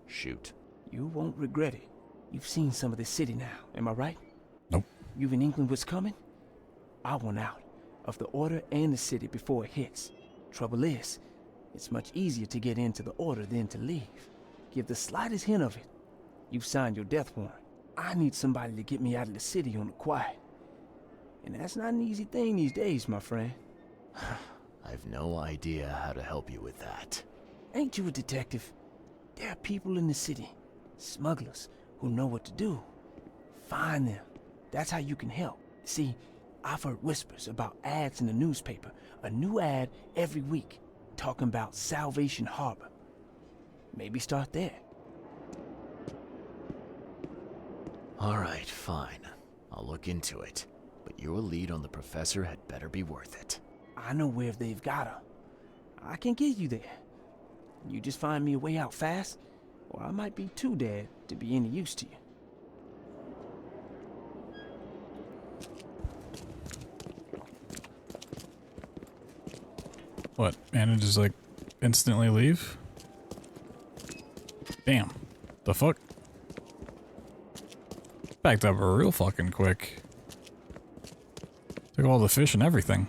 Shoot. You won't regret it. You've seen some of this city now, am I right? Nope. You've in England what's coming? I want out of the Order and the city before it hits. Trouble is, it's much easier to get into the Order than to leave. Give the slightest hint of it, you've signed your death warrant. I need somebody to get me out of the city on the quiet. And that's not an easy thing these days, my friend. I've no idea how to help you with that. Ain't you a detective? There are people in the city, smugglers, who know what to do. Find them. That's how you can help. See, I've heard whispers about ads in the newspaper. A new ad every week, talking about Salvation Harbor. Maybe start there. All right, fine. I'll look into it. But your lead on the professor had better be worth it. I know where they've got her. I can get you there. You just find me a way out fast, or I might be too dead to be any use to you. What? Anna just like instantly leave? Damn. The fuck? Backed up real fucking quick. Took all the fish and everything.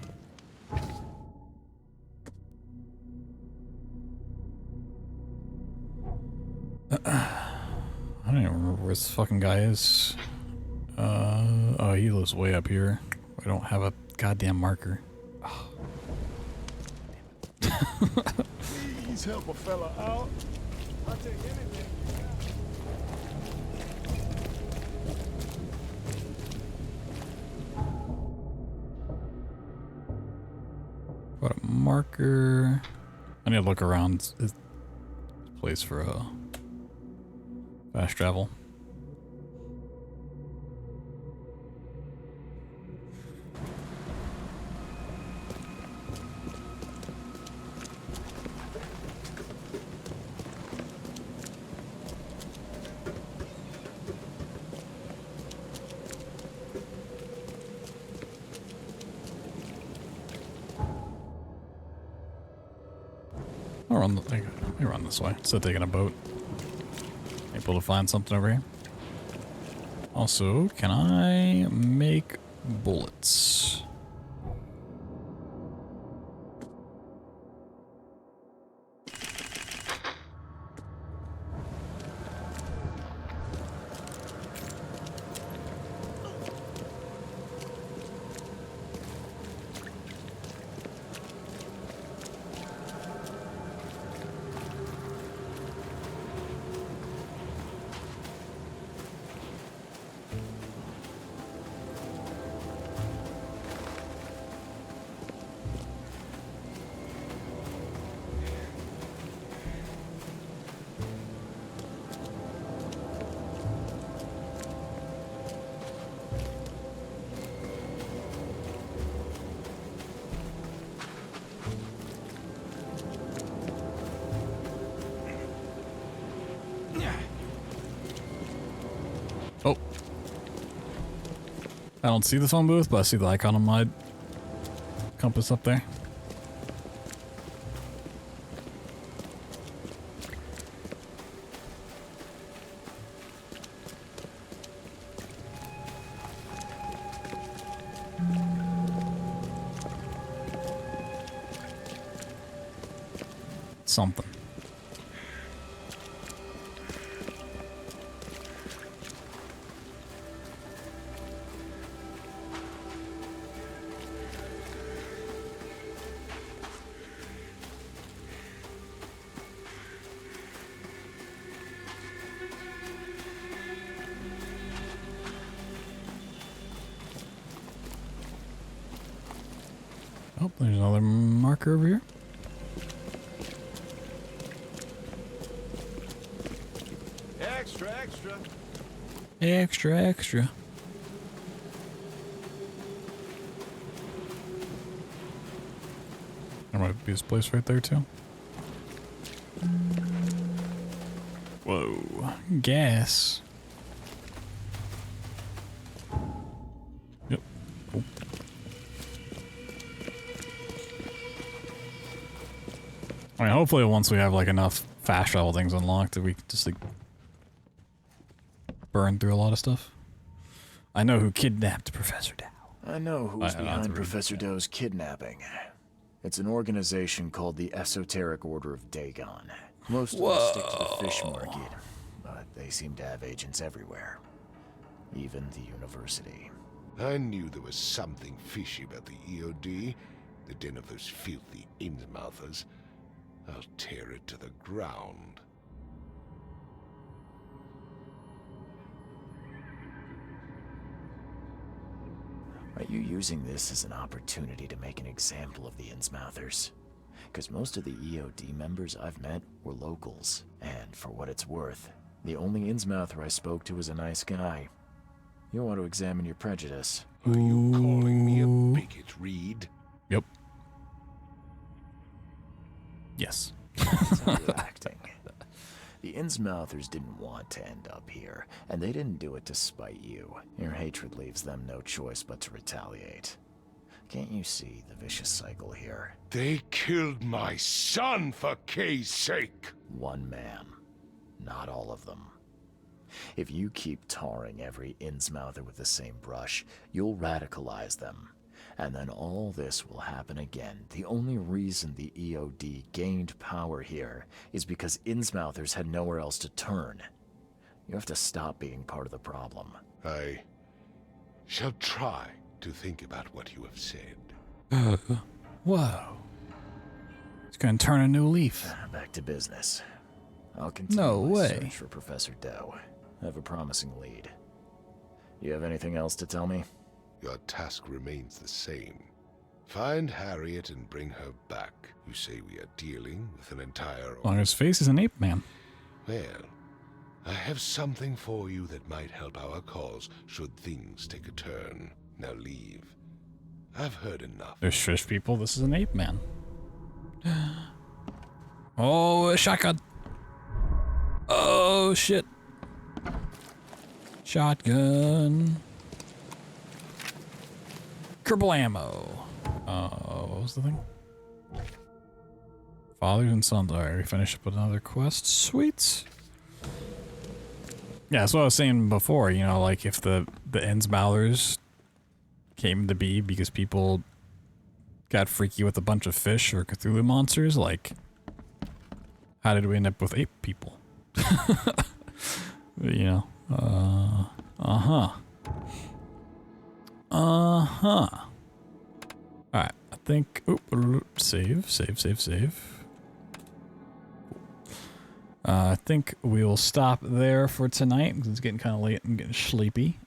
I don't even remember where this fucking guy is. Oh, he lives way up here. I don't have a goddamn marker. Oh. Please help a fella out. I'll take anything. What a marker. I need to look around this place for fast travel. Let me run this way instead of taking a boat. Able to find something over here. Also, can I make bullets? Oh. I don't see the phone booth, but I see the icon on my compass up there. something. Oh, there's another marker over here. Extra, extra. Extra, extra. There might be this place right there, too. Whoa. Gas. Yep. Cool. I mean, hopefully once we have, like, enough fast travel things unlocked that we can just, like, burn through a lot of stuff. I know who kidnapped Professor Dow. I know who's behind Professor Doe's kidnapping. It's an organization called the Esoteric Order of Dagon. Most of them stick to the fish market, but they seem to have agents everywhere. Even the university. I knew there was something fishy about the EOD, the den of those filthy Innsmouthers. I'll tear it to the ground. Are you using this as an opportunity to make an example of the Innsmouthers? Because most of the EOD members I've met were locals, and for what it's worth, the only Innsmouther I spoke to was a nice guy. You'll want to examine your prejudice. Are you calling me a bigot, Reed? Yep. Yes. That's how you're acting. The Innsmouthers didn't want to end up here, and they didn't do it to spite you. Your hatred leaves them no choice but to retaliate. Can't you see the vicious cycle here? They killed my son, for Kay's sake! One man. Not all of them. If you keep tarring every Innsmouther with the same brush, you'll radicalize them. And then all this will happen again. The only reason the EOD gained power here is because Innsmouthers had nowhere else to turn. You have to stop being part of the problem. I shall try to think about what you have said. Whoa. It's gonna turn a new leaf. Back to business. I'll continue my search for Professor Doe. I have a promising lead. You have anything else to tell me? Your task remains the same. Find Harriet and bring her back. You say we are dealing with an entire... On his face is an ape man. Well, I have something for you that might help our cause should things take a turn. Now leave. I've heard enough. There's fish people. This is an ape man. Oh, a shotgun. Oh, shit. Shotgun. Kerblammo. What was the thing? Fathers and sons. Alright, we finished up with another quest. Sweet. Yeah, that's what I was saying before, you know, like if the Innsmouthers came to be because people got freaky with a bunch of fish or Cthulhu monsters, like, how did we end up with ape people? You know, uh-huh. Alright, I think, save. I think we'll stop there for tonight, because it's getting kind of late and getting sleepy.